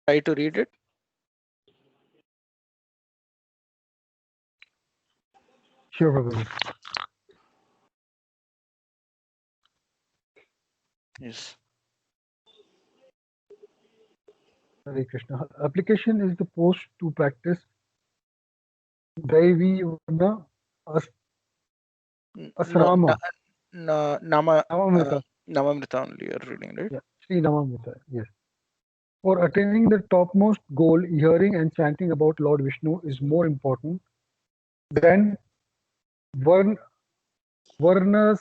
try to read it? Sure, Prabhuji. Yes. Hare Krishna. Application is the post to practice Daivi Varna No, Asrama. uh, Namamrita. Namamrita only you're reading, right? Yeah, Sri Namamrita. Yes. For attaining the topmost goal, hearing and chanting about Lord Vishnu is more important than Varn, Varnas,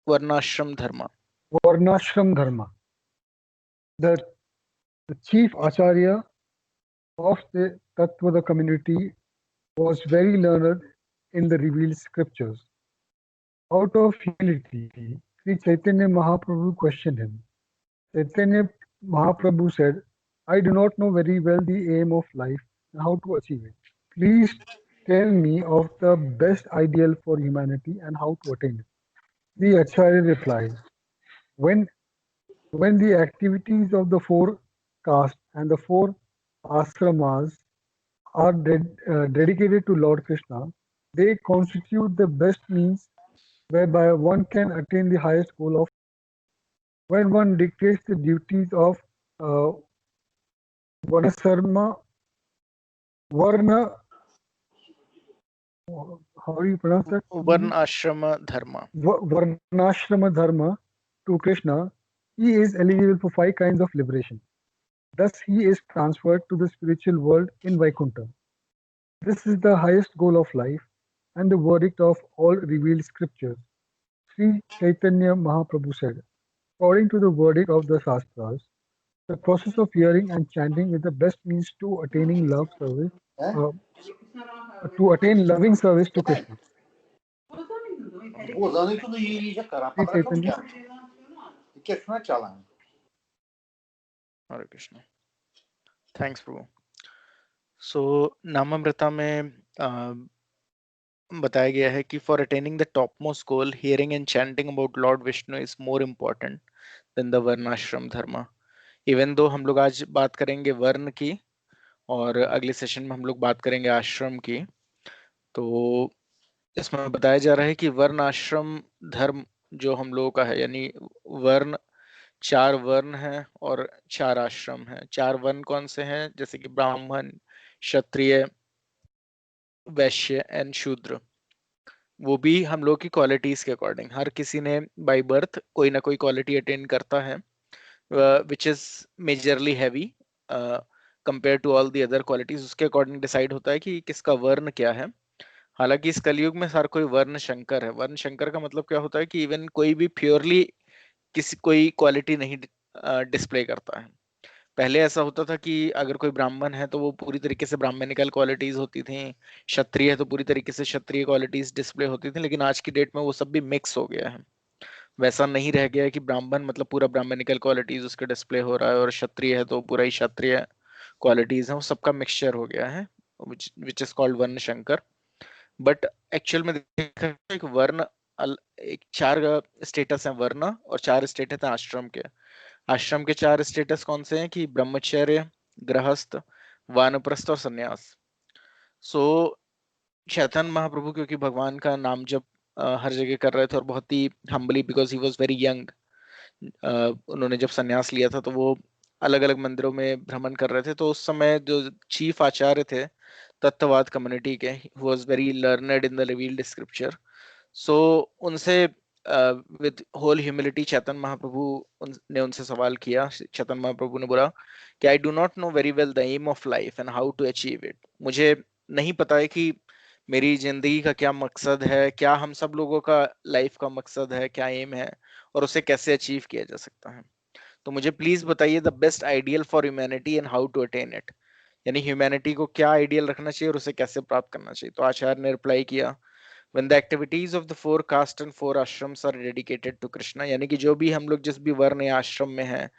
Varnashram Dharma. Varnashram Dharma. The, the chief Acharya of the Tattvada community was very learned in the revealed scriptures. Out of humility, Sri Chaitanya Mahaprabhu questioned him. Chaitanya Mahaprabhu said, I do not know very well the aim of life and how to achieve it. Please tell me of the best ideal for humanity and how to attain it. The Acharya replied, when, when the activities of the four castes and the four ashramas are dedicated to Lord Krishna, they constitute the best means whereby one can attain the highest goal of. When one dictates the duties of uh, Varnasarma, Varna, how do you pronounce that? Varnashrama Dharma. Varnashrama Dharma to Krishna, he is eligible for 5 kinds of liberation. Thus, he is transferred to the spiritual world in Vaikuntha. This is the highest goal of life and the verdict of all revealed scriptures. Sri Chaitanya Mahaprabhu said, according to the verdict of the Shastras, the process of hearing and chanting is the best means to attaining love service, uh, to attain loving service to Krishna. Sri Chaitanya. Hare Krishna. Thanks, Prabhu. So Namamrita में बताया गया है कि for attaining the topmost goal, hearing and chanting about Lord Vishnu is more important than the Varnashram Dharma. Even though हम लोग आज बात करेंगे वर्ण की और अगले सेशन में हम लोग बात करेंगे आश्रम की, तो इसमें बताया जा रहा है कि वर्ण आश्रम धर्म जो हम लोगों का है, यानी वर्ण 4 वर्ण हैं और 4 आश्रम हैं। 4 वर्ण कौन से हैं? जैसे कि ब्राह्मण, क्षत्रिय, वैश्य एंड शूद्र। वो भी हम लोग की क्वालिटीज के अकॉर्डिंग, हर किसी ने बाय बर्थ कोई ना कोई क्वालिटी अटेन करता है which is majorly heavy compare to all the other qualities. उसके अकॉर्डिंग डिसाइड होता है कि किसका वर्ण क्या है। हालांकि इस कलयुग में हर कोई वर्ण शंकर है। वर्ण शंकर का मतलब क्या होता है कि इवन कोई भी प्योरली किसी कोई क्वालिटी नहीं डिस्प्ले करता है। पहले ऐसा होता था कि अगर कोई ब्राह्मण है तो वो पूरी तरीके से ब्राह्मणिकल क्वालिटीज होती थी, क्षत्रिय है तो पूरी तरीके से क्षत्रिय क्वालिटीज डिस्प्ले होती थी, लेकिन आज की डेट में वो सब भी मिक्स हो गया है। वैसा नहीं रह गया है कि ब्राह्मण मतलब पूरा ब्राह्मणिकल क्वालिटीज उसके डिस्प्ले हो रहा है और क्षत्रिय है तो पूरा ही क्षत्रिय क्वालिटीज है, वो सबका मिक्सचर हो गया है, विच इज कॉल्ड वर्ण शंकर। बट एक्चुअल में देखा एक वर्ण एक 4 स्टेटस है वर्ण और 4 स्टेटस है आश्रम के। आश्रम के 4 स्टेटस कौन से हैं कि ब्रह्मचर्य, गृहस्थ, वानप्रस्थ और सन्यास। सो चैतन्य महाप्रभु क्योंकि भगवान का नाम जब हर जगह कर रहे थे और बहुत ही humbly, because he was very young, उन्होंने जब सन्यास लिया था तो वो अलग अलग मंदिरों में भ्रमण कर रहे थे। तो उस समय जो चीफ आचार्य थे तत्ववाद कम्युनिटी के, who was very learned in the revealed scripture, so उनसे with whole humility Chaitanya Mahaprabhu ने उनसे सवाल किया। चैतन्य महाप्रभु ने बोला कि I do not know very well the aim of life and how to achieve it. मुझे नहीं पता है कि मेरी जिंदगी का क्या मकसद है, क्या हम सब लोगों का लाइफ का मकसद है, क्या एम है और उसे कैसे अचीव किया जा सकता है। तो मुझे प्लीज बताइए the best ideal for humanity and how to attain it, यानी ह्यूमैनिटी को क्या आइडियल रखना चाहिए और उसे कैसे प्राप्त करना चाहिए। तो आचार्य ने रिप्लाई किया, when the activities of the 4 caste and 4 ashrams are dedicated to Krishna, यानी कि जो भी हम लोग जिस भी वर्ण या आश्रम में हैं,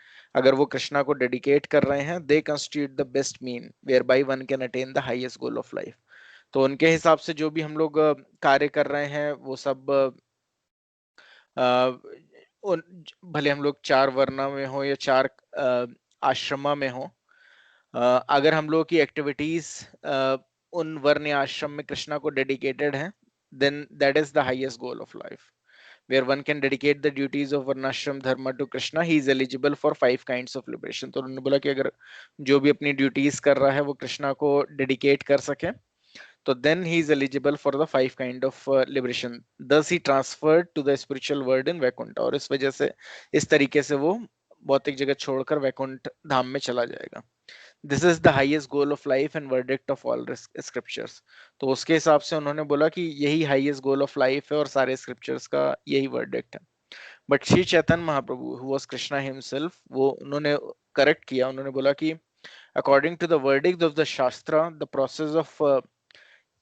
अगर वो कृष्णा को डेडिकेट कर रहे हैं, they constitute the best mean whereby one can attain the highest goal of life। तो उनके हिसाब से जो भी हम लोग कार्य कर रहे हैं वो सब भले हम लोग 4 वर्ण में हो या 4 आश्रमा में हो, अगर हम लोग की एक्टिविटीज उन वर्ण आश्रम में कृष्णा को डेडिकेटेड है, then that is the highest goal of life, where one can dedicate the duties of varnashram dharma to Krishna, he is eligible for 5 kinds of liberation. तो उन्होंने बोला कि अगर जो भी अपनी ड्यूटीज कर रहा है वो कृष्णा को डेडिकेट कर सके, तो then he is eligible for the 5 kind of liberation. Thus he transferred to the spiritual world in Vaikuntha, और इस वजह से इस तरीके से वो भौतिक जगत छोड़कर वैकुंठ धाम में चला जाएगा. This is the highest goal of life and verdict of all scriptures. तो उसके हिसाब से उन्होंने बोला कि यही हाईएस्ट गोल ऑफ लाइफ है और सारे स्क्रिप्चर्स का यही वर्डिक्ट है. But Shri Chaitanya Mahaprabhu who was Krishna himself, वो उन्होंने करेक्ट किया. उन्होंने बोला कि according to the verdict of the shastra, the process of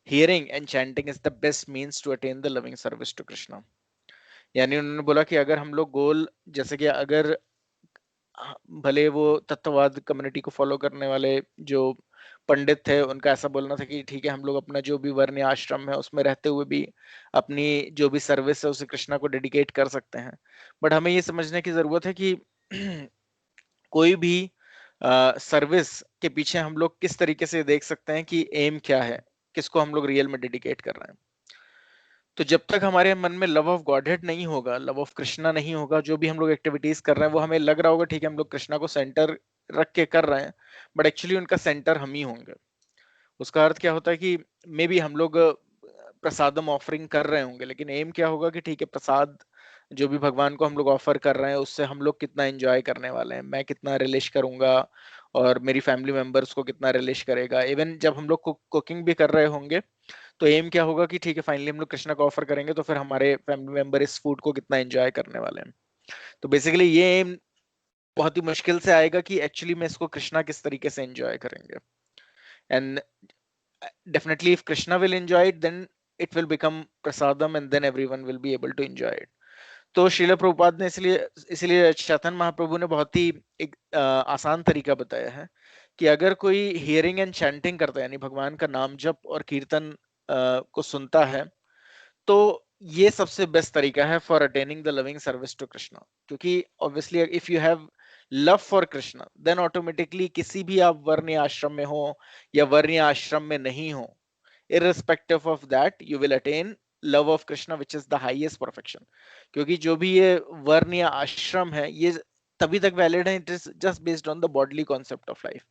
hearing and chanting is the best means to attain the loving service to Krishna. यानी उन्होंने बोला कि अगर हम लोग गोल, जैसे कि अगर भले वो तत्ववाद कम्युनिटी को फॉलो करने वाले जो पंडित थे, उनका ऐसा बोलना था कि ठीक है हम लोग अपना जो भी वर्ण आश्रम है उसमें रहते हुए भी अपनी जो भी सर्विस है उसे कृष्णा को डेडिकेट कर सकते हैं. बट हमें ये समझने की जरूरत है कि कोई भी सर्विस के पीछे हम लोग किस तरीके से देख सकते हैं कि एम क्या है, किसको हम लोग रियल में डेडिकेट कर रहे हैं. तो जब तक हमारे मन में लव ऑफ गॉडहेड नहीं होगा, लव ऑफ कृष्णा नहीं होगा, जो भी हम लोग एक्टिविटीज कर रहे हैं वो हमें लग रहा होगा ठीक है हम लोग कृष्णा को सेंटर रख के कर रहे हैं, बट एक्चुअली उनका सेंटर हम ही होंगे. उसका अर्थ क्या होता है कि मे बी हम लोग प्रसादम ऑफरिंग कर रहे होंगे, लेकिन एम क्या होगा कि ठीक है प्रसाद जो भी भगवान को हम लोग ऑफर कर रहे हैं उससे हम लोग कितना एंजॉय करने वाले हैं, मैं कितना रिलिश करूंगा और मेरी फैमिली मेंबर्स को कितना रिलिश करेगा. इवन जब हम लोग कुकिंग भी कर रहे होंगे तो एम क्या होगा कि ठीक है फाइनली हम लोग कृष्णा को ऑफर करेंगे तो फिर हमारे फैमिली मेंबर इस फूड को कितना एंजॉय करने वाले हैं. तो बेसिकली ये एम बहुत ही मुश्किल से आएगा कि एक्चुअली में इसको कृष्णा किस तरीके से एंजॉय करेंगे. And definitely if Krishna will enjoy it, then it will become prasadam and then everyone will be able to enjoy it. तो श्रील प्रभुपाद ने इसलिए इसलिए चैतन्य महाप्रभु ने बहुत ही एक आसान तरीका बताया है कि अगर कोई हियरिंग एंड चैंटिंग करता है, यानी भगवान का नाम जप और कीर्तन को सुनता है, तो ये सबसे बेस्ट तरीका है for attaining the loving service to Krishna. क्योंकि obviously if you have love for Krishna, then automatically किसी भी आप वर्ण आश्रम में हो या वर्ण आश्रम में नहीं हो, irrespective of that you will attain love of Krishna, which is the highest perfection. क्योंकि जो भी ये वर्ण या आश्रम है ये तभी तक वैलिड है, it is just based on the bodily concept of life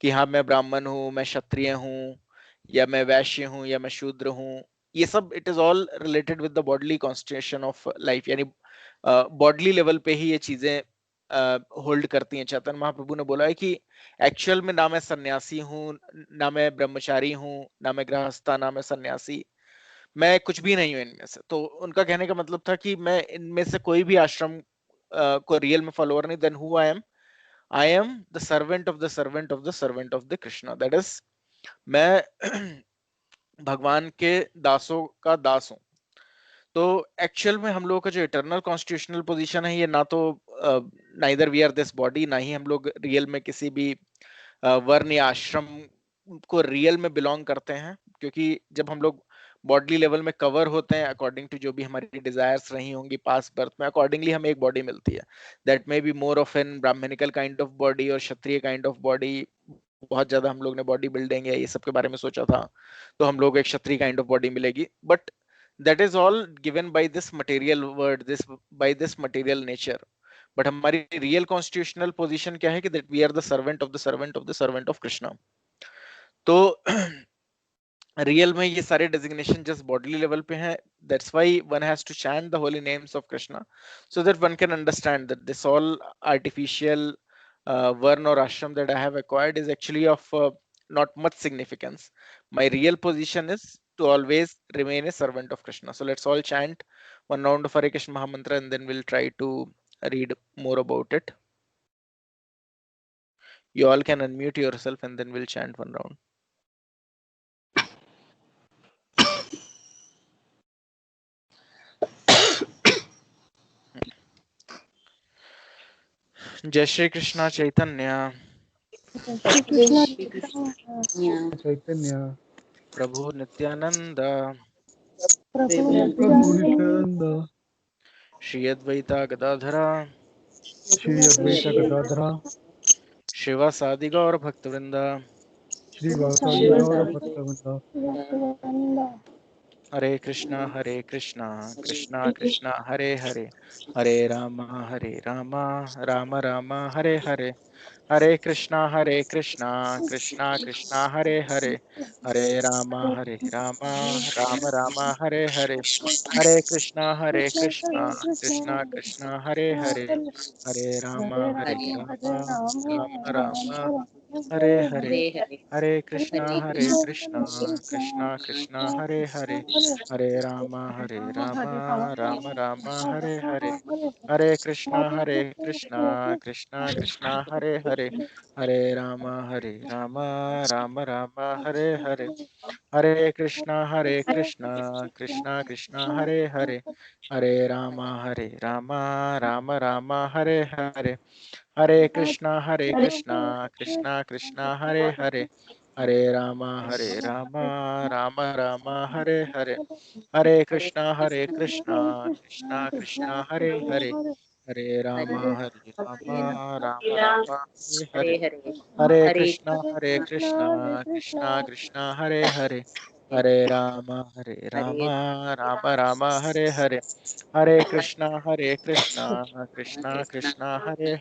कि हाँ मैं ब्राह्मण हूँ, मैं क्षत्रिय हूँ, या मैं वैश्य हूँ, या मैं शूद्र हूँ. ये सब it is all related with the bodily constitution of life, यानी बॉडली लेवल पे ही ये चीजें होल्ड करती हैं. चैतन्य महाप्रभु ने बोला है कि एक्चुअल में ना मैं सन्यासी हूँ, ना मैं ब्रह्मचारी हूँ, ना मैं गृहस्था, ना मैं सन्यासी, मैं कुछ भी नहीं हूँ इनमें से. तो उनका कहने का मतलब था कि मैं इनमें से कोई भी आश्रम को रियल में फॉलोअर नहीं. Then who I am the servant of the servant of the servant of the Krishna. That is मैं भगवान के दासों का दास हूँ. तो एक्चुअल में हम लोगों का जो इटर्नल कॉन्स्टिट्यूशनल पोजीशन है, ये ना तो neither we are this body, ना ही हम लोग रियल में किसी भी वर्ण या आश्रम को रियल में बिलोंग करते हैं. क्योंकि जब हम लोग बॉडी लेवल में कवर होते हैं अकॉर्डिंग टू जो भी हमारी डिजायर्स रही होंगी पास्ट बर्थ में, अकॉर्डिंगली हमें एक बॉडी मिलती है. That may be more of an brahmanical kind of body और क्षत्रिय काइंड ऑफ बॉडी. बहुत ज्यादा हम लोग ने बॉडी बिल्डिंग या ये सब के बारे में सोचा था तो हम लोग एक क्षत्रिय काइंड ऑफ बॉडी मिलेगी. But that is all given by this material word, by this material nature. But हमारी real constitutional position क्या है कि that we are the servant of the servant of the servant of Krishna. तो real में ये सारे designation just bodily level पे हैं. That's why one has to chant the holy names of Krishna so that one can understand that this all artificial varna or ashram that I have acquired is actually of not much significance. My real position is to always remain a servant of Krishna. So let's all chant one round of Hare Krishna Mahamantra and then we'll try to read more about it. You all can unmute yourself and then we'll chant one round. जय श्री कृष्णा चैतन्य चैतन्य प्रभु नित्यानंद प्रभु नित्यानंद श्री अद्वैता गदाधरा श्री अद्वैत गदाधरा शिवा सादिगा और भक्तवृंदा। श्रीवासादि गौर भक्तवृंदा। हरे कृष्णा कृष्णा कृष्णा हरे हरे, हरे रामा राम राम हरे हरे। हरे कृष्णा कृष्णा कृष्णा हरे हरे, हरे राम राम राम हरे हरे। हरे कृष्णा कृष्णा कृष्णा हरे हरे, हरे राम राम राम हरे हरे। हरे हरे हरे कृष्णा हरे कृष्णा कृष्णा हरे हरे, हरे राम राम राम हरे हरे। हरे कृष्णा कृष्णा कृष्णा हरे हरे, हरे राम राम राम हरे हरे। हरे कृष्णा कृष्णा कृष्णा हरे हरे, हरे राम राम राम हरे हरे। हरे कृष्णा कृष्णा कृष्णा हरे हरे, हरे राम राम राम हरे हरे। हरे कृष्णा कृष्णा कृष्णा हरे हरे, हरे राम राम राम हरे हरे। हरे हरे हरे हरे कृष्णा कृष्णा कृष्णा हरे हरे, हरे राम हरे राम राम हरे हरे। हरे कृष्णा कृष्णा कृष्णा हरे हरे,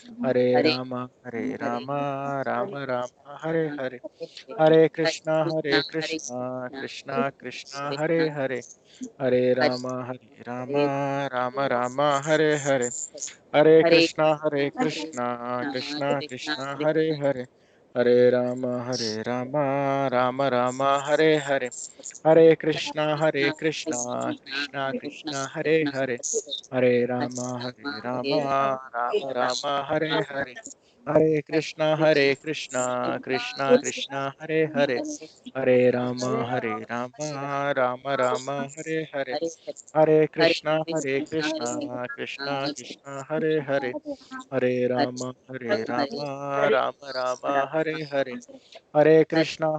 हरे हरे राम हरे राम राम हरे हरे। हरे हरे कृष्णा हरे कृष्णा कृष्णा हरे हरे, हरे राम हरे राम राम हरे हरे। हरे हरे कृष्णा हरे कृष्णा कृष्णा कृष्णा हरे हरे हरे, हरे राम राम राम हरे हरे। हरे कृष्णा कृष्णा कृष्णा कृष्णा हरे कृष्णा हरे, हरे राम हरे राम राम हरे हरे। हरे कृष्णा कृष्णा कृष्णा हरे हरे, हरे राम राम राम हरे हरे। हरे हरे हरे कृष्णा कृष्णा कृष्णा कृष्णा हरे हरे, हरे राम राम राम हरे हरे। हरे कृष्णा कृष्णा कृष्णा हरे हरे, हरे राम हरे राम राम हरे हरे। हरे कृष्णा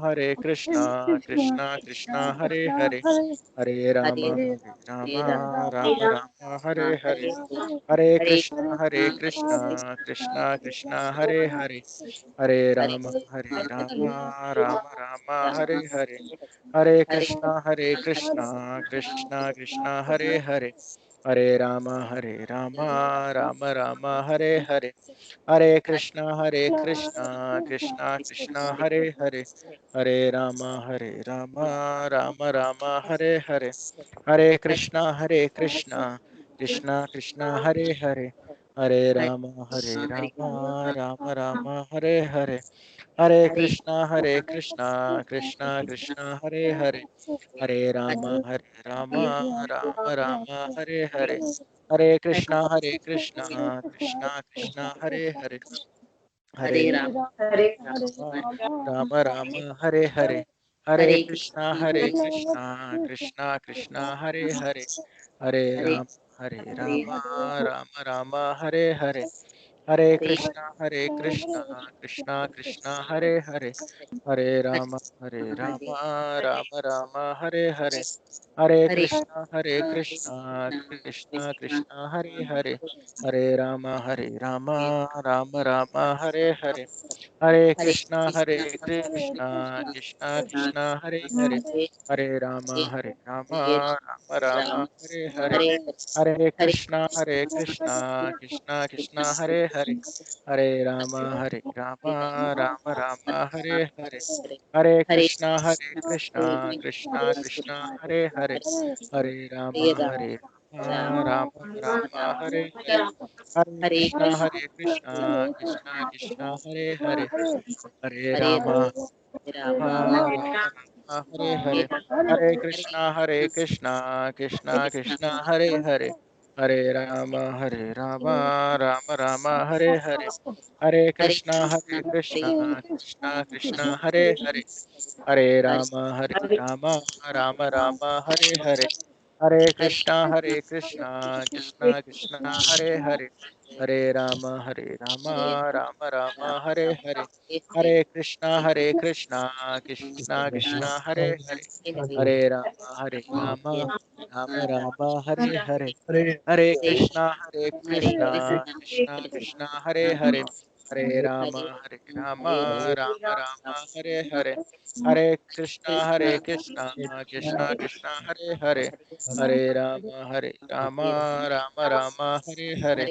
कृष्णा कृष्णा हरे हरे, हरे राम राम राम हरे हरे। हरे कृष्णा कृष्णा कृष्णा हरे हरे, हरे राम राम राम हरे हरे। हरे कृष्णा कृष्णा कृष्णा हरे हरे, हरे राम राम राम हरे हरे। हरे कृष्णा कृष्णा कृष्णा हरे हरे, हरे राम राम राम हरे हरे। हरे कृष्णा कृष्णा कृष्णा हरे हरे, हरे राम राम राम हरे हरे। हरे कृष्णा कृष्णा कृष्णा हरे हरे, हरे हरे राम हरे राम राम हरे हरे। हरे कृष्णा कृष्णा कृष्णा हरे हरे, हरे हरे राम हरे राम राम हरे हरे। हरे हरे कृष्णा कृष्णा कृष्णा हरे हरे, हरे राम राम राम हरे हरे। हरे हरे कृष्णा कृष्णा कृष्णा हरे हरे, हरे राम राम राम हरे हरे। हरे हरे कृष्णा कृष्णा कृष्णा हरे हरे, हरे राम राम राम राम हरे हरे। हरे हरे हरे कृष्णा कृष्णा कृष्णा हरे हरे, हरे राम राम राम हरे हरे। हरे हरे कृष्णा कृष्णा कृष्णा हरे हरे, हरे राम राम राम हरे हरे। हरे हरे कृष्णा कृष्णा कृष्णा हरे हरे, हरे हरे राम राम राम राम हरे हरे। हरे कृष्णा कृष्णा कृष्णा हरे हरे, हरे राम राम राम हरे हरे। हरे हरे कृष्णा कृष्णा कृष्णा हरे हरे, हरे राम राम राम हरे हरे। हरे कृष्णा कृष्णा कृष्णा हरे हरे, हरे राम राम राम हरे हरे। हरे कृष्णा कृष्णा कृष्णा हरे हरे, हरे राम राम राम हरे हरे। हरे हरे हरे कृष्णा हरे कृष्णा कृष्णा कृष्णा हरे हरे, हरे राम राम राम हरे हरे, हरे कृष्णा कृष्णा कृष्णा हरे हरे, हरे राम राम राम हरे हरे,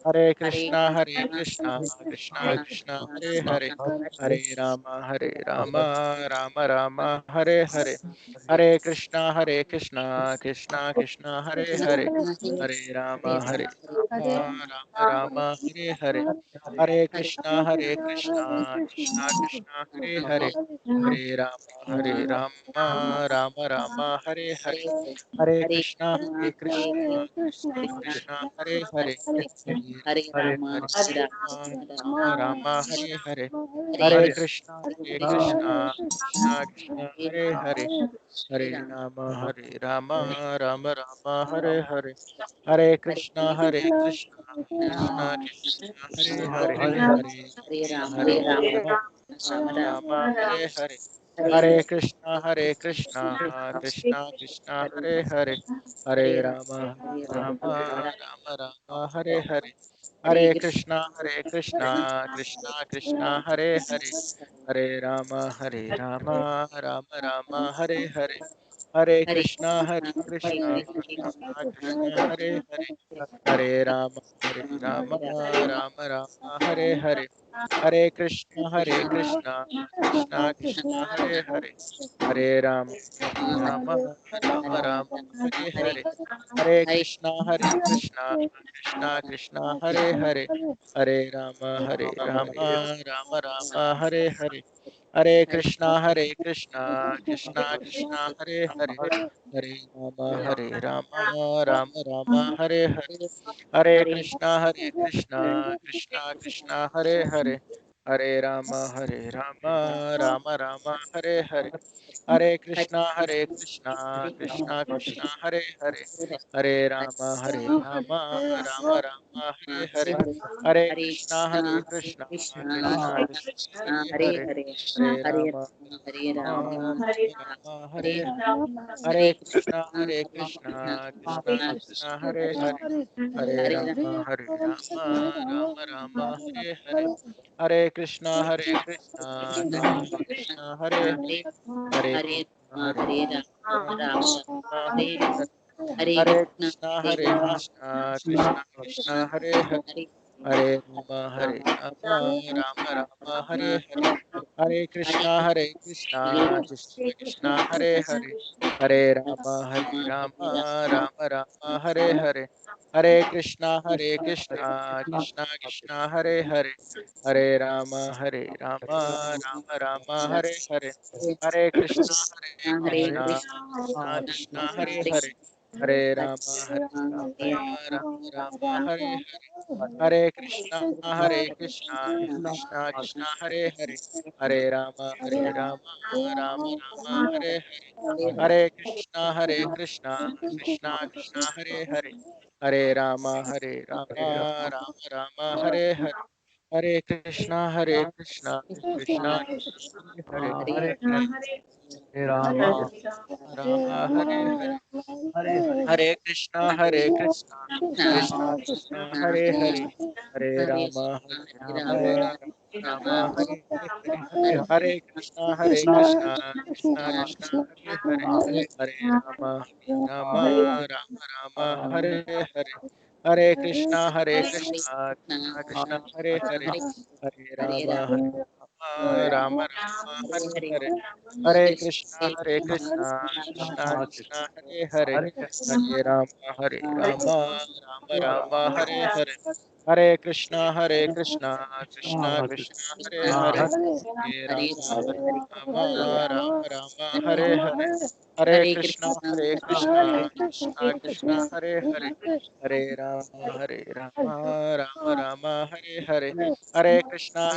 हरे कृष्णा कृष्णा कृष्णा हरे हरे, हरे राम राम राम हरे हरे, हरे कृष्णा कृष्णा कृष्णा हरे हरे, हरे राम राम हरे हरे, हरे कृष्णा कृष्णा कृष्णा हरे हरे, हरे राम राम हरे हरे, हरे कृष्णा कृष्णा कृष्णा हरे हरे, हरे राम हरे हरे, हरे कृष्णा कृष्णा कृष्णा हरे हरे, हरे राम राम हरे हरे, हरे कृष्णा कृष्णा कृष्णा हरे हरे, हरे राम हरे हरे, हरे कृष्णा कृष्णा हरे हरे, हरे राम हरे हरे, हरे कृष्णा कृष्णा हरे हरे, हरे राम राम हरे हरे, हरे कृष्णा कृष्णा हरे हरे, हरे राम राम हरे हरे, हरे कृष्णा कृष्णा हरे हरे, हरे राम राम हरे हरे, हरे कृष्णा कृष्णा हरे हरे, हरे राम राम हरे हरे, हरे कृष्णा कृष्णा कृष्णा हरे हरे, हरे राम राम हरे हरे, हरे कृष्णा कृष्णा कृष्णा हरे हरे, हरे राम राम हरे हरे, हरे कृष्णा कृष्णा कृष्णा हरे हरे, हरे राम राम हरे हरे, हरे कृष्णा कृष्णा कृष्णा हरे हरे, हरे राम हरे हरे, हरे कृष्णा कृष्णा कृष्णा हरे हरे, हरे राम राम हरे हरे, हरे कृष्णा कृष्णा हरे हरे, हरे राम हरे हरे, हरे कृष्णा कृष्णा हरे हरे, हरे राम हरे हरे, हरे कृष्णा कृष्णा हरे हरे, हरे राम राम हरे हरे, हरे कृष्णा कृष्णा हरे हरे, हरे राम राम हरे हरे, हरे कृष्णा कृष्णा हरे हरे, हरे राम राम हरे हरे, हरे कृष्णा कृष्णा हरे हरे, हरे राम राम हरे हरे, हरे कृष्णा कृष्णा हरे हरे, हरे राम राम हरे हरे, हरे कृष्णा कृष्णा कृष्णा हरे हरे, राम हरे हरे, हरे कृष्णा कृष्णा कृष्णा हरे हरे, हरे राम राम हरे हरे, हरे कृष्णा कृष्णा कृष्णा हरे हरे, हरे राम राम हरे हरे, हरे कृष्णा कृष्णा कृष्णा हरे हरे, हरे राम राम हरे हरे, हरे कृष्णा कृष्णा कृष्णा हरे हरे, हरे राम राम हरे हरे, हरे कृष्णा कृष्णा कृष्णा हरे हरे, हरे राम राम हरे हरे, हरे कृष्णा कृष्णा कृष्णा हरे हरे, हरे राम राम हरे हरे, हरे कृष्णा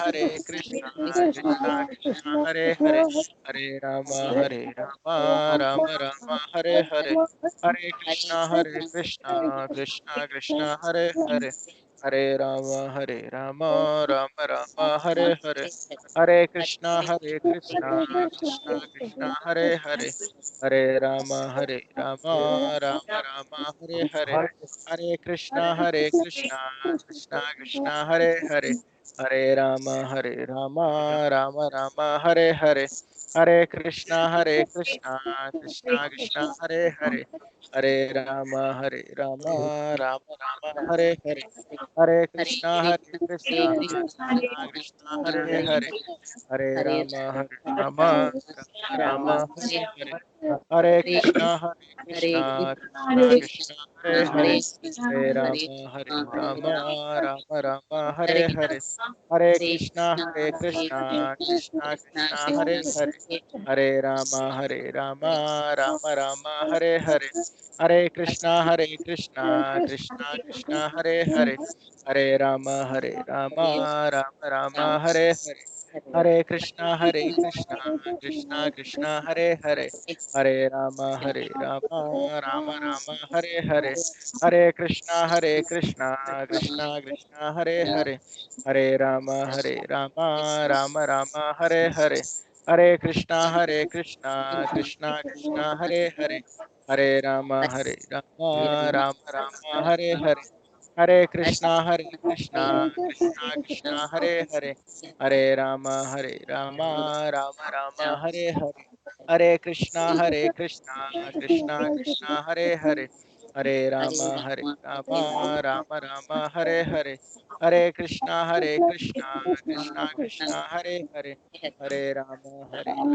कृष्णा कृष्णा हरे हरे, हरे राम राम हरे हरे, हरे कृष्णा कृष्णा कृष्णा हरे हरे, हरे राम राम हरे हरे, हरे कृष्णा कृष्णा कृष्णा हरे हरे, हरे राम राम हरे हरे, हरे कृष्णा कृष्णा कृष्णा हरे हरे, हरे राम राम राम हरे हरे, हरे कृष्णा कृष्णा कृष्णा हरे हरे, हरे राम राम राम हरे हरे, हरे कृष्णा कृष्णा कृष्णा हरे हरे, हरे राम राम राम हरे हरे, हरे कृष्णा कृष्णा कृष्णा हरे हरे, हरे राम राम हरे हरे, हरे कृष्णा कृष्णा कृष्णा हरे हरे, हरे राम राम राम हरे हरे, हरे कृष्णा कृष्णा कृष्णा हरे हरे, हरे राम राम राम हरे हरे, हरे कृष्णा कृष्णा कृष्णा हरे हरे, हरे राम राम राम हरे हरे, हरे कृष्णा कृष्णा कृष्णा हरे हरे, हरे राम राम राम हरे हरे, हरे कृष्णा कृष्णा कृष्णा हरे हरे, हरे राम राम राम हरे हरे, हरे कृष्णा कृष्णा हरे हरे, हरे राम राम राम हरे हरे, हरे कृष्णा कृष्णा हरे हरे, हरे राम राम राम हरे हरे, हरे कृष्णा कृष्णा हरे हरे, हरे राम राम हरे हरे, हरे कृष्णा कृष्णा हरे हरे, हरे राम राम हरे हरे, हरे कृष्णा कृष्णा हरे हरे, हरे राम राम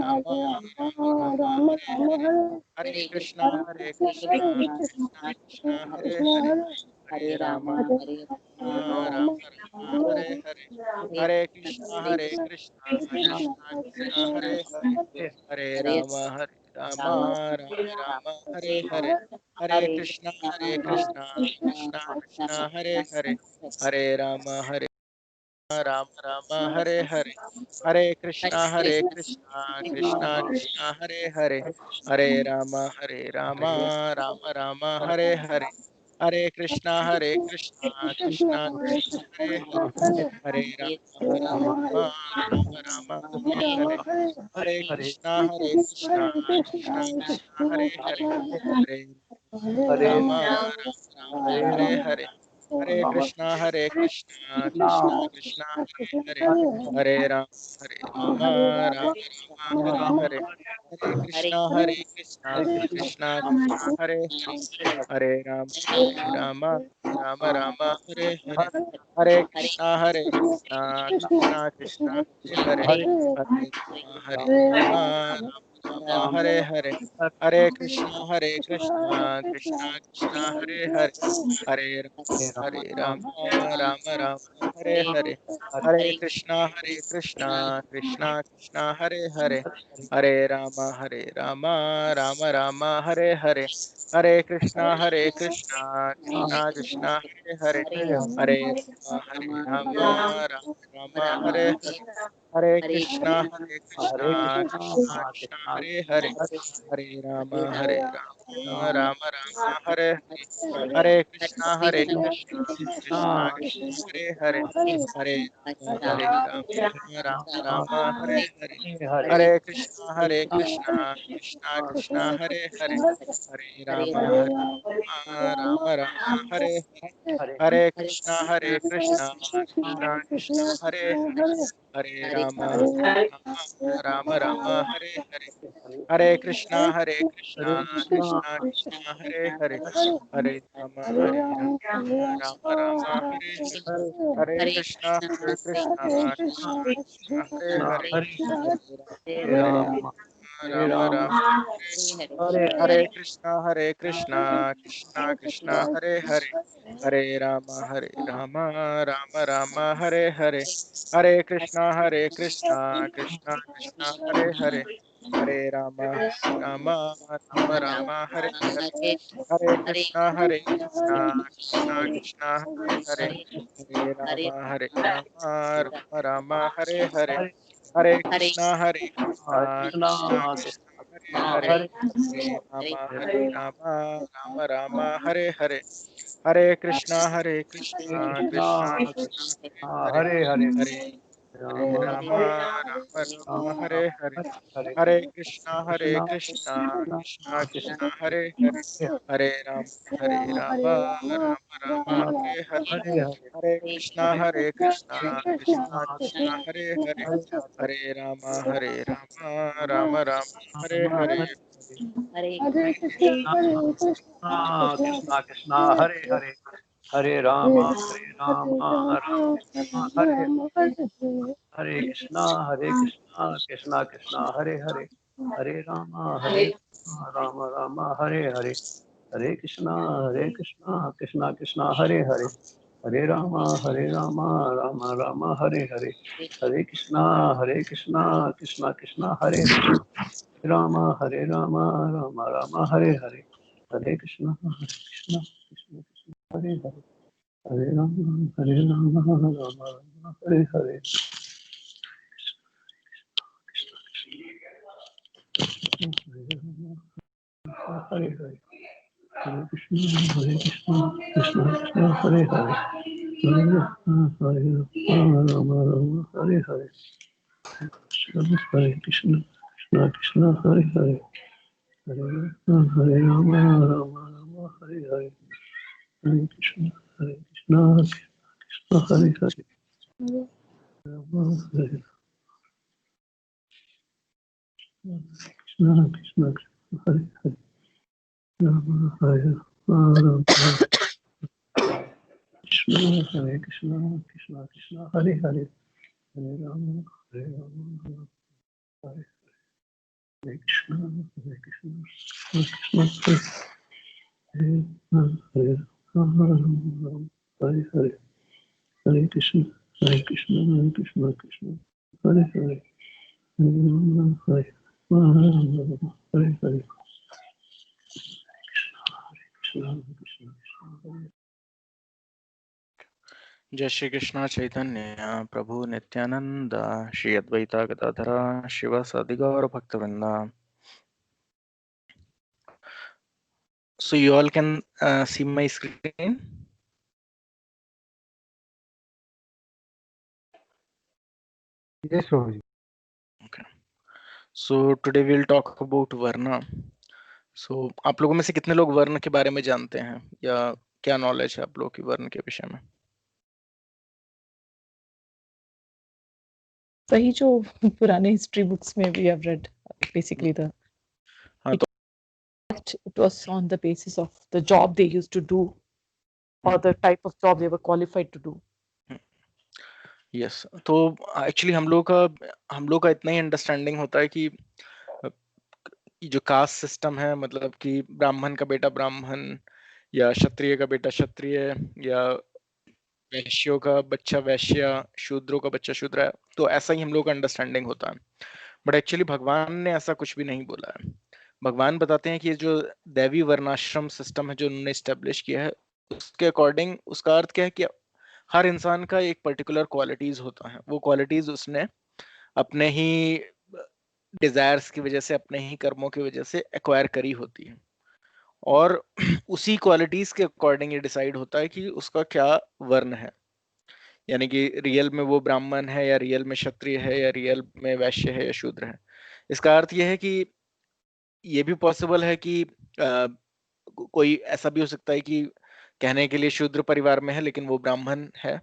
हरे हरे, हरे कृष्णा कृष्णा हरे हरे, हरे राम राम हरे हरे, हरे कृष्णा कृष्णा हरे हरे, हरे राम राम हरे हरे, हरे कृष्णा कृष्णा हरे हरे, हरे राम राम हरे हरे, हरे कृष्णा कृष्णा हरे हरे, हरे राम हरे हरे, हरे कृष्णा कृष्णा हरे हरे, हरे राम राम हरे हरे, हरे कृष्णा कृष्णा हरे हरे, हरे राम राम हरे हरे, हरे कृष्णा कृष्णा हरे हरे, हरे राम हरे हरे, हरे कृष्णा कृष्णा हरे हरे, हरे राम हरे हरे, हरे कृष्णा कृष्णा हरे हरे, हरे राम राम राम हरे हरे, हरे कृष्णा कृष्णा हरे हरे, हरे राम राम हरे हरे, हरे कृष्णा कृष्णा हरे हरे, हरे राम राम हरे हरे, हरे कृष्णा कृष्णा हरे हरे, हरे राम हरे हरे, हरे कृष्णा कृष्णा हरे हरे, हरे राम राम हरे हरे, हरे कृष्णा कृष्णा कृष्णा हरे हरे, हरे राम हरे हरे, हरे कृष्णा कृष्णा हरे हरे, हरे राम राम हरे हरे, हरे कृष्णा कृष्णा कृष्णा हरे हरे, हरे राम हरे हरे, हरे कृष्णा कृष्णा कृष्णा हरे हरे, हरे राम राम राम हरे हरे, हरे कृष्णा कृष्णा कृष्णा हरे हरे, हरे राम हरे हरे, हरे कृष्णा कृष्णा कृष्णा हरे हरे, हरे राम राम हरे हरे, हरे कृष्णा कृष्णा कृष्णा हरे हरे, हरे राम हरे हरे, हरे कृष्णा कृष्णा कृष्णा हरे हरे, हरे राम राम हरे हरे, हरे कृष्णा कृष्णा कृष्णा हरे हरे, हरे राम राम हरे हरे, हरे कृष्णा कृष्णा कृष्णा हरे हरे, हरे राम राम राम हरे हरे। हरे कृष्णा कृष्णा हरे हरे, हरे राम राम हरे, हरे कृष्णा कृष्णा कृष्णा हरे हरे, हरे राम राम राम हरे हरे, हरे कृष्णा कृष्णा कृष्णा हरे हरे, हरे राम राम राम हरे हरे, हरे कृष्णा कृष्णा कृष्णा हरे हरे, राम राम राम हरे हरे, हरे कृष्णा कृष्णा कृष्णा हरे हरे, हरे राम राम हरे हरे, हरे हरे, हरे कृष्णा कृष्णा कृष्णा हरे हरे, हरे राम राम हरे हरे, हरे कृष्णा कृष्णा हरे हरे, हरे राम राम हरे हरे, हरे कृष्णा कृष्णा हरे हरे, राम हरे कृष्णा कृष्णा हरे हरे, राम हरे राम कृष्णा कृष्णा कृष्णा हरे हरे, हरे राम हरे हरे कृष्णा कृष्णा हरे हरे राम हरे हरे, हरे कृष्णा कृष्णा कृष्णा हरे हरे, हरे राम हरे हरे, कृष्णा कृष्णा हरे। जय श्री कृष्णा चैतन्य प्रभु नित्यानंद, श्री अद्वैता गदाधरा शिवासादि गौर भक्तवृंदा। So you all can see my screen. Yes, Prabhuji. Okay. So today we'll talk about varna. So आप लोगों में से कितने लोग वर्ण के बारे में जानते हैं, या क्या नॉलेज है आप लोगों की वर्ण के विषय में? सही जो पुराने हिस्ट्री बुक्स में we have read basically the हाँ तो it was on the basis of the job they used to do or the type of job they were qualified to do. Yes, तो एक्चुअली हम लोग का इतना ही understanding होता है कि ये जो कास्ट सिस्टम है, मतलब कि ब्राह्मण का बेटा ब्राह्मण, या क्षत्रिय का बेटा क्षत्रिय, या वैश्यों का बच्चा वैश्य, शूद्रों का बच्चा शूद्र है, तो ऐसा ही हम लोग का अंडरस्टैंडिंग होता है। बट एक्चुअली भगवान ने ऐसा कुछ भी नहीं बोला है। भगवान बताते हैं कि ये जो दैवी वर्णाश्रम सिस्टम है जो उन्होंने स्टेब्लिश किया है, उसके अकॉर्डिंग उसका अर्थ क्या है कि हर इंसान का एक पर्टिकुलर क्वालिटीज होता है। वो क्वालिटीज उसने अपने ही डिजायर्स की वजह से, अपने ही कर्मों की वजह से एक्वायर करी होती है, और उसी क्वालिटीज के अकॉर्डिंग ये डिसाइड होता है कि उसका क्या वर्ण है। यानी कि रियल में वो ब्राह्मण है, या रियल में क्षत्रिय है, या रियल में वैश्य है, या शूद्र है। इसका अर्थ यह है कि ये भी पॉसिबल है कि कोई ऐसा भी हो सकता है कि कहने के लिए शूद्र परिवार में है लेकिन वो ब्राह्मण है,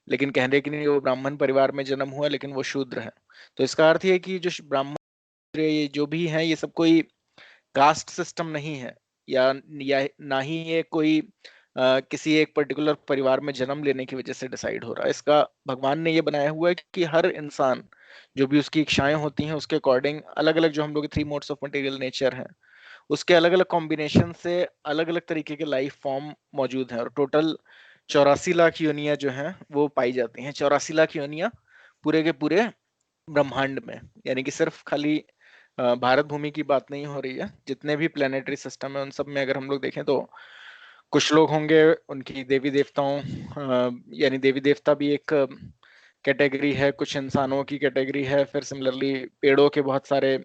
लेकिन कहने के लिए वो ब्राह्मण परिवार में जन्म हुआ लेकिन वो शूद्र है। तो इसका अर्थ ये है कि जो ब्राह्मण, ये जो भी है, ये सब कोई कास्ट सिस्टम नहीं है, या ना ही ये कोई किसी एक पर्टिकुलर परिवार में जन्म लेने की वजह से डिसाइड हो रहा है। इसका भगवान ने ये बनाया हुआ है कि हर इंसान जो भी उसकी इच्छाएं होती हैं उसके अकॉर्डिंग अलग अलग, जो हम लोग 3 मोड्स ऑफ मटेरियल नेचर है, उसके अलग अलग कॉम्बिनेशन से अलग अलग तरीके के लाइफ फॉर्म मौजूद हैं। और टोटल 84 लाख योनियां जो हैं वो पाई जाती हैं। 84 लाख योनियां पूरे के पूरे ब्रह्मांड में, यानी कि सिर्फ खाली भारत भूमि की बात नहीं हो रही है। जितने भी प्लेनेटरी सिस्टम है उन सब में अगर हम लोग देखें तो कुछ लोग होंगे उनकी देवी देवताओं, यानी देवी देवता भी एक कैटेगरी है, कुछ इंसानों की कैटेगरी है, फिर सिमिलरली पेड़ों के बहुत सारे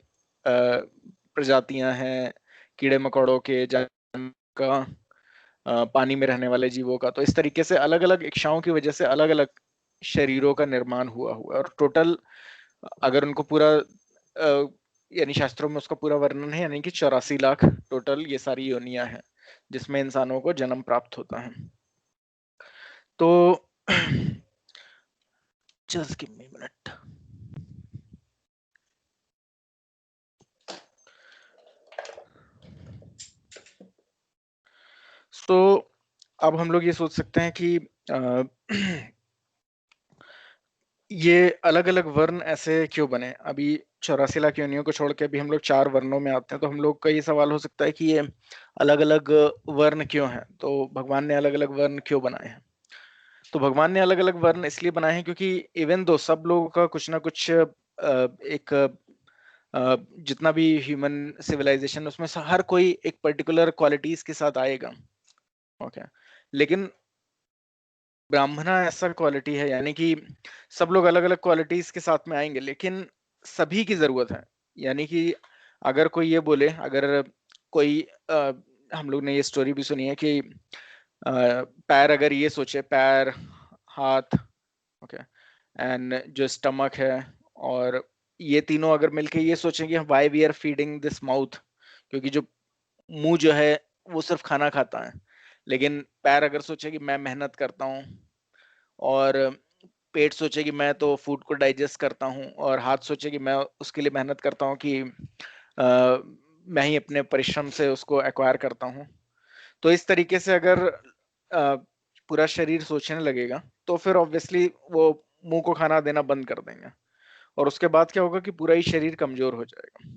प्रजातियां हैं, कीड़े मकोड़ों के, जानवर का, पानी में रहने वाले जीवों का। तो इस तरीके से अलग अलग इच्छाओं की वजह से अलग अलग शरीरों का निर्माण हुआ और टोटल अगर उनको पूरा यानी शास्त्रों में उसका पूरा वर्णन है, यानी कि 84 लाख टोटल ये सारी योनियां हैं जिसमें इंसानों को जन्म प्राप्त होता है। तो जस्ट गिव मी मिनट। तो अब हम लोग ये सोच सकते हैं कि ये अलग अलग वर्ण ऐसे क्यों बने। अभी 84 लाख योनियों को छोड़ के अभी हम लोग 4 वर्णों में आते हैं, तो हम लोग का ये सवाल हो सकता है कि ये अलग अलग वर्ण क्यों हैं, तो भगवान ने अलग अलग वर्ण क्यों बनाए हैं। तो भगवान ने अलग अलग वर्ण इसलिए बनाए हैं क्योंकि इवन दो सब लोगों का कुछ ना कुछ एक जितना भी ह्यूमन सिविलाइजेशन उसमें से हर कोई एक पर्टिकुलर क्वालिटीज के साथ आएगा। ओके, लेकिन ब्राह्मणा ऐसा क्वालिटी है, यानी कि सब लोग अलग अलग क्वालिटीज के साथ में आएंगे लेकिन सभी की जरूरत है। यानी कि अगर कोई ये बोले, अगर कोई हम लोग ने ये स्टोरी भी सुनी है कि पैर अगर ये सोचे, पैर, हाथ, ओके, एंड जो स्टमक है, और ये तीनों अगर मिलके ये सोचेंगे why we are feeding this mouth, क्योंकि जो मुंह जो है वो सिर्फ खाना खाता है, लेकिन पैर अगर सोचे कि मैं मेहनत करता हूँ, और पेट सोचे कि मैं तो फूड को डाइजेस्ट करता हूँ, और हाथ सोचे कि मैं उसके लिए मेहनत करता हूँ कि मैं ही अपने परिश्रम से उसको एक्वायर करता हूँ। तो इस तरीके से अगर पूरा शरीर सोचने लगेगा तो फिर ऑब्वियसली वो मुंह को खाना देना बंद कर देंगे, और उसके बाद क्या होगा कि पूरा ही शरीर कमजोर हो जाएगा।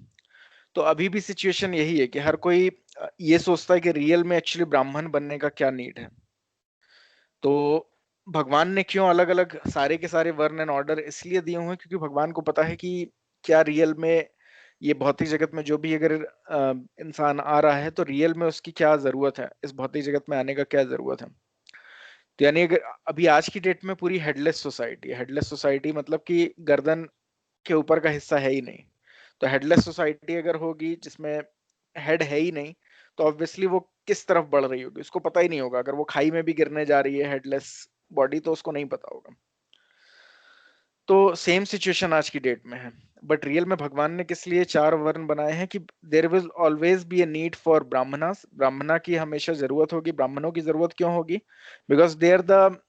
तो अभी भी सिचुएशन यही है कि हर कोई ये सोचता है कि रियल में एक्चुअली ब्राह्मण बनने का क्या नीड है। तो भगवान ने क्यों अलग अलग सारे के सारे वर्ण एंड ऑर्डर इसलिए दिए हुए हैं क्योंकि भगवान को पता है कि क्या रियल में ये भौतिक जगत में जो भी अगर इंसान आ रहा है तो रियल में उसकी क्या जरूरत है, इस भौतिक जगत में आने का क्या जरूरत है। तो यानी अगर अभी आज की डेट में पूरी हेडलेस सोसाइटी मतलब कि गर्दन के ऊपर का हिस्सा है ही नहीं। तो हेडलेस सोसाइटी अगर होगी जिसमें हेड है ही नहीं, तो ऑब्वियसली वो किस तरफ बढ़ रही होगी उसको पता ही नहीं होगा। अगर वो खाई में भी गिरने जा रही है हेडलेस बॉडी, तो उसको नहीं पता होगा। तो सेम सिचुएशन आज की डेट में है, बट रियल में भगवान ने किस लिए 4 वर्ण बनाए हैं कि there will always be a need for brahmanas. ब्राह्मणा की हमेशा जरूरत होगी। ब्राह्मणों की जरूरत क्यों होगी? Because they are the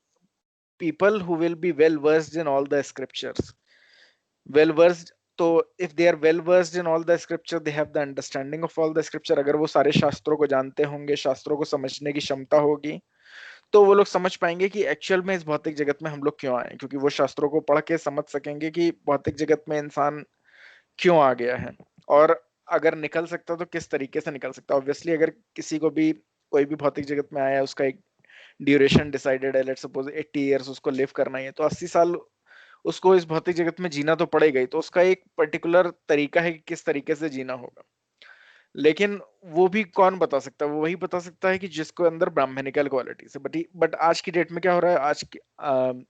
people who will be well versed in all the scriptures. Well versed, तो if they are well versed in all the scripture, they have the understanding of all the scripture. अगर वो सारे शास्त्रों को जानते होंगे, शास्त्रों को समझने की क्षमता होगी, तो वो लोग समझ पाएंगे कि एक्चुअल में इस भौतिक जगत में हम लोग क्यों आए, क्योंकि वो शास्त्रों को पढ़ के समझ सकेंगे कि भौतिक जगत में इंसान क्यों आ गया है, और अगर निकल सकता तो किस तरीके से निकल सकता। ऑब्वियसली अगर किसी को भी कोई भी भौतिक जगत में आया है, उसका एक ड्यूरेशन डिसाइडेड है, लेट्स सपोज 80 इयर्स उसको लिव करना ही है, तो 80 साल उसको इस भौतिक जगत में जीना तो पड़ेगा ही। तो उसका एक पर्टिकुलर तरीका है कि किस तरीके से जीना होगा, लेकिन वो भी कौन बता सकता है? वो वही बता सकता है कि जिसको अंदर ब्राह्मणिकल क्वालिटीज है। बट आज की डेट में क्या हो रहा है,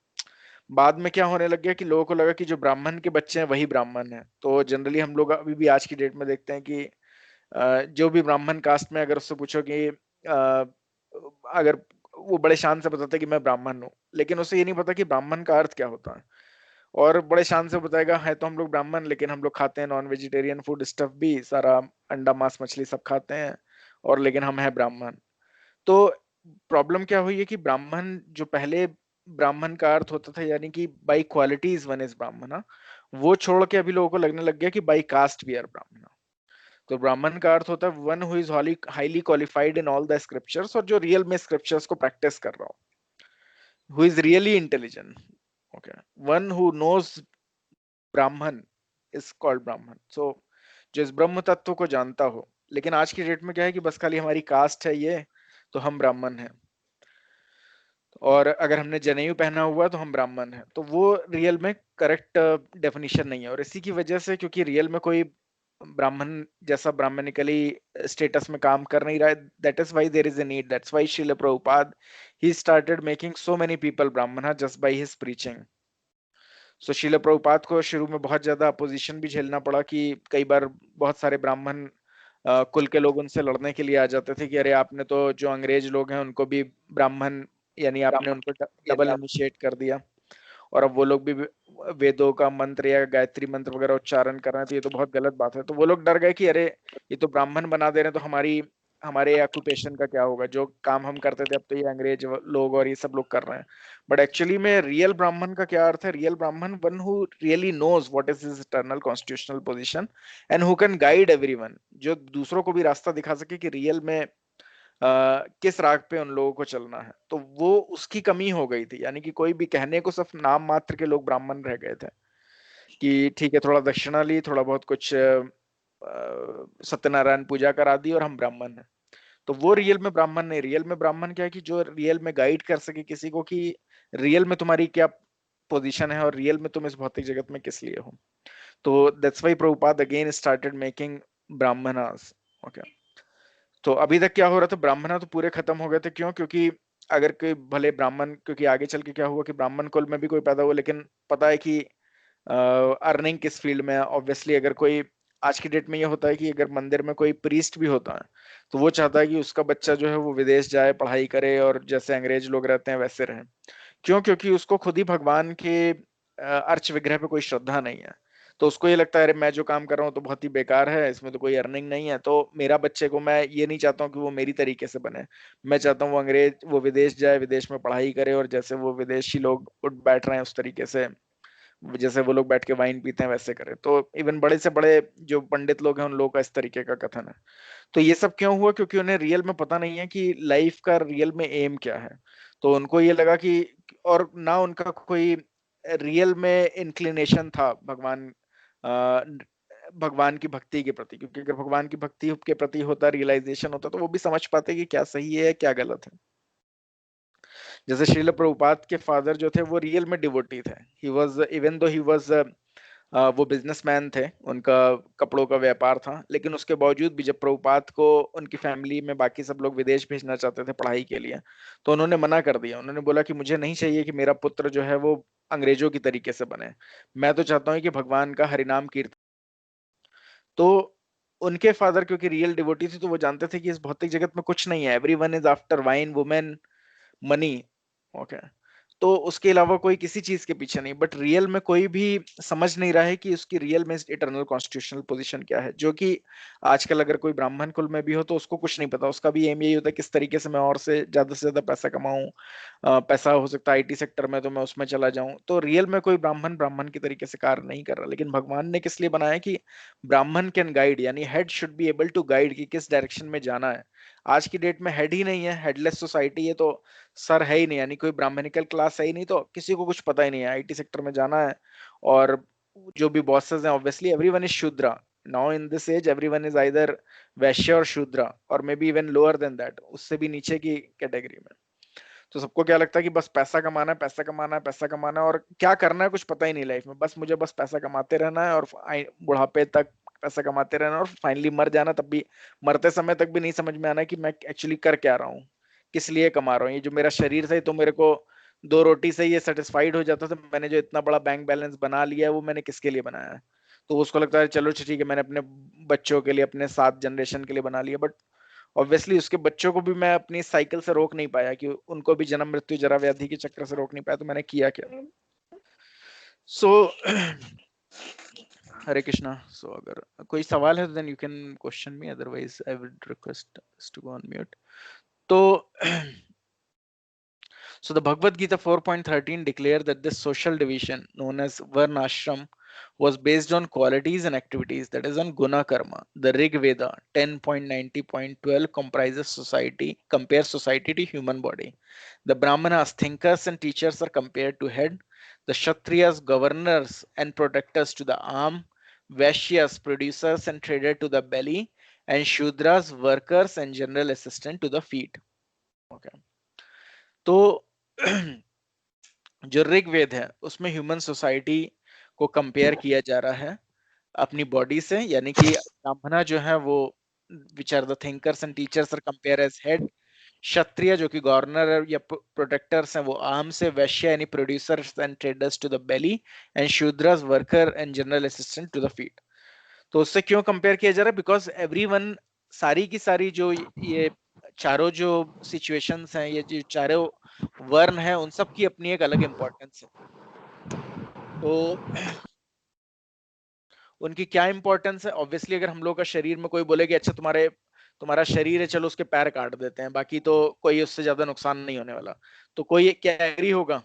बाद में क्या होने लग गया कि लोगों को लगा कि जो ब्राह्मण के बच्चे हैं वही ब्राह्मण है। तो जनरली हम लोग अभी भी आज की डेट में देखते हैं कि जो भी ब्राह्मण कास्ट में अगर उससे पूछो कि अगर वो बड़े शान से बताता है कि मैं ब्राह्मण हूँ, लेकिन उसे ये नहीं पता कि ब्राह्मण का अर्थ क्या होता है। और बड़े शान से बताएगा है तो हम लोग ब्राह्मण, लेकिन हम लोग खाते हैं नॉन वेजिटेरियन फूड स्टफ भी सारा, अंडा मांस मछली सब खाते हैं, और लेकिन हम है ब्राह्मण। तो प्रॉब्लम क्या हुई है कि ब्राह्मण जो पहले ब्राह्मण का अर्थ होता था, यानी कि बाई क्वालिटीज वन इज ब्राह्मण, वो छोड़ के अभी लोगों को लगने लग गया कि बाई कास्ट वी आर ब्राह्मण। तो ब्राह्मण का अर्थ होता है one who is highly qualified in all the scriptures, और जो रियल में स्क्रिप्चर्स को प्रैक्टिस कर रहा हो, who is really intelligent. Okay, one who knows brahman is called brahman. So जो इस ब्रह्म तत्व को जानता हो। लेकिन आज की डेट में क्या है कि बस खाली हमारी कास्ट है ये, तो हम ब्राह्मण हैं, और अगर हमने जनेऊ पहना हुआ तो हम ब्राह्मण हैं। तो वो रियल में करेक्ट डेफिनेशन नहीं है, और इसी की वजह से क्योंकि रियल में कोई ब्राह्मण जैसा ब्राह्मणिकली स्टेटस में काम कर नहीं रहा है, that is why there is a need, that's why Srila Prabhupada he started making so many people brahman just by his preaching. So Srila Prabhupada को शुरू में बहुत ज्यादा अपोजिशन भी झेलना पड़ा कि कई बार बहुत सारे ब्राह्मण कुल के लोग उनसे लड़ने के लिए आ जाते थे कि अरे आपने तो जो अंग्रेज लोग हैं उनको भी ब्राह्मण, यानी आपने उनको डबल इनिशिएट कर दिया। और अब वो लोग भी वेदों का मंत्र या गायत्री मंत्र वगैरह उच्चारण कर रहे हैं, तो ये तो बहुत गलत बात है। तो वो लोग डर गए कि अरे ये तो ब्राह्मण बना दे रहे हैं, तो हमारे ऑक्यूपेशन का क्या होगा, जो काम हम करते थे अब तो ये अंग्रेज लोग और ये सब लोग कर रहे हैं। बट एक्चुअली में रियल ब्राह्मण का क्या अर्थ है? Real brahman one who really knows what is his eternal constitutional position and who can guide everyone, जो दूसरों को भी रास्ता दिखा सके कि रियल में किस राग पे उन लोगों को चलना है। तो वो उसकी कमी हो गई थी, यानी कि कोई भी कहने को सिर्फ नाम मात्र के लोग ब्राह्मण रह गए थे कि ठीक है थोड़ा दक्षिणा ली, थोड़ा बहुत कुछ सत्यनारायण पूजा करा दी और हम ब्राह्मण हैं। तो वो रियल में ब्राह्मण नहीं। रियल में ब्राह्मण क्या है कि जो रियल में गाइड कर सके किसी को कि रियल में तुम्हारी क्या पोजीशन है और रियल में तुम इस भौतिक जगत में किस लिए हो। तो that's why Prabhupada again started making Brahmanas. Okay, तो अभी तक क्या हो रहा था, ब्राह्मण तो पूरे खत्म हो गए थे। क्यों? क्योंकि अगर कोई भले ब्राह्मण, क्योंकि आगे चल के क्या हुआ कि ब्राह्मण कुल में भी कोई पैदा हुआ, लेकिन पता है कि अर्निंग किस फील्ड में है। ऑब्वियसली अगर कोई आज की डेट में ये होता है कि अगर मंदिर में कोई प्रीस्ट भी होता है तो वो चाहता है कि उसका बच्चा जो है वो विदेश जाए, पढ़ाई करे और जैसे अंग्रेज लोग रहते हैं वैसे रहे। क्यों? क्योंकि उसको खुद ही भगवान के अर्च विग्रह पे कोई श्रद्धा नहीं है। तो उसको ये लगता है अरे मैं जो काम कर रहा हूँ तो बहुत ही बेकार है, इसमें तो कोई अर्निंग नहीं है, तो मेरा बच्चे को मैं ये नहीं चाहता हूँ कि वो मेरी तरीके से बने। मैं चाहता हूँ वो विदेश जाए, विदेश में पढ़ाई करे और जैसे वो विदेशी लोग उठ बैठ रहे हैं उस तरीके से, जैसे वो लोग बैठ के वाइन पीते हैं वैसे करे। तो इवन बड़े से बड़े जो पंडित लोग हैं उन लोगों का इस तरीके का कथन है। तो ये सब क्यों हुआ? क्योंकि उन्हें रियल में पता नहीं है कि लाइफ का रियल में एम क्या है। तो उनको ये लगा कि, और ना उनका कोई रियल में इंक्लिनेशन था भगवान की भक्ति के प्रति। क्योंकि अगर भगवान की भक्ति के प्रति होता, रियलाइजेशन होता, तो वो भी समझ पाते कि क्या सही है क्या गलत है। जैसे श्रील प्रभुपाद के फादर जो थे वो रियल में डिवोटी थे। He was, even though he was वो बिजनेसमैन थे, उनका कपड़ों का व्यापार था, लेकिन उसके बावजूद भी जब प्रभुपाद को उनकी फैमिली में बाकी सब लोग विदेश भेजना चाहते थे पढ़ाई के लिए, तो उन्होंने मना कर दिया। उन्होंने बोला कि मुझे नहीं चाहिए कि मेरा पुत्र जो है वो अंग्रेजों की तरीके से बने, मैं तो चाहता हूँ कि भगवान का हरिनाम कीर्तन। तो उनके फादर क्योंकि रियल डिवोटी थी, तो वो जानते थे कि इस भौतिक जगत में कुछ नहीं है, everyone is after wine, women, money. Okay, तो उसके अलावा कोई किसी चीज के पीछे नहीं। बट रियल में कोई भी समझ नहीं रहा है कि उसकी रियल में इटर्नल कॉन्स्टिट्यूशनल पोजीशन क्या है, जो कि आजकल अगर कोई ब्राह्मण कुल में भी हो तो उसको कुछ नहीं पता। उसका भी एम यही होता है किस तरीके से मैं और से ज्यादा पैसा कमाऊं। पैसा हो सकता है आईटी सेक्टर में, तो मैं उसमें चला जाऊं। तो रियल में कोई ब्राह्मण ब्राह्मण की तरीके से कार्य नहीं कर रहा। लेकिन भगवान ने किस लिए बनाया कि ब्राह्मण कैन गाइड, यानी head should be able to guide कि किस डायरेक्शन में जाना है। आज की डेट में हेड ही नहीं है, हेडलेस सोसाइटी है, तो सर है ही नहीं, यानी कोई ब्राह्मणिकल क्लास है ही नहीं, तो किसी को कुछ पता ही नहीं है आईटी सेक्टर में जाना है। और जो भी बॉसेस हैं, obviously everyone is shudra now in this age, everyone is either vaishya और शूद्रा, और may be even lower than that, उससे भी नीचे की कैटेगरी में। तो सबको क्या लगता है कि बस पैसा कमाना है, पैसा कमाना है, पैसा कमाना है, और क्या करना है कुछ पता ही नहीं लाइफ में। बस मुझे बस पैसा कमाते रहना है और बुढ़ापे तक पैसा कमाते रहना, और फाइनली मर जाना, तब भी मरते समय तक भी नहीं समझ में आना कि मैं एक्चुअली कर क्या रहा हूँ, किस लिए कमा रहा हूँ। ये जो मेरा शरीर था, तो मेरे को 2 रोटी से ये सेटिस्फाइड हो जाता था। मैंने जो इतना बड़ा बैंक बैलेंस बना लिया है वो मैंने किसके लिए बनाया है? तो उसको लगता है चलो ठीक है, मैंने अपने बच्चों के लिए, अपने 7 जनरेशन के लिए बना लिया। बट ऑब्वियसली उसके बच्चों को भी मैं अपनी साइकिल से रोक नहीं पाया, कि उनको भी जन्म मृत्यु जरा व्याधि के चक्र से रोक नहीं पाया। तो मैंने किया क्या? सो हरे कृष्णा। सो अगर कोई सवाल है तो then you can question me, otherwise I would request to go on mute. तो so the Bhagavad Gita 4.13 declare that this social division known as Varna Ashram was based on qualities and activities, that is on Guna Karma. The Rig Veda 10.90.12 compares society to human body. The Brahmanas, thinkers and teachers, are compared to head. The Kshatriyas, governors and protectors, to the arm. Vaishyas, producers and trader, to the belly. And Shudras, workers and general assistant, to the feet. Okay. तो जो ऋग्वेद है उसमें human society को compare किया जा रहा है अपनी बॉडी से, यानी कि ब्राह्मणा जो है वो which are the thinkers and teachers are compare as head, kshatriya जो कि गवर्नर या प्रोटेक्टर्स हैं वो आर्म से, वैश्य यानी producers and traders to the belly, and shudras worker and general assistant to the feet. तो उससे क्यों कंपेयर किया जा रहा है? बिकॉज एवरीवन, सारी की सारी जो ये चारों जो सिचुएशंस हैं, ये जो चारों वर्ण हैं, उन सब की अपनी एक अलग इंपॉर्टेंस है। तो उनकी क्या इंपॉर्टेंस है? ऑब्वियसली अगर हम लोग का शरीर में कोई बोले कि अच्छा तुम्हारा शरीर है, चलो उसके पैर काट देते हैं, बाकी तो कोई उससे ज्यादा नुकसान नहीं होने वाला, तो कोई क्या एग्री होगा?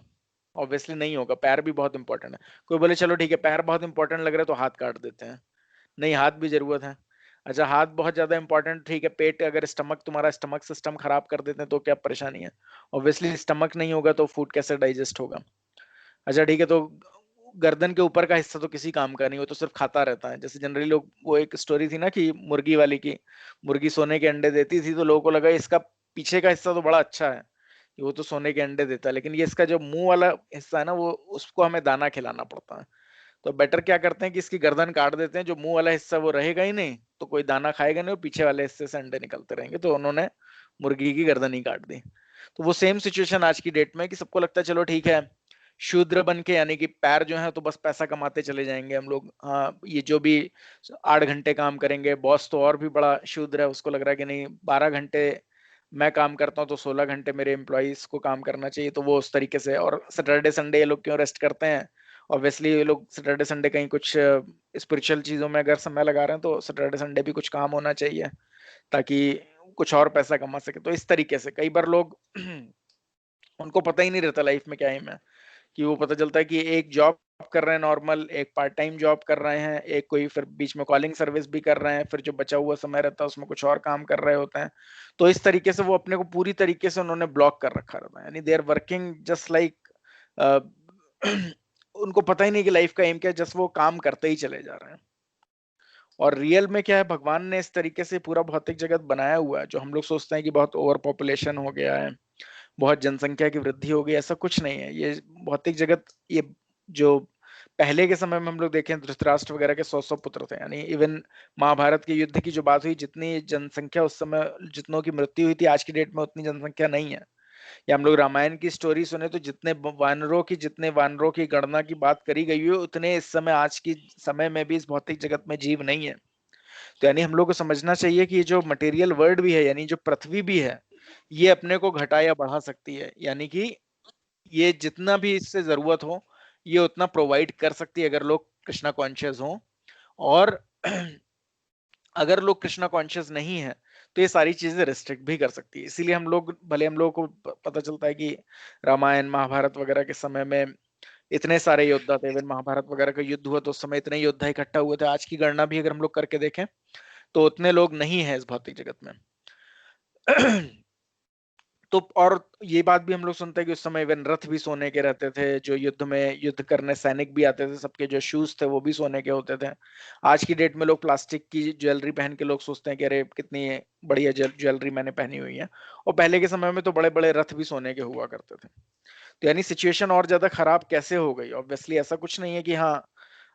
ऑब्वियसली नहीं होगा। पैर भी बहुत इंपॉर्टेंट है। कोई बोले चलो ठीक है, पैर बहुत इंपॉर्टेंट लग रहा है तो हाथ काट देते हैं, नहीं हाथ भी जरूरत है। अच्छा हाथ बहुत ज्यादा इंपॉर्टेंट, ठीक है, पेट अगर तुम्हारा स्टमक सिस्टम खराब कर देते हैं तो क्या परेशानी है? ऑब्वियसली स्टमक नहीं होगा तो फूड कैसे डाइजेस्ट होगा? अच्छा ठीक है, तो गर्दन के ऊपर का हिस्सा तो किसी काम का नहीं, वो तो सिर्फ खाता रहता है। जैसे जनरली लोग, वो एक स्टोरी थी ना कि मुर्गी वाली की, मुर्गी सोने के अंडे देती थी तो लोगों को लगा इसका पीछे का हिस्सा तो बड़ा अच्छा है, वो तो सोने के अंडे देता है, लेकिन ये इसका जो मुंह वाला हिस्सा है ना, वो उसको हमें दाना खिलाना पड़ता है। तो बेटर क्या करते हैं कि इसकी गर्दन काट देते हैं, जो मुंह वाला हिस्सा वो रहेगा ही नहीं, तो कोई दाना खाएगा नहीं, और पीछे वाले हिस्से से अंडे निकलते रहेंगे, तो उन्होंने मुर्गी की गर्दन ही काट दी। तो वो सेम सिचुएशन आज की डेट में है कि सबको लगता है चलो ठीक है, शूद्र बन के, यानी कि पैर जो है तो बस पैसा कमाते चले जाएंगे हम लोग, हाँ ये जो भी 8 घंटे काम करेंगे, बॉस तो और भी बड़ा शूद्र है, उसको लग रहा है कि नहीं 12 घंटे मैं काम करता हूँ तो 16 घंटे मेरे एम्प्लॉइज को काम करना चाहिए, तो वो उस तरीके से। और सैटरडे संडे ये लोग क्यों रेस्ट करते हैं? ऑब्वियसली ये लोग सैटरडे संडे कहीं कुछ स्पिरिचुअल चीजों में अगर समय लगा रहे हैं तो सैटरडे संडे भी कुछ काम होना चाहिए, ताकि कुछ और पैसा कमा सके। तो इस तरीके से कई बार लोग उनको पता ही नहीं रहता लाइफ में क्या एम है, कि वो पता चलता है कि एक जॉब कर रहे हैं नॉर्मल, एक पार्ट टाइम जॉब कर रहे हैं, एक कोई फिर बीच में कॉलिंग सर्विस भी कर रहे हैं, फिर जो बचा हुआ समय रहता है उसमें कुछ और काम कर रहे होते हैं। तो इस तरीके से वो अपने को पूरी तरीके से उन्होंने ब्लॉक कर रखा रहता है, यानी they are working just like उनको पता ही नहीं कि लाइफ का एम क्या है, जस्ट वो काम करते ही चले जा रहे हैं। और रियल में क्या है, भगवान ने इस तरीके से पूरा भौतिक जगत बनाया हुआ है, जो हम लोग सोचते हैं कि बहुत ओवर पॉपुलेशन हो गया है, बहुत जनसंख्या की वृद्धि हो गई, ऐसा कुछ नहीं है। ये भौतिक जगत, ये जो पहले के समय में हम लोग देखें, धृतराष्ट्र वगैरह के 100 पुत्र थे, यानी इवन महाभारत के युद्ध की जो बात हुई, जितनी जनसंख्या उस समय, जितनों की मृत्यु हुई थी, आज की डेट में उतनी जनसंख्या नहीं है। या हम लोग रामायण की स्टोरी सुने तो जितने वानरों की गणना की बात करी गई है, उतने इस समय आज की समय में भी इस भौतिक जगत में जीव नहीं है। तो यानी हम लोग को समझना चाहिए कि ये जो मटेरियल वर्ल्ड भी है, यानी जो पृथ्वी भी है, ये अपने को घटा या बढ़ा सकती है, यानी कि ये जितना भी इससे जरूरत हो ये उतना प्रोवाइड कर सकती है, अगर लोग कृष्णा कॉन्शियस हो। और अगर लोग कृष्णा कॉन्शियस नहीं है तो ये सारी चीजें रिस्ट्रिक्ट भी कर सकती है। इसीलिए हम लोग, भले हम लोग को पता चलता है कि रामायण महाभारत वगैरह के समय में इतने सारे योद्धा थे, इवन महाभारत वगैरह का युद्ध हुआ तो उस समय इतने योद्धा इकट्ठा हुए थे, आज की गणना भी अगर हम लोग करके देखें तो उतने लोग नहीं है इस भौतिक जगत में। तो और ये बात भी हम लोग सुनते हैं कि उस समय इवन रथ भी सोने के रहते थे, जो युद्ध में युद्ध करने सैनिक भी आते थे, सबके जो शूज थे वो भी सोने के होते थे। आज की डेट में लोग प्लास्टिक की ज्वेलरी पहन के लोग सोचते हैं कि अरे कितनी बढ़िया ज्वेलरी मैंने पहनी हुई है, और पहले के समय में तो बड़े बड़े रथ भी सोने के हुआ करते थे। तो यानी सिचुएशन और ज्यादा खराब कैसे हो गई? ऑब्वियसली ऐसा कुछ नहीं है कि हाँ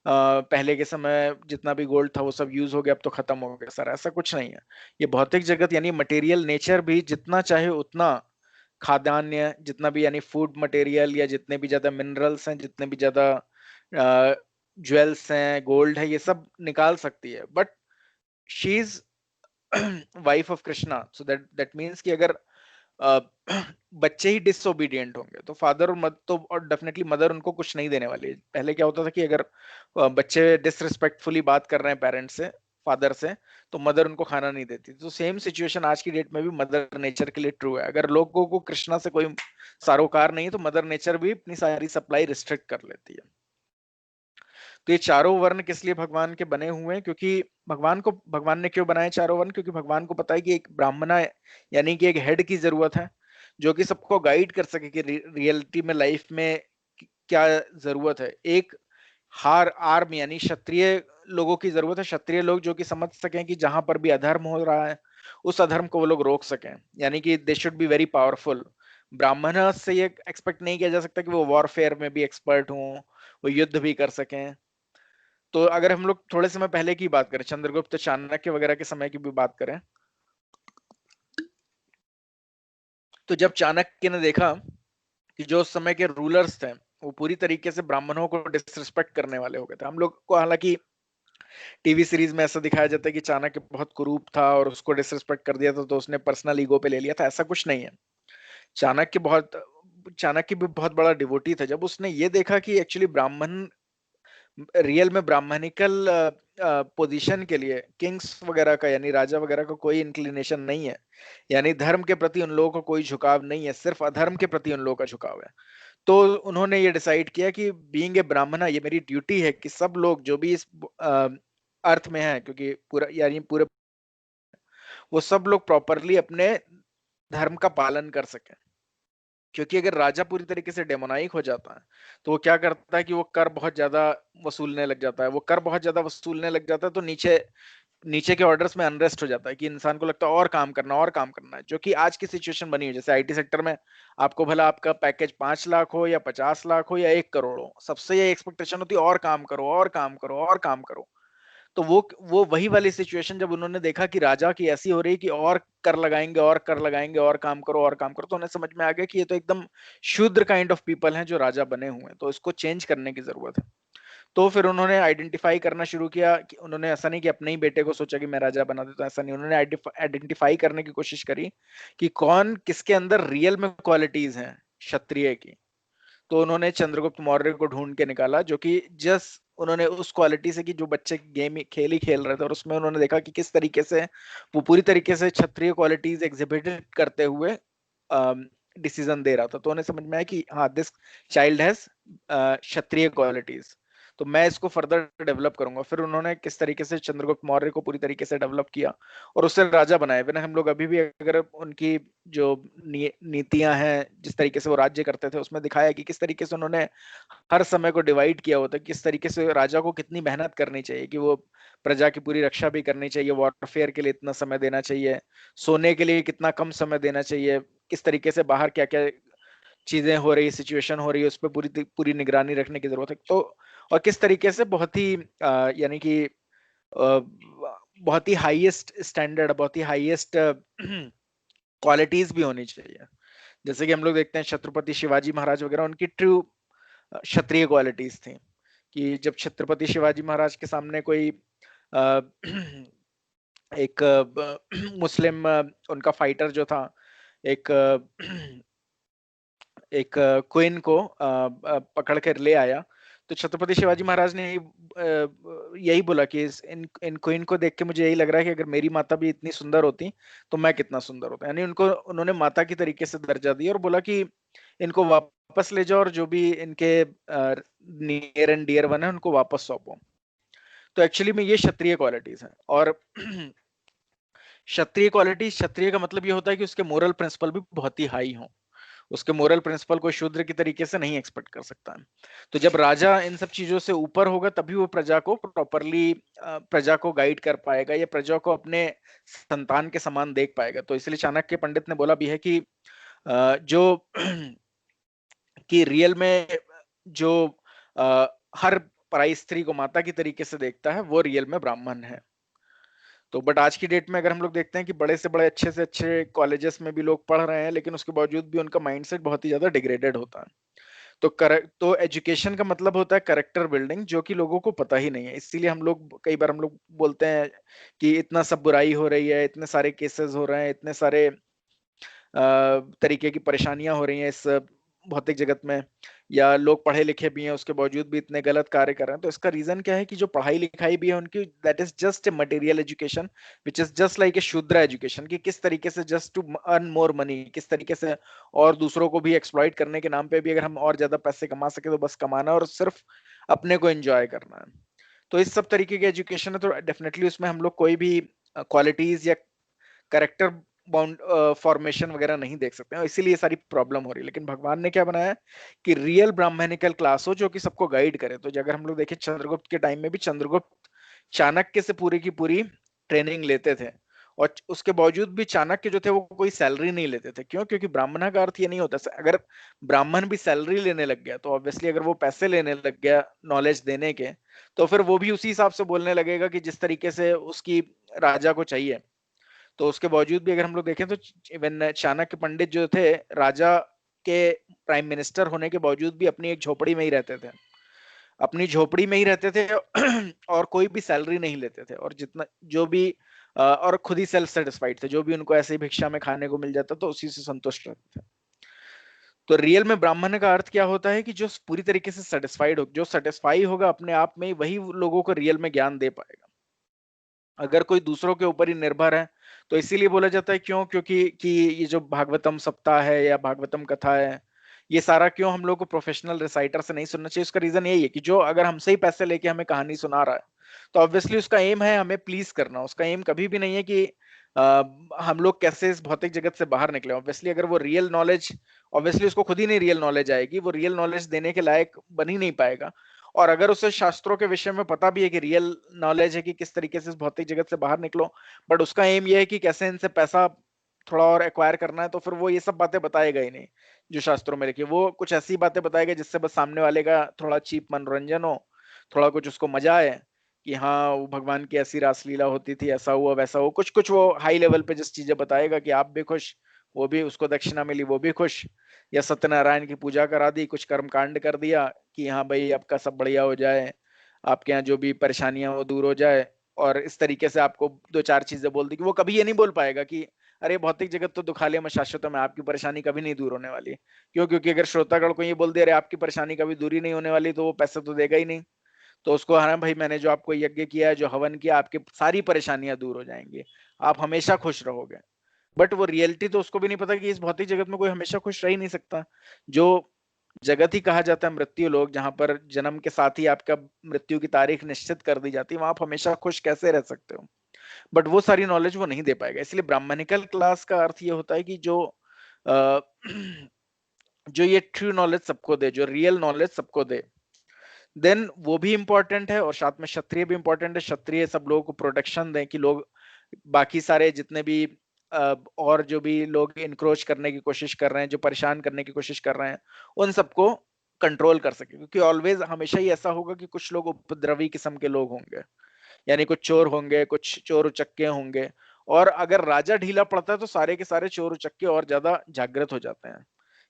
पहले के समय जितना भी गोल्ड था वो सब यूज हो गया अब तो खत्म हो गया, सर ऐसा कुछ नहीं है। ये भौतिक जगत यानी मटेरियल नेचर भी जितना चाहे उतना, खाद्यान्न जितना भी, यानी फूड मटेरियल, या जितने भी ज्यादा मिनरल्स हैं, जितने भी ज्यादा ज्वेल्स हैं, गोल्ड है, ये सब निकाल सकती है। But she is wife of Krishna, so that means कि अगर बच्चे ही डिसोबीडियंट होंगे तो फादर और मदर तो, और डेफिनेटली मदर उनको कुछ नहीं देने वाली है। पहले क्या होता था कि अगर बच्चे डिसरिस्पेक्टफुली बात कर रहे हैं पेरेंट्स से, फादर से, तो मदर उनको खाना नहीं देती। तो सेम सिचुएशन आज की डेट में भी मदर नेचर के लिए ट्रू है। अगर लोगों को कृष्णा से कोई सरोकार नहीं है तो मदर नेचर भी अपनी सारी सप्लाई रिस्ट्रिक्ट कर लेती है। तो ये चारों वर्ण किस लिए भगवान के बने हुए हैं? क्योंकि भगवान ने क्यों बनाए चारों वर्ण? क्योंकि भगवान को पता है कि एक ब्राह्मणा यानी कि एक हेड की जरूरत है, जो कि सबको गाइड कर सके कि रियलिटी में लाइफ में क्या जरूरत है। एक आर्म यानी क्षत्रिय लोगों की जरूरत है, क्षत्रिय लोग जो कि समझ सकें कि जहां पर भी अधर्म हो रहा है उस अधर्म को वो लोग रोक सकें, यानी कि they should be very powerful. ब्राह्मण से ये एक्सपेक्ट नहीं किया जा सकता कि वो वॉरफेयर में भी एक्सपर्ट हों, वो युद्ध भी कर सकें। तो अगर हम लोग थोड़े समय पहले की बात करें, चंद्रगुप्त चाणक्य वगैरह के समय की भी बात करें, तो जब चाणक्य ने देखा कि जो उस समय के रूलर्स थे वो पूरी तरीके से ब्राह्मणों को डिसरिस्पेक्ट करने वाले हो गए थे। हम लोग को हालांकि टीवी सीरीज में ऐसा दिखाया जाता है कि चाणक्य बहुत कुरूप था और उसको डिसरिस्पेक्ट कर दिया था तो उसने पर्सनल ईगो पे ले लिया था, ऐसा कुछ नहीं है। चाणक्य भी बहुत बड़ा डिवोटी था। जब उसने ये देखा कि एक्चुअली ब्राह्मण रियल में ब्राह्मणिकल पोजीशन के लिए किंग्स वगैरह का यानी राजा वगैरह का कोई इंक्लिनेशन नहीं है, यानी धर्म के प्रति उन लोगों को कोई झुकाव नहीं है, सिर्फ अधर्म के प्रति उन लोगों का झुकाव है। तो उन्होंने ये डिसाइड किया कि बीइंग ए ब्राह्मणा, ये मेरी ड्यूटी है कि सब लोग जो भी इस अर्थ में है, क्योंकि पूरा यानी पूरे वो सब लोग प्रॉपरली अपने धर्म का पालन कर सकें। क्योंकि अगर राजा पूरी तरीके से डेमोनाइक हो जाता है तो वो क्या करता है कि वो कर बहुत ज्यादा वसूलने लग जाता है। वो कर बहुत ज्यादा वसूलने लग जाता है तो नीचे नीचे के ऑर्डर्स में अनरेस्ट हो जाता है कि इंसान को लगता है और काम करना है, जो कि आज की सिचुएशन बनी है। जैसे आईटी सेक्टर में आपको भला आपका पैकेज 5 लाख हो या 50 लाख हो या 1 करोड़ हो, सबसे ये एक्सपेक्टेशन होती है और काम करो और काम करो और काम करो। तो वो वही वाली सिचुएशन जब उन्होंने देखा कि राजा की ऐसी हो रही कि और कर लगाएंगे और कर लगाएंगे और काम करो और काम करो, तो उन्हें समझ में आ गया कि ये तो एकदम शूद्र काइंड ऑफ पीपल हैं जो राजा बने हुए हैं, तो इसको चेंज करने की जरूरत है। तो फिर उन्होंने आइडेंटिफाई करना शुरू किया कि उन्होंने ऐसा नहीं कि अपने ही बेटे को सोचा कि मैं राजा बना देता हूं, ऐसा नहीं, उन्होंने आइडेंटिफाई करने की कोशिश करी कि कौन किसके अंदर रियल में क्वालिटीज हैं क्षत्रिय की। तो उन्होंने चंद्रगुप्त मौर्य को ढूंढ के निकाला, जो कि जस्ट उन्होंने उस क्वालिटी से कि जो बच्चे गेम खेल ही खेल रहे थे, और उसमें उन्होंने देखा कि किस तरीके से वो पूरी तरीके से क्षत्रिय क्वालिटीज एग्जिबिटेड करते हुए डिसीजन दे रहा था। तो उन्हें समझ में आया कि हाँ, this child has Kshatriya qualities, तो मैं इसको फर्दर डेवलप करूंगा। फिर उन्होंने किस तरीके से चंद्रगुप्त मौर्य को पूरी तरीके से डेवलप किया और उससे राजा बनाए। बिना हम लोग अभी भी अगर उनकी जो नीतियां हैं, जिस तरीके से वो राज्य करते थे, उसमें दिखाया कि किस तरीके से उन्होंने हर समय को डिवाइड किया होता है, किस तरीके से राजा को कितनी मेहनत करनी चाहिए कि वो प्रजा की पूरी रक्षा भी करनी चाहिए, वॉरफेयर के लिए इतना समय देना चाहिए, सोने के लिए कितना कम समय देना चाहिए, किस तरीके से बाहर क्या क्या चीजें हो रही, सिचुएशन हो रही है, उस पर पूरी पूरी निगरानी रखने की जरूरत है। तो और किस तरीके से बहुत ही यानी कि बहुत ही हाईएस्ट स्टैंडर्ड, बहुत ही हाईएस्ट क्वालिटीज भी होनी चाहिए। जैसे कि हम लोग देखते हैं छत्रपति शिवाजी महाराज वगैरह, उनकी ट्रू क्षत्रिय क्वालिटीज थी कि जब छत्रपति शिवाजी महाराज के सामने कोई एक मुस्लिम उनका फाइटर जो था, एक क्वीन को पकड़ कर ले आया, तो छत्रपति शिवाजी महाराज ने यही बोला कि इन क्वीन को देख के मुझे यही लग रहा है कि अगर मेरी माता भी इतनी सुंदर होती तो मैं कितना सुंदर होता। यानी उन्होंने माता की तरीके से दर्जा दिया और बोला कि इनको वापस ले जाओ और जो भी इनके नियर एंड डियर वन है उनको वापस सौंपो। तो एक्चुअली में ये क्षत्रिय क्वालिटीज हैं। और क्षत्रिय का मतलब ये होता है कि उसके मोरल प्रिंसिपल भी बहुत ही हाई हों। उसके मोरल प्रिंसिपल को शूद्र की तरीके से नहीं एक्सपेक्ट कर सकता है। तो जब राजा इन सब चीजों से ऊपर होगा तभी वो प्रजा को प्रॉपरली प्रजा को गाइड कर पाएगा या प्रजा को अपने संतान के समान देख पाएगा। तो इसलिए चाणक्य पंडित ने बोला भी है कि जो कि रियल में जो हर पराई स्त्री को माता की तरीके से देखता है वो रियल में ब्राह्मण है। तो बट आज की डेट में अगर हम लोग देखते हैं कि बड़े से बड़े अच्छे से अच्छे कॉलेजेस में भी लोग पढ़ रहे हैं, लेकिन उसके बावजूद भी उनका माइंडसेट बहुत ही ज्यादा डिग्रेडेड होता है। तो एजुकेशन का मतलब होता है कैरेक्टर बिल्डिंग, जो कि लोगों को पता ही नहीं है। इसीलिए हम लोग कई बार हम लोग बोलते हैं कि इतना सब बुराई हो रही है, इतने सारे केसेस हो रहे हैं, इतने सारे तरीके की परेशानियां हो रही हैं इस भौतिक जगत में, या लोग पढ़े लिखे भी हैं उसके बावजूद भी इतने गलत कार्य कर रहे हैं। तो इसका रीजन क्या है कि जो पढ़ाई लिखाई भी है उनकी, that is just a material education which is just like a shudra education, कि किस तरीके से just to earn more money, किस तरीके से और दूसरों को भी एक्सप्लॉइट करने के नाम पे भी अगर हम और ज्यादा पैसे कमा सके तो बस कमाना और सिर्फ अपने को एंजॉय करना है। तो इस सब तरीके की एजुकेशन है, तो डेफिनेटली उसमें हम लोग कोई भी क्वालिटीज या करेक्टर बाउंड फॉर्मेशन वगैरह नहीं देख सकते हैं, इसीलिए सारी प्रॉब्लम हो रही है। लेकिन भगवान ने क्या बनाया कि रियल ब्राह्मणिकल क्लास हो जो कि सबको गाइड करे। तो अगर हम लोग देखें चंद्रगुप्त के टाइम में भी चंद्रगुप्त चाणक्य से पूरी की पूरी ट्रेनिंग लेते थे, और उसके बावजूद भी चाणक्य जो थे वो कोई सैलरी नहीं लेते थे। क्यों? क्योंकि ब्राह्मण का अर्थ ये नहीं होता, अगर ब्राह्मण भी सैलरी लेने लग गया तो ऑब्वियसली अगर वो पैसे लेने लग गया नॉलेज देने के, तो फिर वो भी उसी हिसाब से बोलने लगेगा कि जिस तरीके से उसकी राजा को चाहिए। तो उसके बावजूद भी अगर हम लोग देखें तो इवन चाणक्य पंडित जो थे, राजा के प्राइम मिनिस्टर होने के बावजूद भी अपनी एक झोपड़ी में ही रहते थे, अपनी झोपड़ी में ही रहते थे और कोई भी सैलरी नहीं लेते थे, और जितना जो भी और खुद ही सेल्फ सेटिस्फाइड थे, जो भी उनको ऐसे ही भिक्षा में खाने को मिल जाता तो उसी से संतुष्ट रहते थे। तो रियल में ब्राह्मण का अर्थ क्या होता है कि जो पूरी तरीके से सेटिस्फाइड हो, जो सेटिस्फाई होगा अपने आप में, वही लोगों को रियल में ज्ञान दे पाएगा। अगर कोई दूसरों के ऊपर ही निर्भर है, तो इसीलिए बोला जाता है क्यों, क्योंकि कि ये जो भागवतम सप्ताह है या भागवतम कथा है, ये सारा क्यों हम लोग को प्रोफेशनल रिसाइटर से नहीं सुनना चाहिए। उसका रीजन यही है कि जो अगर हमसे ही पैसे लेके हमें कहानी सुना रहा है, तो ऑब्वियसली उसका एम है हमें प्लीज करना। उसका एम कभी भी नहीं है कि हम लोग कैसे इस भौतिक जगत से बाहर निकले। ऑब्वियसली अगर वो रियल नॉलेज, ऑब्वियसली उसको खुद ही नहीं रियल नॉलेज आएगी, वो रियल नॉलेज देने के लायक बन ही नहीं पाएगा। और अगर उसे शास्त्रों के विषय में पता भी है कि रियल नॉलेज है कि किस तरीके से इस भौतिक जगत से बाहर निकलो, बट उसका एम ये है कि कैसे इनसे पैसा थोड़ा और एक्वायर करना है, तो फिर वो ये सब बातें बताएगा ही नहीं जो शास्त्रों में लिखी। वो कुछ ऐसी बातें बताएगा जिससे बस सामने वाले का थोड़ा चीप मनोरंजन हो, थोड़ा कुछ उसको मजा आए कि हाँ वो भगवान की ऐसी रासलीला होती थी, ऐसा हुआ वैसा हुआ, कुछ कुछ वो हाई लेवल पे जिस चीजें बताएगा कि आप भी खुश, वो भी, उसको दक्षिणा मिली वो भी खुश, या सत्यनारायण की पूजा करा दी, कुछ कर्म कांड कर दिया कि हाँ भाई आपका सब बढ़िया हो जाए, आपके यहाँ जो भी परेशानियां वो दूर हो जाए। और इस तरीके से आपको दो चार चीजें बोल दी कि वो कभी ये नहीं बोल पाएगा कि अरे भौतिक जगत तो दुखालय में शाश्वत में, आपकी परेशानी कभी नहीं दूर होने वाली। क्यों? क्योंकि अगर श्रोतागण को ये बोल दिया अरे आपकी परेशानी कभी दूरी नहीं होने वाली, तो वो पैसे तो देगा ही नहीं। तो उसको, हाँ भाई मैंने जो आपको यज्ञ किया है, जो हवन किया, आपकी सारी परेशानियां दूर हो जाएंगी, आप हमेशा खुश रहोगे। बट वो रियलिटी तो उसको भी नहीं पता कि इस भौतिक जगत में कोई हमेशा खुश रह ही नहीं सकता। जो जगत ही कहा जाता है मृत्यु लोक, जहां पर जन्म के साथ ही आपका मृत्यु की तारीख निश्चित कर दी जाती है, वहां आप हमेशा खुश कैसे रह सकते हो। बट वो सारी नॉलेज वो नहीं दे पाएगा। इसलिए ब्राह्मणिकल क्लास का अर्थ ये होता है कि जो अ, जो ये ट्रू नॉलेज सबको दे, जो रियल नॉलेज सबको दे, देन वो भी इंपॉर्टेंट है। और साथ में क्षत्रिय भी इंपॉर्टेंट है। क्षत्रिय सब लोगों को प्रोटेक्शन दें कि लोग बाकी सारे जितने भी और जो भी लोग इनक्रोच करने की कोशिश कर रहे हैं, जो परेशान करने की कोशिश कर रहे हैं, उन सबको कंट्रोल कर सके। क्योंकि ऑलवेज हमेशा ही ऐसा होगा कि कुछ लोग उपद्रवी किस्म के लोग होंगे, यानी कुछ चोर होंगे, कुछ चोर उचक्के होंगे। और अगर राजा ढीला पड़ता है तो सारे के सारे चोर उचक्के और ज्यादा जागृत हो जाते हैं।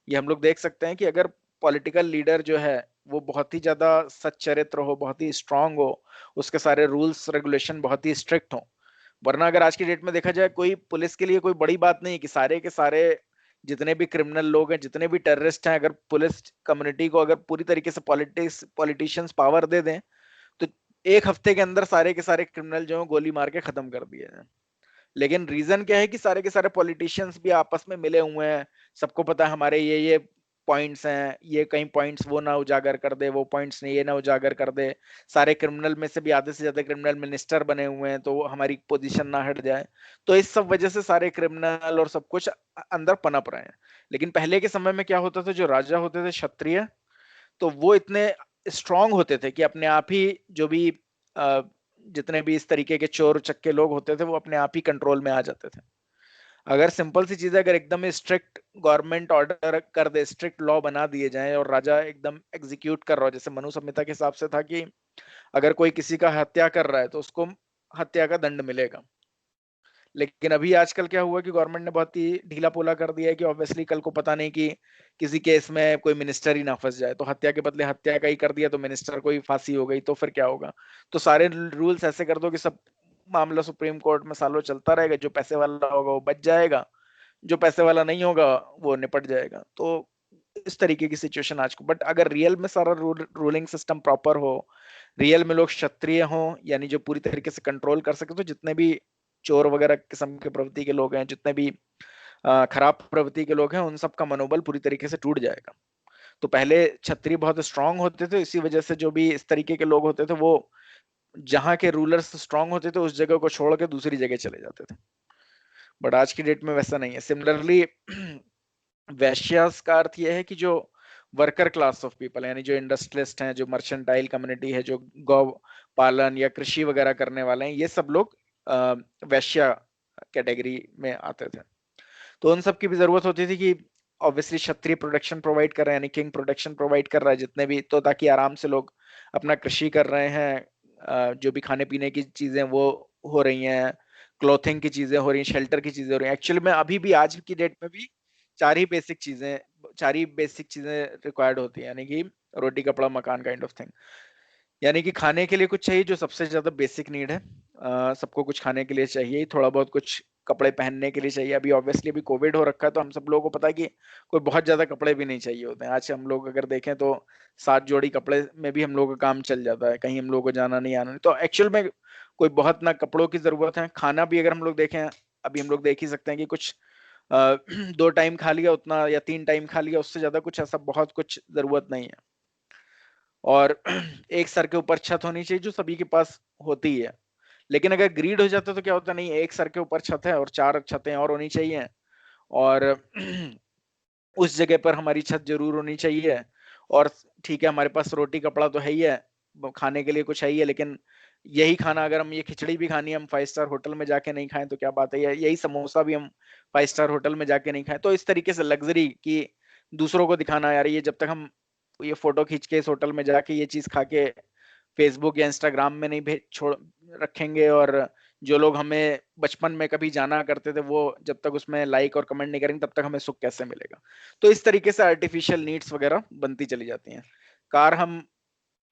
ये हम लोग देख सकते हैं कि अगर पॉलिटिकल लीडर जो है वो बहुत ही ज्यादा सच्चरित्र हो, बहुत ही स्ट्रांग हो, उसके सारे रूल्स रेगुलेशन बहुत ही स्ट्रिक्ट हो। वरना अगर आज की डेट में देखा जाए, कोई पुलिस के लिए कोई बड़ी बात नहीं कि सारे के सारे जितने भी क्रिमिनल लोग हैं, जितने भी टेररिस्ट हैं, अगर पुलिस कम्युनिटी को अगर पूरी तरीके से पॉलिटिशियंस पावर दे दें, तो एक हफ्ते के अंदर सारे के सारे क्रिमिनल जो है गोली मार के खत्म कर दिए हैं। लेकिन रीजन क्या है कि सारे के सारे पॉलिटिशियंस भी आपस में मिले हुए हैं, सबको पता है हमारे ये पॉइंट्स हैं, ये कई पॉइंट्स वो ना उजागर कर दे, वो पॉइंट्स ने ये ना उजागर कर दे। सारे क्रिमिनल में से भी आधे से ज्यादा क्रिमिनल मिनिस्टर बने हुए हैं, तो हमारी पोजीशन ना हट जाए। तो इस सब वजह से सारे क्रिमिनल और सब कुछ अंदर पनप रहे हैं। लेकिन पहले के समय में क्या होता था, जो राजा होते थे क्षत्रिय, तो वो इतने स्ट्रांग होते थे कि अपने आप ही जो भी जितने भी इस तरीके के चोर चक्के लोग होते थे, वो अपने आप ही कंट्रोल में आ जाते थे। अगर सिंपल सी चीज है, अगर एकदम स्ट्रिक्ट गवर्नमेंट ऑर्डर कर दे, स्ट्रिक्ट लॉ बना दिए जाए और राजा एकदम एग्जीक्यूट कर रहा हो, जैसे मनु संहिता के हिसाब से था कि अगर कोई किसी का हत्या कर रहा है तो उसको हत्या का दंड मिलेगा। लेकिन अभी आजकल क्या हुआ कि गवर्नमेंट ने बहुत ही ढीला पोला कर दिया है कि ऑब्वियसली कल को पता नहीं कि किसी केस में कोई मिनिस्टर ही ना फंस जाए, तो हत्या के बदले हत्या का ही कर दिया, तो मिनिस्टर को ही फांसी हो गई, तो फिर क्या होगा। तो सारे रूल्स ऐसे कर दो कि सब मामला सुप्रीम कोर्ट में सालों चलता रहेगा, जो पैसे वाला होगा वो बच जाएगा, जो पैसे वाला नहीं होगा वो निपट जाएगा। तो इस तरीके की सिचुएशन आज को। बट अगर रियल में सारा रूलिंग सिस्टम प्रॉपर हो, रियल में लोग क्षत्रिय हों, यानी जो पूरी तरीके से कंट्रोल कर सके, तो जितने भी चोर वगैरह किस्म के प्रवृत्ति के लोग हैं, जितने भी खराब प्रवृत्ति के लोग हैं, उन सब का मनोबल पूरी तरीके से टूट जाएगा। तो पहले क्षत्रिय बहुत स्ट्रांग होते थे, इसी वजह से जो भी इस तरीके के लोग होते थे, वो जहां के रूलर्स स्ट्रांग होते थे उस जगह को छोड़ के दूसरी जगह चले जाते थे। बट आज की डेट में वैसा नहीं है। सिमिलरली वैश्यास का अर्थ यह है कि जो वर्कर क्लास ऑफ पीपल, यानी जो इंडस्ट्रियलिस्ट हैं, जो मर्चेंटाइल कम्युनिटी है, जो गौ पालन या कृषि वगैरह करने वाले हैं, ये सब लोग वैश्या कैटेगरी में आते थे। तो उन सब की भी जरूरत होती थी कि ऑब्वियसली क्षत्रिय प्रोडक्शन प्रोवाइड कर रहे हैं, यानी किंग प्रोडक्शन प्रोवाइड कर रहा है जितने भी, तो ताकि आराम से लोग अपना कृषि कर रहे हैं, जो भी खाने पीने की चीजें वो हो रही हैं, क्लोथिंग की चीजें हो रही हैं, शेल्टर की चीजें हो रही हैं। एक्चुअली में अभी भी आज की डेट में भी चार ही बेसिक चीजें रिक्वायर्ड होती है, यानी कि रोटी कपड़ा मकान काइंड ऑफ थिंग। यानी कि खाने के लिए कुछ चाहिए, जो सबसे ज्यादा बेसिक नीड है। सबको कुछ खाने के लिए चाहिए, थोड़ा बहुत कुछ कपड़े पहनने के लिए चाहिए। अभी ऑब्वियसली अभी कोविड हो रखा है तो हम सब लोगों को पता है कि कोई बहुत ज्यादा कपड़े भी नहीं चाहिए होते हैं। आज हम लोग अगर देखें तो 7 जोड़ी कपड़े में भी हम लोगों का काम चल जाता है, कहीं हम लोगों को जाना नहीं आना नहीं। तो एक्चुअल में कोई बहुत ना कपड़ों की जरूरत है। खाना भी अगर हम लोग देखें, अभी हम लोग देख ही सकते हैं कि कुछ 2 टाइम खा लिया उतना, या 3 टाइम खा लिया, उससे ज्यादा कुछ ऐसा बहुत कुछ जरूरत नहीं है। और एक सर के ऊपर छत होनी चाहिए जो सभी के पास होती है। लेकिन अगर ग्रीड हो जाता तो क्या होता, नहीं एक सर के ऊपर छत है और 4 छतें और होनी चाहिए, और उस जगह पर हमारी छत जरूर होनी चाहिए। और ठीक है, हमारे पास रोटी कपड़ा तो है ही है, खाने के लिए कुछ है ही है, लेकिन यही खाना अगर हम ये खिचड़ी भी खानी है हम 5 स्टार होटल में जाके नहीं खाएं तो क्या बात है, यही समोसा भी हम 5 स्टार होटल में जाके नहीं खाएं। तो इस तरीके से लग्जरी की दूसरों को दिखाना, यार ये जब तक हम ये फोटो खींच के इस होटल में जाके ये चीज खा के फेसबुक या इंस्टाग्राम में नहीं भेज छोड़ रखेंगे, और जो लोग हमें बचपन में कभी जाना करते थे वो जब तक उसमें लाइक और कमेंट नहीं करेंगे तब तक हमें सुख कैसे मिलेगा। तो इस तरीके से आर्टिफिशियल नीड्स वगैरह बनती चली जाती हैं। कार हम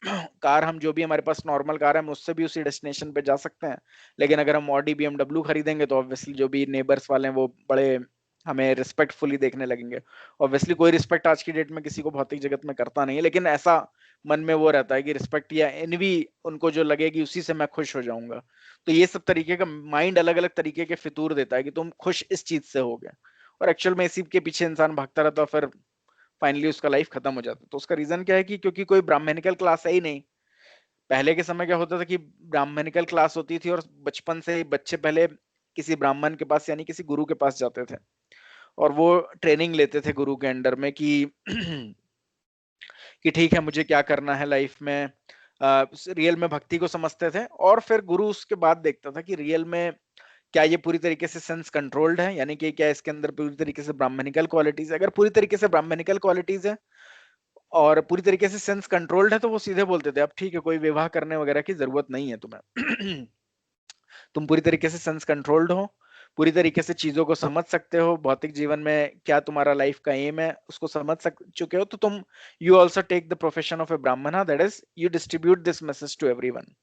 कार हम जो भी हमारे पास नॉर्मल कार है हम उससे भी उसी डेस्टिनेशन पे जा सकते हैं, लेकिन अगर हम ऑडी BMW खरीदेंगे तो ऑब्वियसली जो भी नेबर्स वाले हैं वो बड़े हमें रिस्पेक्टफुली देखने लगेंगे। ऑब्वियसली कोई रिस्पेक्ट आज की डेट में किसी को भौतिक जगत में करता नहीं है, लेकिन ऐसा मन में वो रहता है कि रिस्पेक्ट या एनवी उनको जो लगेगी उसी से मैं खुश हो जाऊंगा। तो ये सब तरीके का माइंड अलग अलग तरीके के फितूर देता है कि तुम खुश इस चीज से हो गए, और एक्चुअल में इसी के पीछे इंसान भागता रहता है, फिर फाइनली उसका लाइफ खत्म हो जाता है। तो उसका रीजन क्या है कि क्योंकि कोई ब्राह्मणिकल क्लास है ही नहीं। पहले के समय क्या होता था कि ब्राह्मणिकल क्लास होती थी और बचपन से ही बच्चे पहले किसी ब्राह्मण के पास यानी किसी गुरु के पास जाते थे, और वो ट्रेनिंग लेते थे गुरु के अंडर में कि कि ठीक है मुझे क्या करना है लाइफ में। रियल में भक्ति को समझते थे, और फिर गुरु उसके बाद देखता था कि रियल में क्या ये पूरी तरीके से सेंस कंट्रोल्ड है, यानी कि क्या इसके अंदर पूरी तरीके से ब्राह्मणिकल क्वालिटीज है। अगर पूरी तरीके से ब्राह्मणिकल क्वालिटीज है और पूरी तरीके से सेंस कंट्रोल्ड है तो वो सीधे बोलते थे अब ठीक है कोई विवाह करने वगैरह की जरूरत नहीं है तुम्हें। तुम पूरी तरीके से सेंस कंट्रोल्ड हो, पूरी तरीके से चीजों को समझ सकते हो, भौतिक जीवन में क्या तुम्हारा लाइफ का एम है उसको समझ चुके हो, तो तुम you also take the profession of a brahmin, that is you distribute this message to everyone.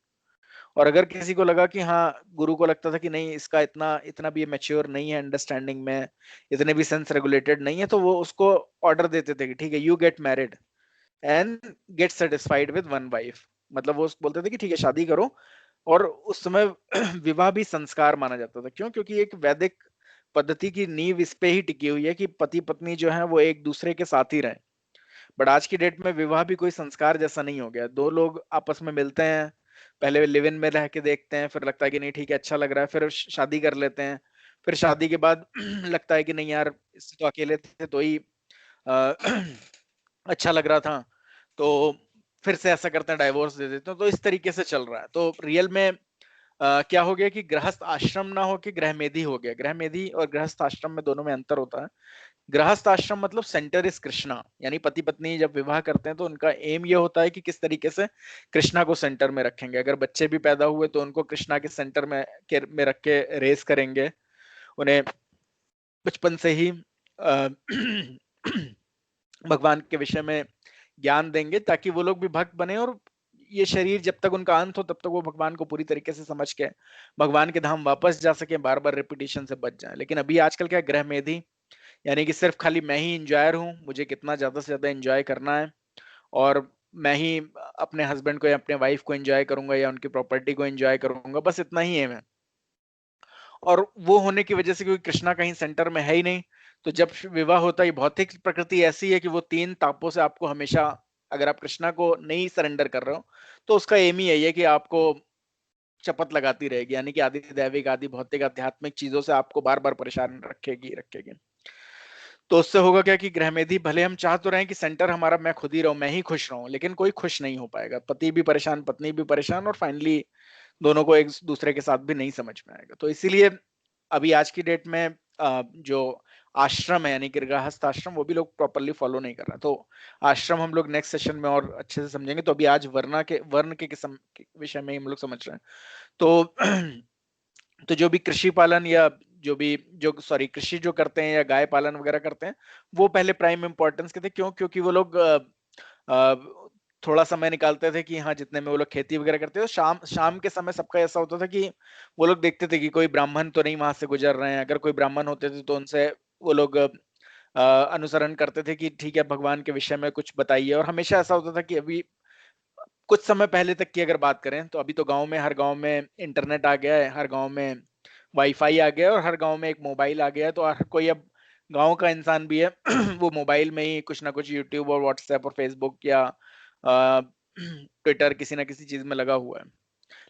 और अगर किसी को लगा कि हाँ, गुरु को लगता था कि नहीं इसका इतना इतना भी मैच्योर नहीं है अंडरस्टैंडिंग में, इतने भी सेंस रेगुलेटेड नहीं है, तो वो उसको ऑर्डर देते थे कि ठीक है you get married and gate satisfied with one wife. मतलब वो बोलते थे कि ठीक है शादी करो। और उस समय विवाह भी संस्कार माना जाता था। क्यों? क्योंकि एक वैदिक पद्धति की नींव इस पे ही टिकी हुई है कि पति पत्नी जो है वो एक दूसरे के साथ ही रहे। बट आज की डेट में विवाह भी कोई संस्कार जैसा नहीं हो गया। दो लोग आपस में मिलते हैं, पहले लिव इन में रह के देखते हैं, फिर लगता है कि नहीं ठीक है अच्छा लग रहा है, फिर शादी कर लेते हैं। फिर शादी के बाद लगता है कि नहीं यार इससे तो अकेले थे तो ही अच्छा लग रहा था, तो फिर से ऐसा करते हैं डाइवोर्स दे देते हैं। तो इस तरीके से चल रहा है। तो रियल में क्या हो गया कि गृहस्थ आश्रम ना हो कि गृहमेधी हो गया। गृहमेधी और गृहस्थ आश्रम में दोनों में अंतर होता है। गृहस्थ आश्रम मतलब सेंटर इज कृष्णा, यानी पति पत्नी जब विवाह करते हैं तो उनका एम ये होता है कि किस तरीके से कृष्णा को सेंटर में रखेंगे। अगर बच्चे भी पैदा हुए तो उनको कृष्णा के सेंटर में रख के रेस करेंगे, उन्हें बचपन से ही भगवान के विषय में ज्ञान देंगे ताकि वो लोग भी भक्त बने, और ये शरीर जब तक उनका अंत हो तब तक वो भगवान को पूरी तरीके से समझ के भगवान के धाम वापस जा सके, बार बार रिपीटिशन से बच जाए। लेकिन अभी आजकल क्या गृह मेधी, यानी कि सिर्फ खाली मैं ही इंजॉयर हूँ, मुझे कितना ज्यादा से ज्यादा एंजॉय करना है, और मैं ही अपने हस्बैंड को या अपने वाइफ को एंजॉय करूंगा या उनकी प्रॉपर्टी को एंजॉय करूंगा, बस इतना ही है मैं। और वो होने की वजह से क्योंकि कृष्णा कहीं सेंटर में है ही नहीं, तो जब विवाह होता है, भौतिक प्रकृति ऐसी है कि वो 3 तापों से आपको हमेशा, अगर आप कृष्णा को नहीं सरेंडर कर रहे हो तो उसका एम ही यही है कि आपको शपथ लगाती रहेगी, यानी कि आदि दैविक आदि भौतिक आध्यात्मिक चीजों से आपको बार बार परेशान रखेगी रखेगी। तो उससे होगा क्या कि गृहमेधी, भले हम चाह तो रहे हैं कि सेंटर हमारा मैं खुद ही रहूं, मैं ही खुश रहूं, लेकिन कोई खुश नहीं हो पाएगा। पति भी परेशान, पत्नी भी परेशान, और फाइनली दोनों को एक दूसरे के साथ भी नहीं समझ में आएगा। तो इसीलिए अभी आज की डेट में जो आश्रम है यानी कि गृहस्थ आश्रम, वो भी लोग प्रॉपरली फॉलो नहीं कर रहे। तो आश्रम हम लोग नेक्स्ट सेशन में और अच्छे से समझेंगे। तो अभी आज वर्ण के किस्म के विषय में हम लोग समझ रहे हैं। तो तो जो भी कृषि पालन या कृषि जो करते हैं या गाय पालन वगैरह करते हैं, वो पहले प्राइम इंपॉर्टेंस के थे। क्यों? क्योंकि वो लोग थोड़ा समय निकालते थे कि हाँ जितने में वो लोग खेती वगैरह करते थे, शाम शाम के समय सबका ऐसा होता था कि वो लोग देखते थे कि कोई ब्राह्मण तो नहीं वहां से गुजर रहे हैं। अगर कोई ब्राह्मण होते थे तो उनसे वो लोग अनुसरण करते थे कि ठीक है भगवान के विषय में कुछ बताइए। और हमेशा ऐसा होता था कि अभी कुछ समय पहले तक की अगर बात करें तो अभी तो गांव में, हर गांव में इंटरनेट आ गया है, हर गांव में वाईफाई आ गया है और हर गांव में एक मोबाइल आ गया है। तो हर कोई अब गांव का इंसान भी है वो मोबाइल में ही कुछ ना कुछ यूट्यूब और व्हाट्सएप और फेसबुक या ट्विटर किसी ना किसी चीज में लगा हुआ है।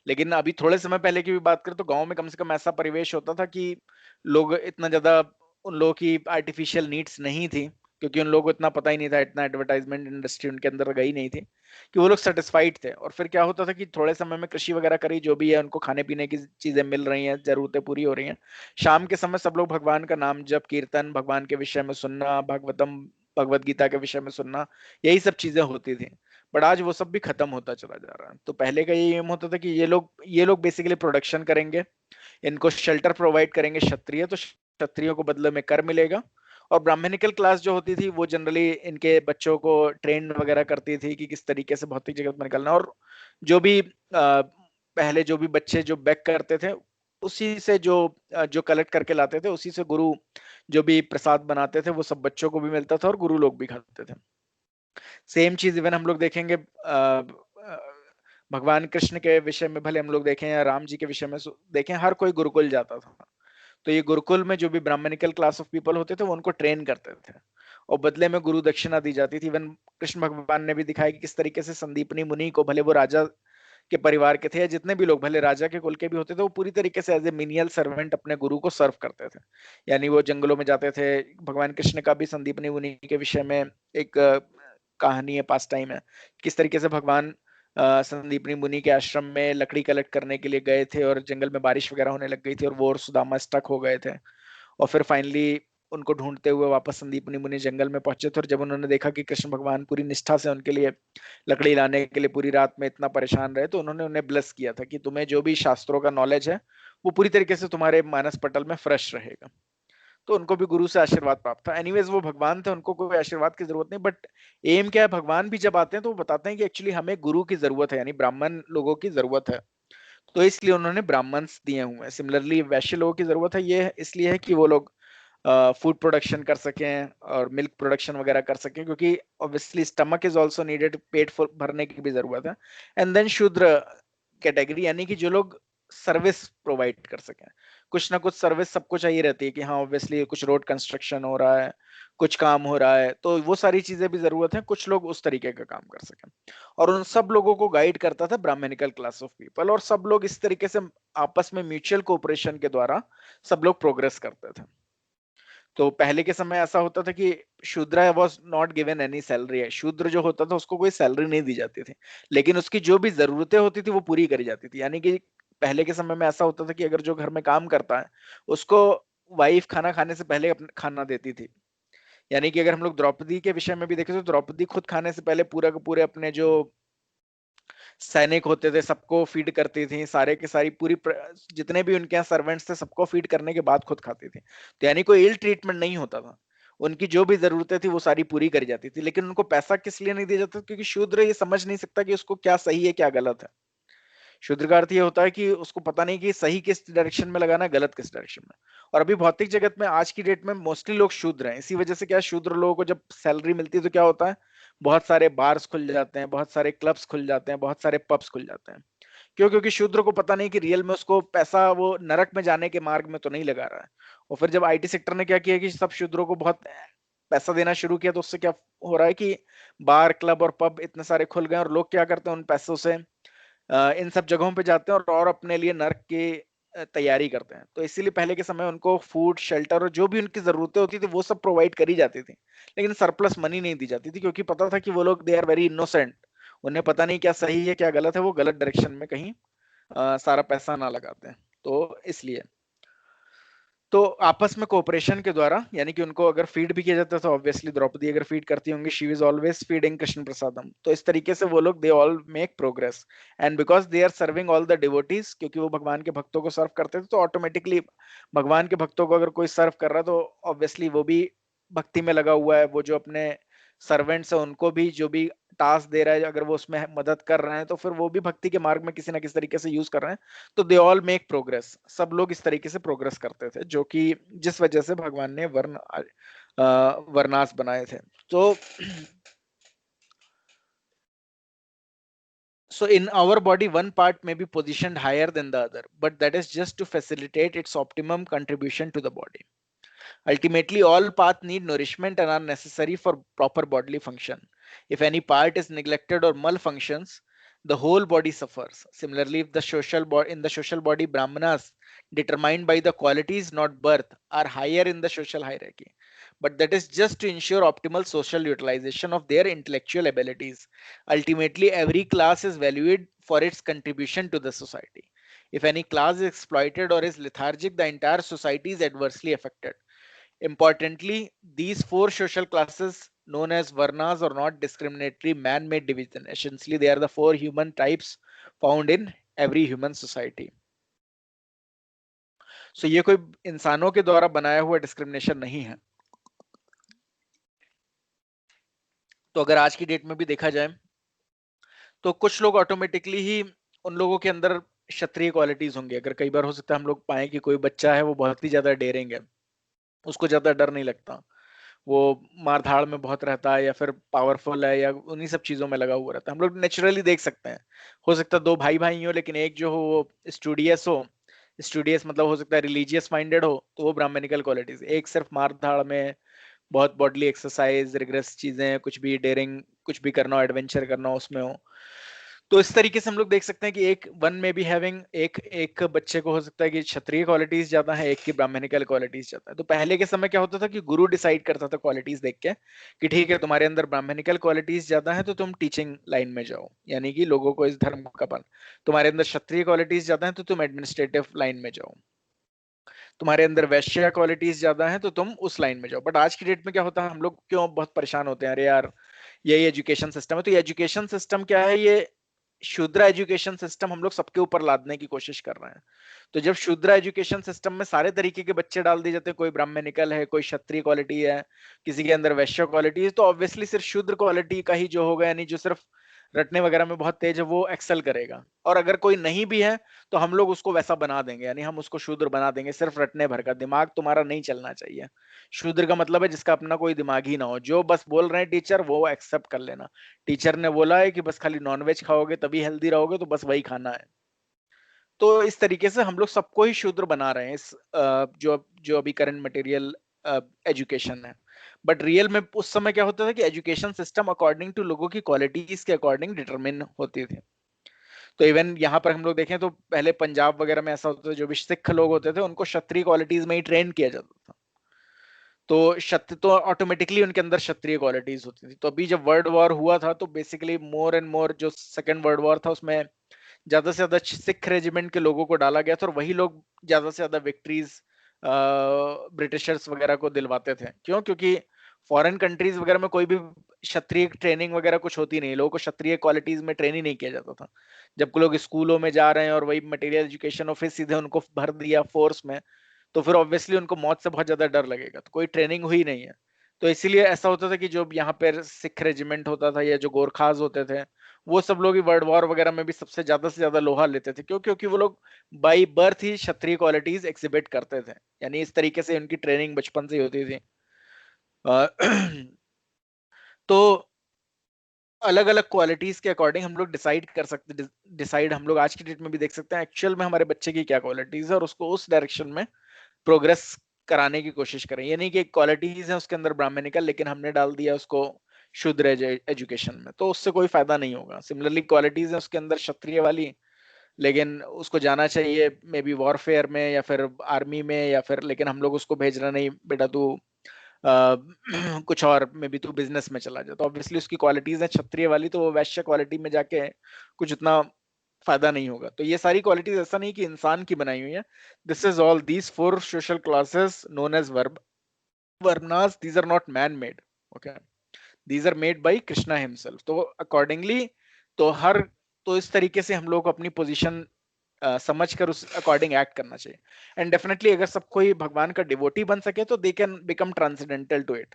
लेकिन अभी थोड़े समय पहले की भी बात करें तो गांव में कम से कम ऐसा परिवेश होता था कि लोग इतना ज्यादा, उन लोगों की आर्टिफिशियल नीड्स नहीं थी, क्योंकि उन लोगों को इतना पता ही नहीं था, इतना एडवर्टाइजमेंट इंडस्ट्री उनके अंदर गई नहीं थी, कि वो लोग सेटिस्फाइड थे। और फिर क्या होता था कि थोड़े समय में कृषि वगैरह करी, जो भी है उनको खाने पीने की चीजें मिल रही हैं, जरूरतें पूरी हो रही हैं, शाम के समय सब लोग भगवान का नाम जप, कीर्तन, भगवान के विषय में सुनना, भागवतम भगवत गीता के विषय में सुनना, यही सब चीजें होती थी। बट आज वो सब भी खत्म होता चला जा रहा है। तो पहले का ये एम होता था कि ये लोग बेसिकली प्रोडक्शन करेंगे, इनको शेल्टर प्रोवाइड करेंगे क्षत्रिय, तो क्षत्रियों को बदले में कर मिलेगा। और ब्राह्मणिकल क्लास जो होती थी वो जनरली इनके बच्चों को ट्रेन वगैरह करती थी कि किस तरीके से भौतिक जगत में निकलना। और जो भी पहले जो भी बच्चे जो बैक करते थे, उसी से जो कलेक्ट करके लाते थे, उसी से गुरु जो भी प्रसाद बनाते थे वो सब बच्चों को भी मिलता था और गुरु लोग भी खाते थे। सेम चीज इवन हम लोग देखेंगे भगवान कृष्ण के विषय में भले हम लोग देखें या राम जी के विषय में देखें, हर कोई गुरुकुल जाता था। तो ये गुरुकुल में जो भी ब्राह्मणिकल क्लास ऑफ पीपल होते थे वो उनको ट्रेन करते थे और बदले में गुरु दक्षिणा दी जाती थी। इवन कृष्ण भगवान ने भी दिखाया कि किस तरीके से संदीपनी मुनि को, भले वो राजा के परिवार के थे या जितने भी लोग भले राजा के कुल के भी होते थे, वो पूरी तरीके से एज ए मिनियल सर्वेंट अपने गुरु को सर्व करते थे। यानी वो जंगलों में जाते थे। भगवान कृष्ण का भी संदीपनी मुनि के विषय में एक कहानी है, पास टाइम है, किस तरीके से भगवान संदीपनी मुनि के आश्रम में लकड़ी कलेक्ट करने के लिए गए थे और जंगल में बारिश वगैरह होने लग गई थी और वो और सुदामा स्टक हो गए थे। और फिर फाइनली उनको ढूंढते हुए वापस संदीपनी मुनि जंगल में पहुंचे थे। और जब उन्होंने देखा कि कृष्ण भगवान पूरी निष्ठा से उनके लिए लकड़ी लाने के लिए पूरी रात में इतना परेशान रहे, तो उन्होंने उन्हें ब्लेस किया था कि तुम्हें जो भी शास्त्रों का नॉलेज है वो पूरी तरीके से तुम्हारे मानस पटल में फ्रेश रहेगा। तो उनको भी गुरु से आशीर्वाद प्राप्त था। एनीवेज वो भगवान थे, उनको कोई आशीर्वाद की जरूरत नहीं। बट एम क्या है, भगवान भी जब आते हैं तो वो बताते हैं कि एक्चुअली हमें गुरु की जरूरत है, यानी ब्राह्मण लोगों की जरूरत है। तो इसलिए उन्होंने ब्राह्मण्स दिए हुए हैं। सिमिलरली वैश्य लोगों की जरूरत है, ये इसलिए है कि वो लोग फूड प्रोडक्शन कर सकें और मिल्क प्रोडक्शन वगैरह कर सकें, क्योंकि obviously stomach is also needed, पेट भरने की भी जरूरत है। एंड देन शूद्र कैटेगरी, यानी कि जो लोग सर्विस प्रोवाइड कर सकें। कुछ ना कुछ सर्विस सबको चाहिए रहती है कि हाँ ऑब्वियसली कुछ रोड कंस्ट्रक्शन हो रहा है, कुछ काम हो रहा है, तो वो सारी चीजें भी जरूरत है, कुछ लोग उस तरीके का काम कर सकें। और उन सब लोगों को गाइड करता था ब्राह्मणिकल क्लास ऑफ पीपल। और सब लोग इस तरीके से आपस में म्यूचुअल कोऑपरेशन के द्वारा सब लोग प्रोग्रेस करते थे। तो पहले के समय ऐसा होता था कि शूद्र was not given any salary है, शूद्र जो होता था उसको कोई सैलरी नहीं दी जाती थी, लेकिन उसकी जो भी जरूरतें होती थी वो पूरी करी जाती थी। यानी कि पहले के समय में ऐसा होता था कि अगर जो घर में काम करता है उसको वाइफ खाना खाने से पहले अपना खाना देती थी। यानी कि अगर हम लोग द्रौपदी के विषय में भी देखें तो द्रौपदी खुद खाने से पहले पूरा के पूरे अपने जो सैनिक होते थे सबको फीड करती थी, सारे के सारी जितने भी उनके यहाँ सर्वेंट्स थे सबको फीड करने के बाद खुद खाती थी। तो यानी कोई इल ट्रीटमेंट नहीं होता था, उनकी जो भी जरूरतें थी वो सारी पूरी करी जाती थी। लेकिन उनको पैसा किस लिए नहीं दिया जाता? क्योंकि शूद्र ये समझ नहीं सकता कि उसको क्या सही है क्या गलत है। शूद्र का अर्थ ये होता है कि उसको पता नहीं कि सही किस डायरेक्शन में लगाना, गलत किस डायरेक्शन में। और अभी भौतिक जगत में आज की डेट में मोस्टली लोग शूद्र हैं। इसी वजह से क्या, शूद्र लोगों को जब सैलरी मिलती है तो क्या होता है, बहुत सारे बार्स खुल जाते हैं, बहुत सारे क्लब्स खुल जाते हैं, बहुत सारे पब्स खुल जाते हैं। क्यों? क्योंकि शूद्र को पता नहीं कि रियल में उसको पैसा वो नरक में जाने के मार्ग में तो नहीं लगा रहा है। और फिर जब आईटी सेक्टर ने क्या किया कि सब शूद्रों को बहुत पैसा देना शुरू किया, तो उससे क्या हो रहा है कि बार, क्लब और पब इतने सारे खुल गए और लोग क्या करते हैं, उन पैसों से इन सब जगहों पे जाते हैं और अपने लिए नर्क की तैयारी करते हैं। तो इसीलिए पहले के समय उनको फूड, शेल्टर और जो भी उनकी जरूरतें होती थी वो सब प्रोवाइड करी जाती थी, लेकिन सरप्लस मनी नहीं दी जाती थी, क्योंकि पता था कि वो लोग दे आर वेरी इनोसेंट, उन्हें पता नहीं क्या सही है क्या गलत है, वो गलत डायरेक्शन में कहीं सारा पैसा ना लगाते हैं। तो इसलिए तो आपस में कोऑपरेशन के द्वारा, यानी कि उनको अगर फीड भी किया जाता था, ऑब्वियसली द्रौपदी अगर फीड करती होंगी, she is always feeding Krishna prasadam, तो इस तरीके से वो लोग they all make progress. And because they are serving all the devotees, क्योंकि वो भगवान के भक्तों को सर्व करते थे, तो ऑटोमेटिकली भगवान के भक्तों को अगर कोई सर्व कर रहा है तो ऑब्वियसली वो भी भक्ति में लगा हुआ है। वो जो अपने सर्वेंट्स है उनको भी जो भी टास्क दे रहा है, अगर वो उसमें मदद कर रहे हैं तो फिर वो भी भक्ति के मार्ग में किसी ना किसी तरीके से यूज कर रहे हैं, तो दे ऑल मेक प्रोग्रेस। सब लोग इस तरीके से प्रोग्रेस करते थे, जो कि जिस वजह से भगवान ने वर्णास बनाए थे। तो so in our body one part may be positioned higher than the other, but that is just to facilitate its optimum contribution to the body. Ultimately, all paths need nourishment and are necessary for proper bodily function. If any part is neglected or malfunctions, the whole body suffers. Similarly, if in the social body, brahmanas, determined by the qualities, not birth, are higher in the social hierarchy. But that is just to ensure optimal social utilization of their intellectual abilities. Ultimately, every class is valued for its contribution to the society. If any class is exploited or is lethargic, the entire society is adversely affected. Importantly, these four social classes known as varnas are not discriminatory man-made division. Essentially, they are the four human types found in every human society. So ये कोई इंसानों के द्वारा बनाया हुआ discrimination नहीं है। तो अगर आज की डेट में भी देखा जाए तो कुछ लोग ऑटोमेटिकली ही उन लोगों के अंदर क्षत्रिय क्वालिटीज होंगे। अगर कई बार हो सकता है हम लोग पाए कि कोई बच्चा है वो बहुत ही ज्यादा डेयरिंग है, उसको ज्यादा डर नहीं लगता, वो मारधाड़ में बहुत रहता है या फिर पावरफुल है या उन्हीं सब चीजों में लगा हुआ रहता है। हम लोग नेचुरली देख सकते हैं, हो सकता है दो भाई भाई हो लेकिन एक जो हो वो स्टूडियस हो, स्टूडियस मतलब हो सकता है रिलीजियस माइंडेड हो, तो वो ब्राह्मणिकल क्वालिटीज। एक सिर्फ मारधाड़ में, बहुत बॉडली एक्सरसाइज, रिग्रेस चीजें, कुछ भी डेयरिंग, कुछ भी करना हो, एडवेंचर करना हो, उसमें हो। तो इस तरीके से हम लोग देख सकते हैं कि एक वन में भी हैविंग एक बच्चे को हो सकता है कि क्षत्रिय क्वालिटीज ज्यादा है, एक की ब्राह्मणिकल क्वालिटीज ज्यादा है। तो पहले के समय क्या होता था कि गुरु डिसाइड करता था क्वालिटीज देख के कि ठीक है तुम्हारे अंदर ब्राह्मणिकल क्वालिटीज ज्यादा है तो तुम टीचिंग लाइन में जाओ, यानी कि लोगों को इस धर्म का पालन। तुम्हारे अंदर क्षत्रिय क्वालिटीज ज्यादा है तो तुम एडमिनिस्ट्रेटिव लाइन में जाओ, तुम्हारे अंदर वैश्य क्वालिटीज ज्यादा है तो तुम उस लाइन में जाओ। बट आज की डेट में क्या होता है, हम लोग क्यों बहुत परेशान होते हैं, अरे यार यही एजुकेशन सिस्टम है। तो ये एजुकेशन सिस्टम क्या है, ये शूद्र एजुकेशन सिस्टम हम लोग सबके ऊपर लादने की कोशिश कर रहे हैं। तो जब शूद्र एजुकेशन सिस्टम में सारे तरीके के बच्चे डाल दिए जाते हैं, कोई ब्राह्मणिकल है, कोई क्षत्रिय क्वालिटी है, किसी के अंदर वैश्य क्वालिटी है, तो ऑब्वियसली सिर्फ शूद्र क्वालिटी का ही जो होगा, यानी जो सिर्फ रटने वगैरह में बहुत तेज है, वो एक्सेल करेगा। और अगर कोई नहीं भी है तो हम लोग उसको वैसा बना देंगे, यानी हम उसको शूद्र बना देंगे, सिर्फ रटने भर का। दिमाग तुम्हारा नहीं चलना चाहिए। शूद्र का मतलब है जिसका अपना कोई दिमाग ही ना हो, जो बस बोल रहे हैं टीचर वो एक्सेप्ट कर लेना। टीचर ने बोला है कि बस खाली नॉनवेज खाओगे तभी हेल्दी रहोगे, तो बस वही खाना है। तो इस तरीके से हम लोग सबको ही शूद्र बना रहे हैं इस जो अभी करंट मटेरियल एजुकेशन है। बट रियल में उस समय क्या होता था कि एजुकेशन सिस्टम अकॉर्डिंग टू लोगों की क्वालिटीज के अकॉर्डिंग डिटरमिन होती थी। तो इवन यहाँ पर हम लोग देखें तो पहले पंजाब वगैरह में ऐसा होता था, जो भी सिख लोग होते थे उनको क्षत्रिय क्वालिटीज में ही ट्रेन किया जाता था। तो ऑटोमेटिकली उनके अंदर क्षत्रिय क्वालिटीज होती थी। तो अभी जब वर्ल्ड वॉर हुआ था तो बेसिकली मोर एंड मोर जो सेकेंड वर्ल्ड वॉर था उसमें ज्यादा से ज्यादा सिख रेजिमेंट के लोगों को डाला गया था, और वही लोग ज्यादा से ज्यादा विक्ट्रीज ब्रिटिशर्स वगैरह को दिलवाते थे। क्यों? क्योंकि फॉरेन कंट्रीज वगैरह में कोई भी क्षत्रिय ट्रेनिंग वगैरह कुछ होती नहीं, लोगों को क्षत्रिय क्वालिटीज में ट्रेन ही नहीं किया जाता था। जब लोग स्कूलों में जा रहे हैं और वही मटेरियल एजुकेशन, और फिर सीधे उनको भर दिया फोर्स में, तो फिर ऑब्वियसली उनको मौत से बहुत ज्यादा डर लगेगा, तो कोई ट्रेनिंग हुई नहीं है। तो इसीलिए ऐसा होता था कि जो यहाँ पे सिख रेजिमेंट होता था या जो गोरखाज होते थे, वो सब लोग वर्ल्ड वॉर वगैरह में भी सबसे से ज्यादा लोहा लेते थे। क्यों? क्योंकि वो लोग by birth he Kshatriya qualities exhibit करते थे, यानी इस तरीके से उनकी ट्रेनिंग बचपन से ही होती थी। तो अलग अलग क्वालिटीज के अकॉर्डिंग हम लोग डिसाइड हम लोग आज की डेट में भी देख सकते हैं एक्चुअल में हमारे बच्चे की क्या क्वालिटीज है, और उसको उस डायरेक्शन में प्रोग्रेस कराने की कोशिश करें। ये नहीं कि क्वालिटीज है उसके अंदर ब्राह्मणिकल लेकिन हमने डाल दिया उसको शूद्र एजुकेशन में, तो उससे कोई फायदा नहीं होगा। सिमिलरली क्वालिटीज है उसके अंदर क्षत्रिय वाली, लेकिन उसको जाना चाहिए मे बी वॉरफेयर में या फिर आर्मी में, या फिर लेकिन हम लोग उसको भेज रहे नहीं, बेटा तू कुछ और मे बी तू बिजनेस में चला जाए। तो ऑब्वियसली उसकी क्वालिटीज है क्षत्रिय वाली, तो वो वैश्य क्वालिटी में जाके कुछ उतना फायदा नहीं होगा। तो ये सारी क्वालिटीज ऐसा नहीं कि इंसान की बनाई हुई है। This is all these four social classes known as varnas, these are not man made, okay, these are made by Krishna himself. तो अकॉर्डिंगली तो इस तरीके से हम लोग को अपनी पोजीशन समझ कर उस अकॉर्डिंग एक्ट करना चाहिए। एंड डेफिनेटली अगर सब कोई भगवान का डिवोटी बन सके तो they can become transcendental to it.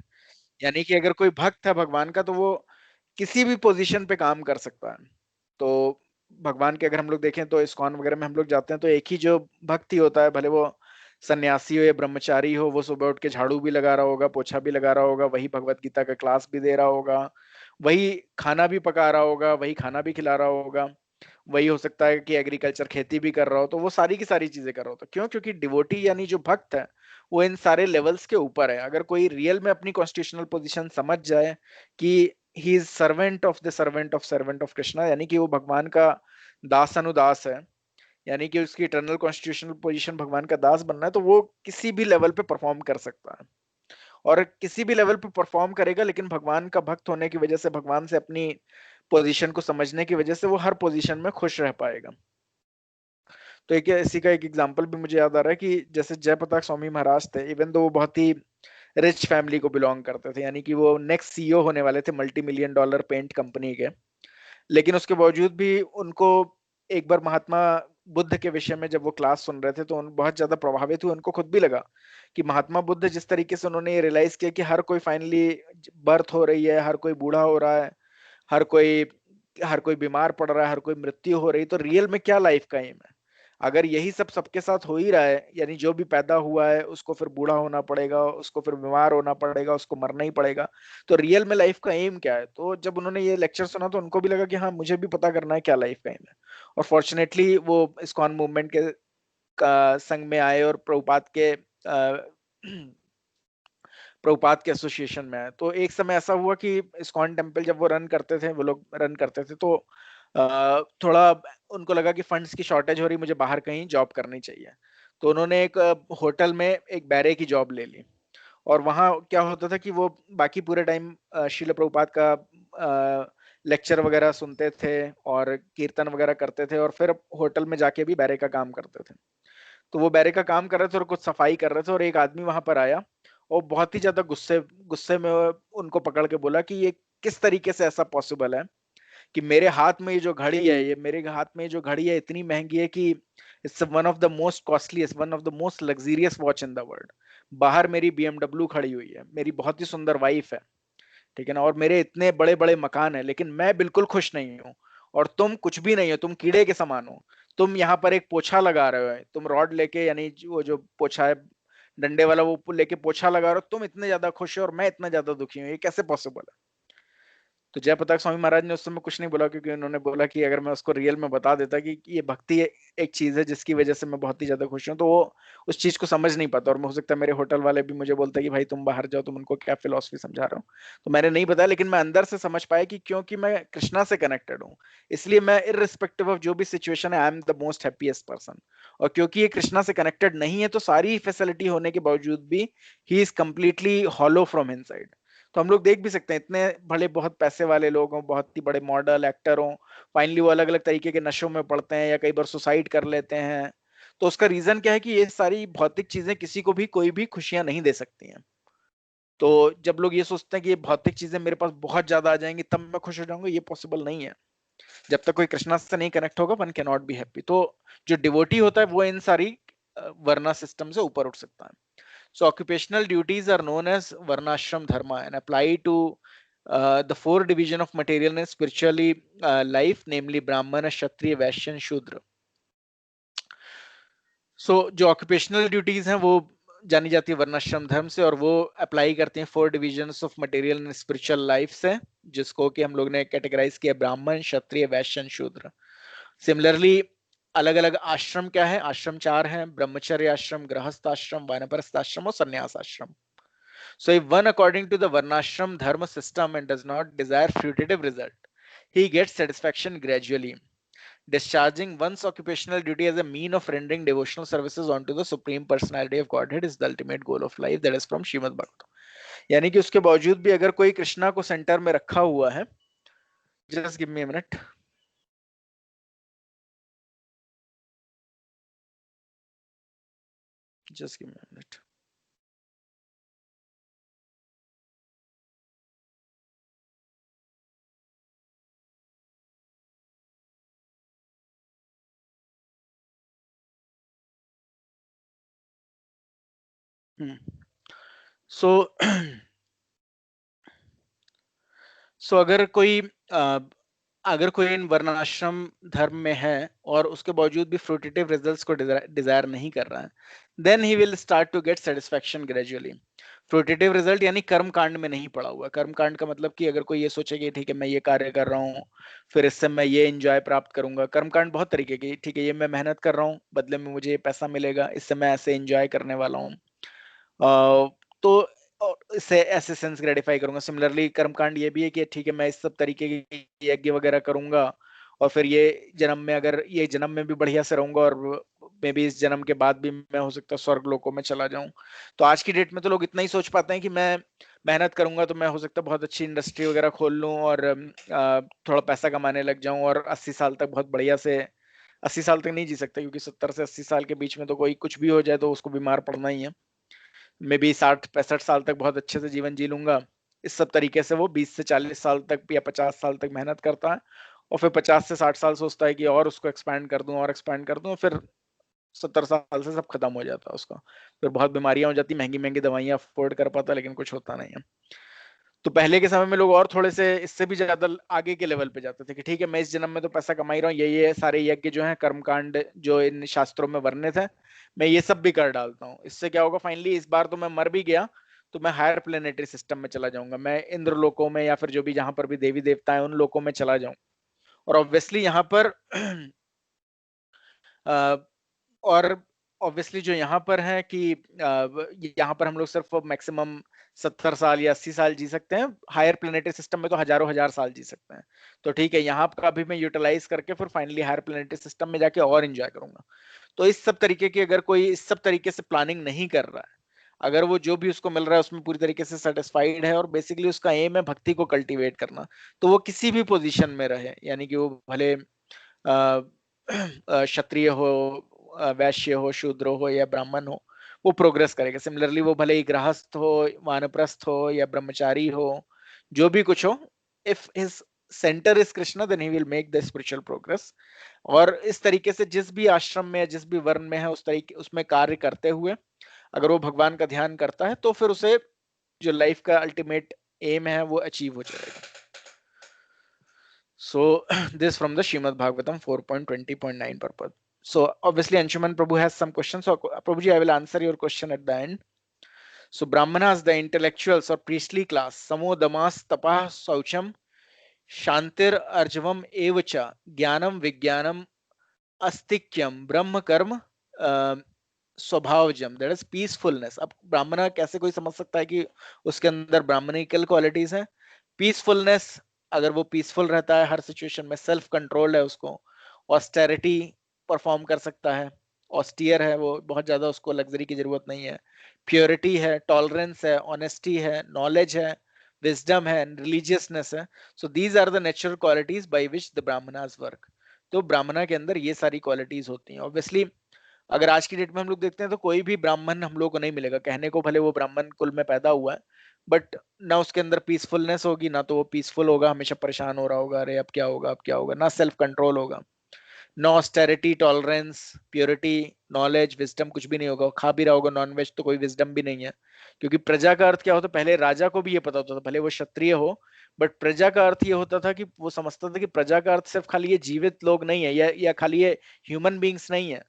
यानी कि अगर कोई भक्त है भगवान का तो वो किसी भी पोजीशन पे काम कर सकता है। तो भगवान के अगर हम लोग देखें तो इस्कॉन वगैरह में हम लोग जाते हैं तो एक ही जो भक्ति होता है, भले वो सन्यासी हो या ब्रह्मचारी हो, वो सुबह उठ के झाड़ू भी लगा रहा होगा, पोछा भी लगा रहा होगा, वही भगवत गीता का क्लास भी दे रहा होगा, वही खाना भी पका रहा होगा, वही खाना भी खिला रहा होगा, वही हो सकता है कि एग्रीकल्चर खेती भी कर रहा हो, तो वो सारी की सारी चीजें कर रहा होता। क्यों? क्योंकि डिवोटी यानी जो भक्त है वो इन सारे लेवल्स के ऊपर है। अगर कोई रियल में अपनी कॉन्स्टिट्यूशनल पोजीशन समझ जाए कि he is servant of the servant of Krishna, यानी कि वो भगवान का दास अनुदास है, यानी कि उसकी इटर्नल कॉन्स्टिट्यूशनल पोजीशन भगवान का दास बनना है, तो वो किसी भी लेवल पे परफॉर्म कर सकता है और किसी भी लेवल पे परफॉर्म करेगा। लेकिन भगवान का भक्त होने की वजह से, भगवान से अपनी पोजीशन को समझने की वजह से वो हर पोजीशन में खुश रह पाएगा। तो एक इसी का एक एग्जांपल भी मुझे याद आ रहा है कि जैसे जयप्रताप स्वामी महाराज थे, इवन दो वो बहुत ही रिच फैमिली को बिलोंग करते थे, यानी कि वो नेक्स्ट सीईओ होने वाले थे multi million dollar paint company के, लेकिन उसके बावजूद भी उनको एक बार महात्मा बुद्ध के विषय में जब वो क्लास सुन रहे थे तो उन बहुत ज्यादा प्रभावित हुए। उनको खुद भी लगा कि महात्मा बुद्ध जिस तरीके से उन्होंने ये रियलाइज किया कि हर कोई फाइनली बर्थ हो रही है, हर कोई बूढ़ा हो रहा है, हर कोई हर कोई बीमार पड़ रहा है, हर कोई मृत्यु हो रही, तो रियल में क्या लाइफ का एम है? अगर यही सब सबके साथ हो ही रहा है, यानी जो भी पैदा हुआ है उसको फिर बूढ़ा होना पड़ेगा, उसको फिर बीमार होना पड़ेगा, उसको मरना ही पड़ेगा, तो रियल में लाइफ का एम क्या है? तो जब उन्होंने ये लेक्चर सुना तो उनको भी लगा कि हाँ, मुझे भी पता करना है क्या लाइफ का एम है। और फॉर्चुनेटली वो इस्कॉन मूवमेंट के संग में आए और प्रभुपाद के प्रभुपाद के एसोसिएशन में है। तो एक समय ऐसा हुआ कि इस्कॉन टेम्पल जब वो रन करते थे, वो लोग रन करते थे, तो थोड़ा उनको लगा कि फंड्स की शॉर्टेज हो रही, मुझे बाहर कहीं जॉब करनी चाहिए। तो उन्होंने एक होटल में एक बैरे की जॉब ले ली। और वहाँ क्या होता था कि वो बाकी पूरे टाइम शिल प्रभुपाद का लेक्चर वगैरह सुनते थे और कीर्तन वगैरह करते थे, और फिर होटल में जाके भी बैरे का काम करते थे। तो वो बैरे का काम कर रहे थे और कुछ सफाई कर रहे थे, और एक आदमी वहां पर आया और बहुत ही ज्यादा गुस्से गुस्से में उनको पकड़ के बोला कि ये किस तरीके से ऐसा पॉसिबल है कि मेरे हाथ में ये जो घड़ी है, ये मेरे हाथ में ये जो घड़ी है इतनी महंगी है कि it's one of the most costliest, one of the most luxurious watch in the world. बाहर मेरी BMW खड़ी हुई है, मेरी बहुत ही सुंदर वाइफ है, ठीक है ना, और मेरे इतने बड़े बड़े मकान है, लेकिन मैं बिल्कुल खुश नहीं हूँ। और तुम कुछ भी नहीं हो, तुम कीड़े के समान हो। तुम यहाँ पर एक पोछा लगा रहे हो, तुम रॉड लेके, यानी वो जो पोछा है डंडे वाला, वो लेके पोछा लगा रहे हो, तुम इतने ज्यादा खुश हो और मैं इतना ज्यादा दुखी हूँ, ये कैसे पॉसिबल है? तो जयप्रताप स्वामी महाराज ने उस समय कुछ नहीं बोला, क्योंकि उन्होंने बोला कि अगर मैं उसको रियल में बता देता कि ये भक्ति एक चीज है जिसकी वजह से मैं बहुत ही ज्यादा खुश हूँ, तो वो उस चीज को समझ नहीं पाता, और हो सकता है मेरे होटल वाले भी मुझे बोलते कि भाई तुम बाहर जाओ, तुम उनको क्या फिलोसफी समझा रहे हो। तो मैंने नहीं बताया, लेकिन मैं अंदर से समझ पाया कि क्योंकि मैं कृष्णा से कनेक्टेड हूँ, इसलिए मैं इररिस्पेक्टिव ऑफ जो भी सिचुएशन है, आई am the most happiest person. और क्योंकि ये कृष्णा से कनेक्टेड नहीं है, तो सारी फैसिलिटी होने के बावजूद भी he is completely hollow from inside. तो हम लोग देख भी सकते हैं, इतने भले बहुत पैसे वाले लोग हों, बहुत ही बड़े मॉडल एक्टर हों, फाइनली वो अलग अलग तरीके के नशों में पड़ते हैं या कई बार सुसाइड कर लेते हैं। तो उसका रीजन क्या है कि ये सारी भौतिक चीजें किसी को भी कोई भी खुशियां नहीं दे सकती हैं। तो जब लोग ये सोचते हैं कि ये भौतिक चीजें मेरे पास बहुत ज्यादा आ जाएंगी तब मैं खुश हो जाऊंगा, ये पॉसिबल नहीं है। जब तक कोई कृष्णा से नहीं कनेक्ट होगा, one can not be happy. तो जो डिवोटी होता है वो इन सारी वर्ना सिस्टम से ऊपर उठ सकता है। So occupational duties are known as varnashram dharma and apply to the four division of material and spiritually life, namely brahmana, kshatriya, vaishya and shudra. So जो occupational duties हैं वो जानी जाती है वर्णाश्रम धर्म से, और वो अप्लाई करते हैं four divisions of material and spiritual life से, जिसको कि हम लोग ने कैटेगराइज किया ब्राह्मण, क्षत्रिय, वैश्य एंड शूद्र। सिमिलरली अलग अलग आश्रम क्या है? आश्रम चार हैं: ब्रह्मचर्य आश्रम, गृहस्थ आश्रम, वानप्रस्थ आश्रम और संन्यास आश्रम। So if one according to the Varnashram dharma system and does not desire fruitive result, he gets satisfaction gradually. Discharging one's occupational duty as a mean of rendering devotional services onto the Supreme Personality of Godhead is the ultimate goal of life. That is from Srimad Bhagavatam. यानी कि उसके बावजूद भी अगर कोई कृष्णा को centre में रखा हुआ है, just give me a minute. Just give me a minute. So सो अगर कोई इन वर्णाश्रम धर्म में है और उसके बावजूद भी फ्रूटेटिव रिजल्ट्स को डिजायर नहीं कर रहा है, then he will start to get satisfaction gradually. Fruitive result यानी कर्म कांड में नहीं पड़ा हुआ। कर्म कांड का मतलब कि अगर कोई ये सोचे कि ठीक है मैं ये कार्य कर रहा हूँ, फिर इससे मैं ये एंजॉय प्राप्त करूंगा। कर्म कांड बहुत तरीके की, ठीक है ये मैं मेहनत कर रहा हूँ, बदले में मुझे ये पैसा मिलेगा, इससे मैं ऐसे एंजॉय करने वाला हूँ, तो इससे ऐसे सेंस ग्रेटिफाई करूंगा। सिमिलरली कर्मकांड ये भी है कि ठीक है मैं इस सब तरीके के यज्ञ वगैरह करूंगा, और फिर ये जन्म में, अगर ये जन्म में भी बढ़िया से रहूंगा, और मे भी इस जन्म के बाद भी मैं हो सकता है स्वर्ग लोकों में चला जाऊं। तो आज की डेट में तो लोग इतना ही सोच पाते हैं कि मैं मेहनत करूंगा तो मैं हो सकता है बहुत अच्छी इंडस्ट्री वगैरह खोल लूं और थोड़ा पैसा कमाने लग जाऊं, और 80 साल तक बहुत बढ़िया से, 80 साल तक नहीं जी सकते क्योंकि 70 से 80 साल के बीच में तो कोई कुछ भी हो जाए तो उसको बीमार पड़ना ही है। मे बी 60-65 साल तक बहुत अच्छे से जीवन जी लूंगा। इस सब तरीके से वो 20 से 40 साल तक या 50 साल तक मेहनत करता है, और फिर 50 से 60 साल सोचता है कि और उसको एक्सपैंड कर दूं और एक्सपैंड कर दूं, फिर 70 साल से सब खत्म हो जाता है उसका। फिर बहुत बीमारियां हो जाती, महंगी महंगी दवाइयां अफोर्ड कर पाता, लेकिन कुछ होता नहीं है। तो पहले के समय में लोग और थोड़े से इससे भी ज्यादा आगे के लेवल पे जाते थे कि ठीक है मैं इस जन्म में तो पैसा कमा ही रहा हूँ, ये सारे यज्ञ जो है कर्मकांड जो इन शास्त्रों में वर्णित है, मैं ये सब भी कर डालता हूँ। इससे क्या होगा, फाइनली इस बार तो मैं मर भी गया तो मैं हायर प्लेनेटरी सिस्टम में चला जाऊंगा, मैं इंद्र लोकों में या फिर जो भी जहां पर भी देवी देवता है उन लोकों में चला जाऊं। और ऑब्वियसली यहाँ पर और ऑब्वियसली जो यहाँ पर है कि यहाँ पर हम लोग सिर्फ मैक्सिमम 70 साल या 80 साल जी सकते हैं, हायर प्लेनेटरी सिस्टम में तो हजारों हजार साल जी सकते हैं। तो ठीक है यहाँ का भी मैं यूटिलाइज करके फिर फाइनली हायर प्लेनेटरी सिस्टम में जाके और एंजॉय करूंगा। तो इस सब तरीके की, अगर कोई इस सब तरीके से प्लानिंग नहीं कर रहा है, अगर वो जो भी उसको मिल रहा है उसमें पूरी तरीके से सेटिस्फाइड है और बेसिकली उसका एम है भक्ति को कल्टीवेट करना, तो वो किसी भी पोजीशन में रहे, यानी कि वो भले क्षत्रिय हो, वैश्य हो, शूद्र हो या ब्राह्मण हो, वो प्रोग्रेस करेगा। सिमिलरली वो भले ही गृहस्थ हो, वानप्रस्थ हो या ब्रह्मचारी हो, जो भी कुछ हो, if his centre is Krishna then he will make the spiritual progress. और इस तरीके से जिस भी आश्रम में, जिस भी वर्ण में है, उस तरीके उसमें कार्य करते हुए अगर वो भगवान का ध्यान करता है तो फिर उसे जो लाइफ का अल्टीमेट एम है वो अचीव हो जाएगा। So this from the Srimad Bhagavatam 4.20.9 purpose. So obviously Anshuman Prabhu has some questions. So Prabhuji, I will answer your question at the end. So Brahmanas, the intellectuals or priestly class, Samo Damas Tapah Saucham Shantir Arjavam Evacha Jnanam Vijnanam Astikyam Brahma Karma स्वभावजम, that is peacefulness. अब ब्राह्मण कैसे कोई समझ सकता है कि उसके अंदर ब्राह्मणिकल क्वालिटीज हैं? पीसफुलनेस, अगर वो पीसफुल रहता है हर सिचुएशन में, सेल्फ कंट्रोल है, उसको ऑस्टेरिटी परफॉर्म कर सकता है, ऑस्टियर है वो, बहुत ज्यादा उसको लग्जरी की जरूरत नहीं है, प्योरिटी है, टॉलरेंस है, ऑनेस्टी है, नॉलेज है, विजडम है, रिलीजियसनेस है। So these are the natural qualities by which the brahmanas work. तो ब्राह्मणा के अंदर ये सारी क्वालिटीज होती हैं। ऑब्वियसली अगर आज की डेट में हम लोग देखते हैं तो कोई भी ब्राह्मण हम लोग को नहीं मिलेगा कहने को, भले वो ब्राह्मण कुल में पैदा हुआ है, बट ना उसके अंदर पीसफुलनेस होगी, ना तो वो पीसफुल होगा, हमेशा परेशान हो रहा होगा, अरे अब क्या होगा अब क्या होगा, ना सेल्फ कंट्रोल होगा, no austerity, tolerance, purity, knowledge, wisdom, कुछ भी नहीं होगा। खा भी रहा होगा नॉनवेज तो कोई विजडम भी नहीं है, क्योंकि प्रजा का अर्थ क्या होता है, पहले राजा को भी ये पता होता था, भले वो क्षत्रिय हो, बट प्रजा का अर्थ ये होता था कि वो समझता था कि प्रजा का अर्थ सिर्फ खाली ये जीवित लोग नहीं है, या खाली ये ह्यूमन बींग्स नहीं है,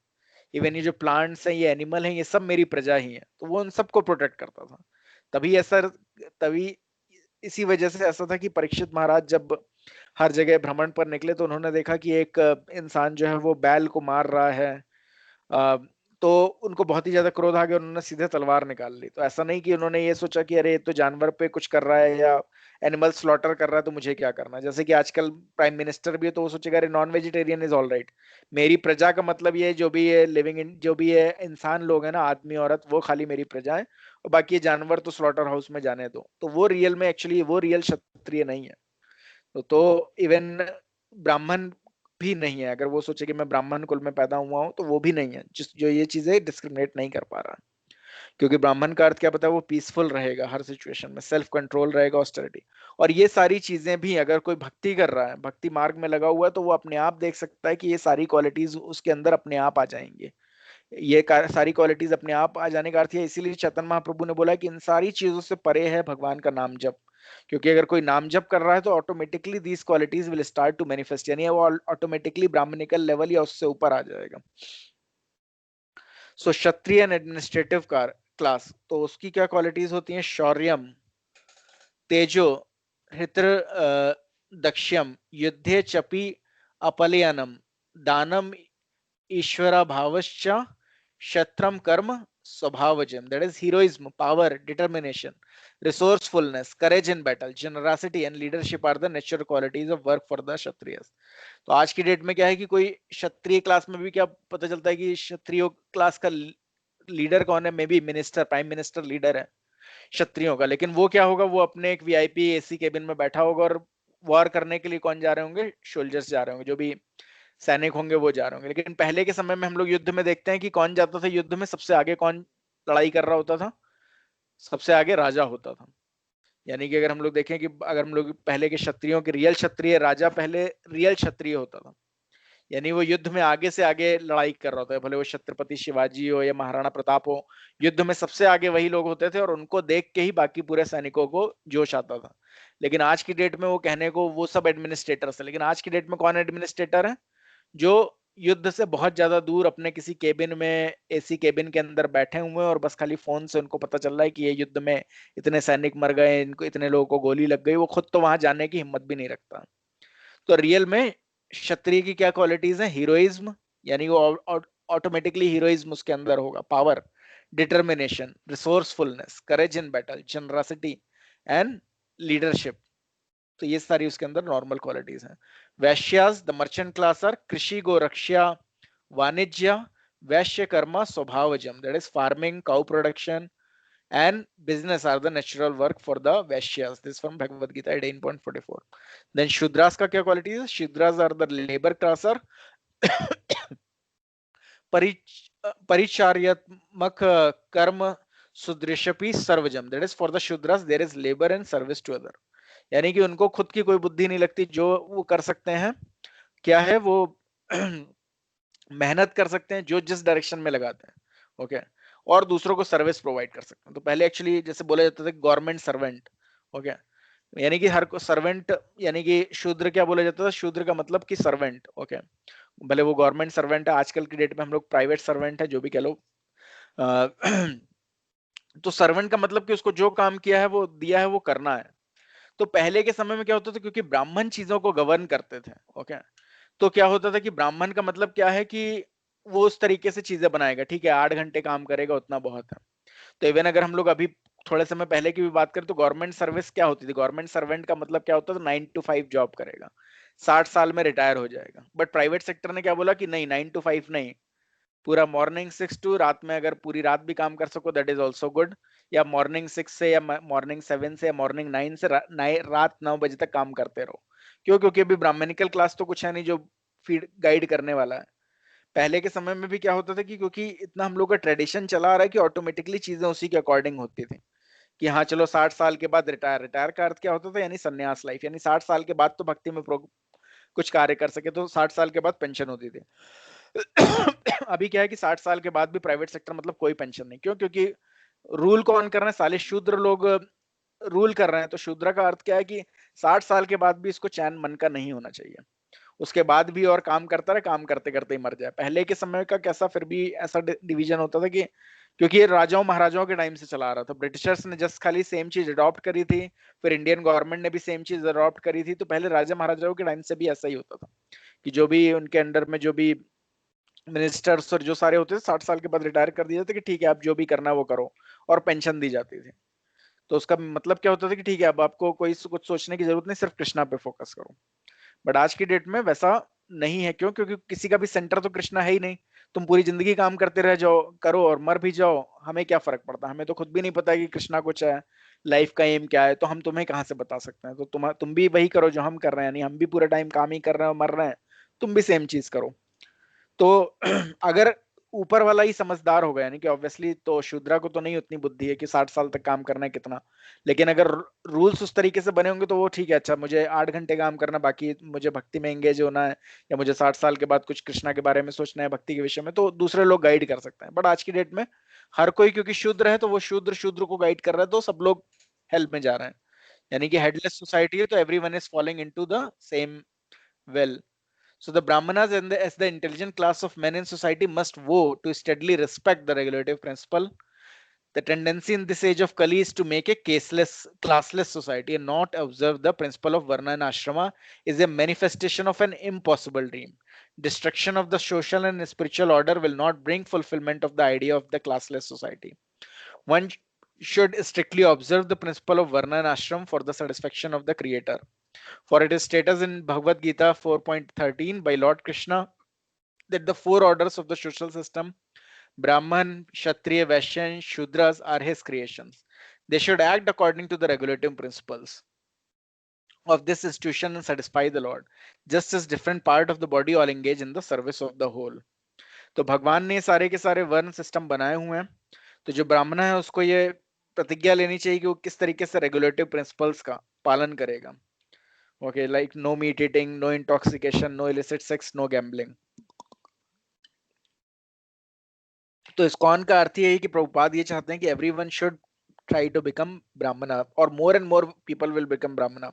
इवन ये जो प्लांट्स हैं, ये एनिमल हैं, ये सब मेरी प्रजा ही है। तो वो उन सबको प्रोटेक्ट करता था। तभी इसी वजह से ऐसा था कि परीक्षित महाराज जब हर जगह भ्रमण पर निकले तो उन्होंने देखा कि एक इंसान जो है वो बैल को मार रहा है, तो उनको बहुत ही ज्यादा क्रोध आ गया, उन्होंने सीधे तलवार निकाल ली। तो ऐसा नहीं कि उन्होंने ये सोचा कि अरे ये तो जानवर पे कुछ कर रहा है या एनिमल स्लॉटर कर रहा है तो मुझे क्या करना है। जैसे कि आजकल प्राइम मिनिस्टर भी है तो वो सोचेगा अरे non vegetarian is all right, मेरी प्रजा का मतलब ये जो भी है लिविंग जो भी है इंसान लोग है ना, आदमी औरत, वो खाली मेरी प्रजा है, और बाकी ये जानवर तो स्लॉटर हाउस में जाने दो। तो वो रियल में एक्चुअली वो रियल क्षत्रिय नहीं है। तो इवन ब्राह्मण भी नहीं है, अगर वो सोचे कि मैं ब्राह्मण कुल में पैदा हुआ हूं तो वो भी नहीं है, जो ये चीजें डिस्क्रिमिनेट नहीं कर पा रहा। क्योंकि ब्राह्मण का अर्थ क्या पता है, वो पीसफुल रहेगा हर सिचुएशन में, सेल्फ कंट्रोल रहेगा, ऑस्टेरिटी, और ये सारी चीजें भी अगर कोई भक्ति कर रहा है, भक्ति मार्ग में लगा हुआ है, तो वो अपने आप देख सकता है कि ये सारी क्वालिटीज उसके अंदर अपने आप आ जाएंगे। ये सारी क्वालिटीज अपने आप आ जाने का अर्थ है, इसीलिए चैतन्य महाप्रभु ने बोला कि इन सारी चीजों से परे है भगवान का नाम जप। क्योंकि अगर कोई नाम जप कर रहा है तो automatically these qualities will start to manifest, यानी वो ऑटोमेटिकली ब्राह्मणिकल लेवल या उससे ऊपर आ जाएगा। सो क्षत्रिय एंड एडमिनिस्ट्रेटिव क्लास, तो उसकी क्या क्वालिटीज होती हैं? शौर्यम, तेजो, हृत्र दक्ष्यम, युद्धे चपि अपलयनम, दानम ईश्वराभावश्च, क्षत्रम कर्म स्वभावजम, that is heroism, power, determination, resourcefulness, courage in battle, generosity and leadership are the natural qualities of work for the kshatriyas। तो आज की डेट में क्या है कि कोई क्षत्रिय क्लास में भी क्या पता चलता है कि क्षत्रियो क्लास का लीडर कौन है? May be minister, prime minister leader है क्षत्रियों का, लेकिन वो क्या होगा? वो अपने एक वीआईपी एसी केबिन में बैठा होगा और वॉर करने के लिए कौन जा रहे होंगे? सोल्जर्स जा रहे होंगे, जो भी सैनिक होंगे वो जा रहे होंगे। लेकिन पहले के समय में हम लोग युद्ध में देखते हैं कि कौन जाता था युद्ध में? सबसे आगे कौन लड़ाई कर रहा होता था? सबसे आगे राजा होता था। यानी कि अगर हम लोग देखें कि अगर हम लोग पहले के क्षत्रियों के रियल क्षत्रिय राजा पहले रियल क्षत्रिय होता था, यानी वो युद्ध में आगे से आगे लड़ाई कर रहा होता है, भले वो छत्रपति शिवाजी हो या महाराणा प्रताप हो, युद्ध में सबसे आगे वही लोग होते थे और उनको देख के ही बाकी पूरे सैनिकों को जोश आता था। लेकिन आज की डेट में वो कहने को वो सब एडमिनिस्ट्रेटर्स है, लेकिन आज की डेट में कौन एडमिनिस्ट्रेटर है? जो युद्ध से बहुत ज्यादा दूर अपने किसी केबिन में, एसी केबिन के अंदर बैठे हुए हैं और बस खाली फोन से उनको पता चल रहा है कि ये युद्ध में इतने सैनिक मर गए, इनको इतने लोगों को गोली लग गई, वो खुद तो वहां जाने की हिम्मत भी नहीं रखता। तो रियल में क्षत्रिय की क्या क्वालिटीज हैं? हीरोइज्म, यानी वो ऑटोमेटिकली हीरोइज्म उसके अंदर होगा, power, determination, resourcefulness, courage in battle, generosity and leadership. तो ये सारी उसके अंदर नॉर्मल क्वालिटीज हैं। Vaishyas, the merchant class are कृषि, गोरक्षा, वाणिज्य, वैश्य कर्म स्वभावजम, that is farming, cow production and business are the natural work for the Vaishyas. This from Bhagavad Gita 18.44. Then Shudras का क्या quality है? Shudras are the labor class are परिचार्यात्मक कर्म सुदृशपि सर्वजम, that is for the Shudras there is labor and service to other। यानी कि उनको खुद की कोई बुद्धि नहीं लगती, जो वो कर सकते हैं क्या है? वो मेहनत कर सकते हैं जो जिस डायरेक्शन में लगाते हैं, ओके, और दूसरों को सर्विस प्रोवाइड कर सकते हैं। तो पहले एक्चुअली जैसे बोला जाता था गवर्नमेंट सर्वेंट, ओके, यानी कि हर को सर्वेंट, यानी कि शूद्र क्या बोला जाता था? शूद्र का मतलब कि सर्वेंट, ओके, भले वो गवर्नमेंट सर्वेंट है, आजकल की डेट में हम लोग प्राइवेट सर्वेंट है, जो भी कह लो। तो सर्वेंट का मतलब कि उसको जो काम किया है वो दिया है वो करना है। तो पहले के समय में क्या होता था? क्योंकि ब्राह्मण चीजों को गवर्न करते थे, ओके, तो क्या होता था कि ब्राह्मण का मतलब क्या है कि वो उस तरीके से चीजें बनाएगा, ठीक है, 8 घंटे काम करेगा, उतना बहुत है। तो इवन अगर हम लोग अभी थोड़े समय पहले की भी बात करें तो गवर्नमेंट सर्विस क्या होती थी? गवर्नमेंट सर्वेंट का मतलब क्या होता था? 9 to 5 जॉब करेगा, 60 साल में रिटायर हो जाएगा। बट प्राइवेट सेक्टर ने क्या बोला कि नहीं, 9 to 5 नहीं, पूरा मॉर्निंग 6 to रात में अगर पूरी रात भी काम कर सको दैट इज ऑल्सो गुड, या मॉर्निंग 6 से या मॉर्निंग 7 से या मॉर्निंग 9 से रात 9 बजे तक काम करते रहो। क्यों? क्योंकि अभी ब्राह्मणिकल क्लास तो कुछ है नहीं जो फीड गाइड करने वाला है। पहले के समय में भी क्या होता था कि क्योंकि इतना हम लोग का ट्रेडिशन चला आ रहा है कि ऑटोमेटिकली चीजें उसी के अकॉर्डिंग होती थी कि हाँ चलो 60 साल के बाद रिटायर। रिटायर का अर्थ क्या होता था? यानी संन्यास लाइफ, यानी 60 साल के बाद तो भक्ति में कुछ कार्य कर सके, तो 60 साल के बाद पेंशन होती थी। अभी क्या है कि 60 साल के बाद भी प्राइवेट सेक्टर मतलब कोई पेंशन नहीं। क्यों? क्योंकि रूल कौन कर रहे हैं? साले शूद्र लोग रूल कर रहे हैं। तो शूद्र का अर्थ क्या है कि 60 साल के बाद भी इसको चैन मन का नहीं होना चाहिए, उसके बाद भी और काम करता रहे, काम करते करते ही मर जाए। पहले के समय का कैसा फिर भी ऐसा डिवीजन होता था कि क्योंकि ये राजाओं महाराजाओं के टाइम से चला आ रहा था, ब्रिटिशर्स ने जस्ट खाली सेम चीज अडॉप्ट करी थी, फिर इंडियन गवर्नमेंट ने भी सेम चीज अडॉप्ट करी थी। तो पहले राजा महाराजाओं के टाइम से भी ऐसा ही होता था कि जो भी उनके अंडर में जो भी मिनिस्टर्स और जो सारे होते थे 60 साल के बाद रिटायर कर दिए जाते कि ठीक है आप जो भी करना है वो करो, और पेंशन दी जाती थी। तो उसका मतलब क्या होता था कि ठीक है अब आपको कोई कुछ सोचने की जरूरत नहीं, सिर्फ कृष्णा पे फोकस करो। बट आज की डेट में वैसा नहीं है। क्यों? क्योंकि किसी का भी सेंटर तो कृष्णा है ही नहीं। तुम पूरी जिंदगी काम करते रह जाओ, करो और मर भी जाओ, हमें क्या फर्क पड़ता? हमें तो खुद भी नहीं पता कि कृष्णा कुछ है, लाइफ का एम क्या है, तो हम तुम्हें कहाँ से बता सकते हैं? तो तुम भी वही करो जो हम कर रहे हैं, यानी हम भी पूरा टाइम काम ही कर रहे हैं और मर रहे हैं, तुम भी सेम चीज करो। तो अगर ऊपर वाला ही समझदार होगा, यानी कि ऑब्वियसली तो शूद्रा को तो नहीं उतनी बुद्धि है कि 60 साल तक काम करना है कितना, लेकिन अगर रूल्स उस तरीके से बने होंगे तो वो ठीक है, अच्छा मुझे 8 घंटे काम करना, बाकी मुझे भक्ति में एंगेज होना है, या मुझे 60 साल के बाद कुछ कृष्णा के बारे में सोचना है, भक्ति के विषय में, तो दूसरे लोग गाइड कर सकते हैं। बट आज की डेट में हर कोई क्योंकि शूद्र है तो वो शूद्र को गाइड कर रहा है, तो सब लोग हेल्प में जा रहे हैं। यानी कि हेडलेस सोसाइटी है तो everyone is following into the same well. So the Brahmanas and as the intelligent class of men in society must vow to steadily respect the regulative principle. The tendency in this age of Kali is to make a classless society and not observe the principle of Varna and Ashrama is a manifestation of an impossible dream. Destruction of the social and spiritual order will not bring fulfillment of the idea of the classless society. One should strictly observe the principle of Varna and Ashram for the satisfaction of the Creator. For it is stated in Bhagavad Gita 4.13 by Lord Krishna that the four orders of the social system, Brahman, Kshatriya, Vaishya, and Shudras, are his creations. They should act according to the regulative principles of this institution and satisfy the Lord. Just as different part of the body all engage in the service of the whole. तो भगवान ने सारे के सारे वर्ण system बनाए हुए हैं. तो जो ब्राह्मण है उसको ये प्रतिज्ञा लेनी चाहिए कि वो किस तरीके से रेगुलेटिव प्रिंसिपल्स का पालन करेगा. Okay, like no meat eating, no intoxication, no illicit sex, no gambling. तो इस्कॉन का अर्थ ये है कि प्रभुपाद ये चाहते हैं कि everyone should try to become Brahmana और more and more people will become Brahmana.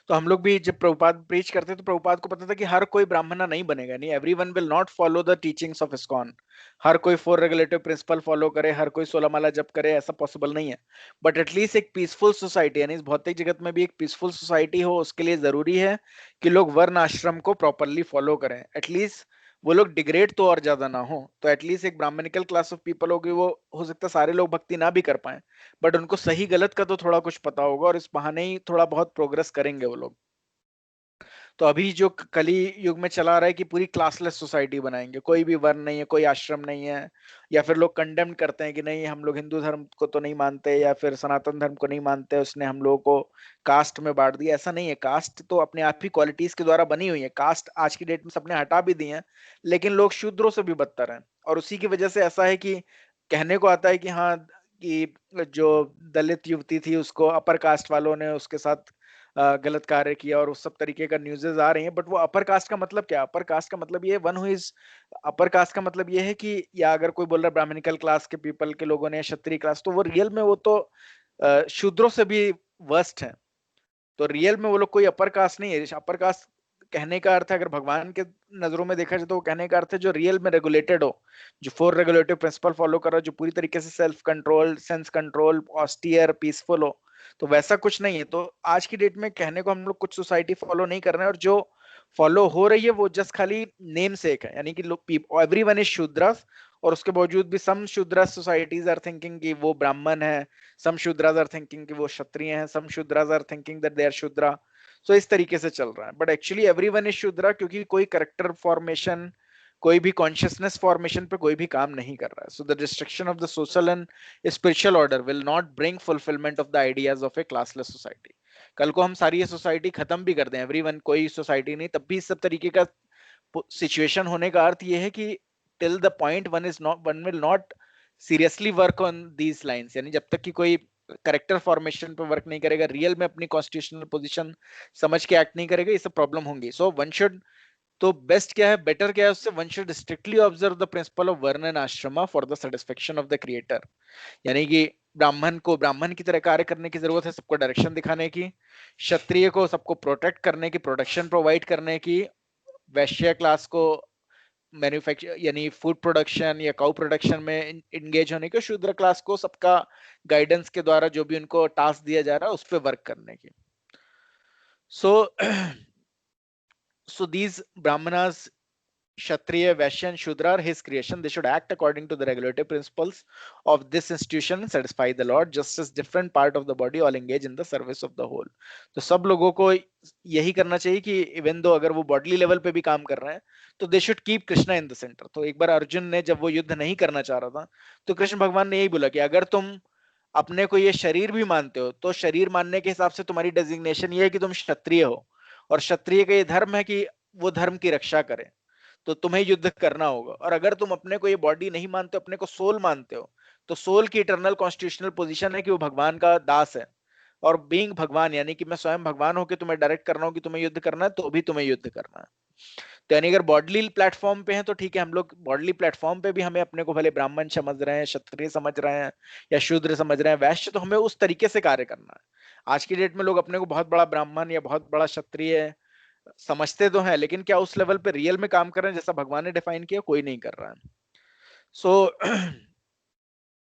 तो हम लोग भी जब प्रभुपाद प्रीच करते तो प्रभुपाद को पता था कि हर कोई ब्राह्मणा नहीं बनेगा. नहीं, everyone will not follow the teachings of ISKCON. हर कोई फोर रेगुलेटिव प्रिंसिपल फॉलो करे, हर कोई 16 माला जप करे, ऐसा पॉसिबल नहीं है. बट एटलीस्ट एक पीसफुल सोसाइटी, यानी इस भौतिक जगत में भी एक पीसफुल सोसाइटी हो, उसके लिए जरूरी है कि लोग वर्ण आश्रम को प्रॉपरली फॉलो करें. एटलीस्ट वो लोग डिग्रेड तो और ज्यादा ना हो. तो एटलीस्ट एक ब्राह्मणिकल क्लास ऑफ पीपल होगी, वो हो सकता है सारे लोग भक्ति ना भी कर पाए, बट उनको सही गलत का तो थोड़ा कुछ पता होगा और इस बहाने ही थोड़ा बहुत प्रोग्रेस करेंगे वो लोग. तो अभी जो कली युग में चला रहा है कि पूरी क्लासलेस सोसाइटी बनाएंगे, कोई भी वर्ण नहीं है, कोई आश्रम नहीं है, या फिर लोग कंडेम करते हैं कि नहीं हम लोग हिंदू धर्म को तो नहीं मानते या फिर सनातन धर्म को नहीं मानते, उसने हम लोगों को कास्ट में बांट दिया. ऐसा नहीं है. कास्ट तो अपने आप ही क्वालिटीज के द्वारा बनी हुई है. कास्ट आज की डेट में सबने हटा भी दी है, लेकिन लोग शूद्रों से भी बदतर हैं. और उसी की वजह से ऐसा है कि कहने को आता है कि हाँ, कि जो दलित युवती थी उसको अपर कास्ट वालों ने उसके साथ गलत कार्य किया और उस सब तरीके का न्यूज़ेस आ रही हैं. बट वो अपर कास्ट का मतलब क्या? अपर कास्ट का मतलब ये one who is upper caste का मतलब ये है कि, या अगर कोई बोल रहा है ब्राह्मणिकल क्लास के पीपल के लोगों ने क्षत्रिय क्लास, तो वो रियल में वो तो शूद्रों से भी वर्स्ट है. तो रियल में वो लोग कोई अपर कास्ट नहीं है. अपर कास्ट कहने का अर्थ है, अगर भगवान के नजरों में देखा जाए तो वो कहने का अर्थ है जो रियल में रेगुलेटेड हो, जो फोर रेगुलेटिव प्रिंसिपल फॉलो कर रहा हो, जो पूरी तरीके से self control, sense control, austere, peaceful हो. तो वैसा कुछ नहीं है. तो आज की डेट में कहने को हम लोग कुछ सोसाइटी फॉलो नहीं कर रहे हैं, और जो फॉलो हो रही है वो जस्ट खाली नेम सेक है. यानी कि लोग एवरीवन इज शूद्रस, और उसके बावजूद भी सम शूद्रस सोसाइटीज आर थिंकिंग कि वो ब्राह्मण है, सम शूद्रास आर थिंकिंग कि वो क्षत्रिय हैं, some shudras are thinking that they are shudra. So इस तरीके से चल रहा है. But actually everyone is shudra, क्योंकि कोई कैरेक्टर फॉर्मेशन, कोई भी कॉन्शियसनेस फॉर्मेशन पे कोई भी काम नहीं कर रहा है. So the destruction of the social and spiritual order will not bring fulfilment of the ideas of A classless society. कल को हम सारी ये सोसाइटी खत्म भी कर दें, एवरीवन कोई सोसाइटी नहीं, तब भी इस सब तरीके का सिचुएशन होने का अर्थ ये है कि till the point one will not seriously work on these lines. यानी जब तक कि कोई करेक्टर फॉर्मेशन पे वर्क नहीं करेगा, रियल में अपनी कॉन्स्टिट्यूशनल पोजीशन समझ के एक्ट नहीं करेगा, ये सब प्रॉब्लम होंगी. सो वन शुड, तो बेस्ट क्या है, बेटर क्या है उससे, one should strictly observe the principle of varna and ashrama for the satisfaction of the creator. यानी कि ब्राह्मण को ब्राह्मण की तरह कार्य करने की जरूरत है, सबको डायरेक्शन दिखाने की. क्षत्रिय को सबको प्रोटेक्ट करने की, प्रोटेक्शन प्रोवाइड करने की. वैश्य क्लास को मैन्युफैक्चर यानी फूड प्रोडक्शन या काउ प्रोडक्शन में इंगेज होने की. शूद्र क्लास को सबका गाइडेंस के द्वारा जो भी उनको टास्क दिया जा रहा है उस पर वर्क करने की. So these Brahmanas, Kshatriya, Vaishya, and Shudra are his creation. They should act according to the regulative principles of this institution and satisfy the Lord, just as different part of the body all engage in the service of the whole. तो सब लोगों को यही करना चाहिए कि even though अगर वो बॉडली लेवल पे भी काम कर रहे हैं तो they should keep Krishna in the centre. तो एक बार अर्जुन ने जब वो युद्ध नहीं करना चाह रहा था तो कृष्ण भगवान ने यही बोला कि अगर तुम अपने को ये शरीर भी मानते हो तो शरीर मानने के हिसाब से तुम्हारी डेजिग्नेशन ये है कि तुम क्षत्रिय हो, और क्षत्रिय का ये धर्म है कि वो धर्म की रक्षा करे, तो तुम्हें युद्ध करना होगा. और अगर तुम अपने को ये बॉडी नहीं मानते हो, अपने को सोल मानते हो, तो सोल की इटर्नल कॉन्स्टिट्यूशनल पोजीशन है कि वो भगवान का दास है. और बीइंग भगवान यानी कि मैं स्वयं भगवान होकर तुम्हें डायरेक्ट कर रहा हूं कि तुम्हें युद्ध करना है, तो भी तुम्हें युद्ध करना है. तो यानी अगर बॉडली प्लेटफॉर्म पे हैं तो ठीक है, हम लोग बॉडली प्लेटफॉर्म पे भी हमें अपने को भले ब्राह्मण समझ रहे हैं, क्षत्रिय समझ रहे हैं या शूद्र समझ रहे हैं, वैश्य, तो हमें उस तरीके से कार्य करना है। आज की डेट में लोग अपने को बहुत बड़ा ब्राह्मण या बहुत बड़ा क्षत्रिय समझते तो हैं, लेकिन क्या उस लेवल पे रियल में काम कर रहे हैं जैसा भगवान ने डिफाइन किया? कोई नहीं कर रहा है। So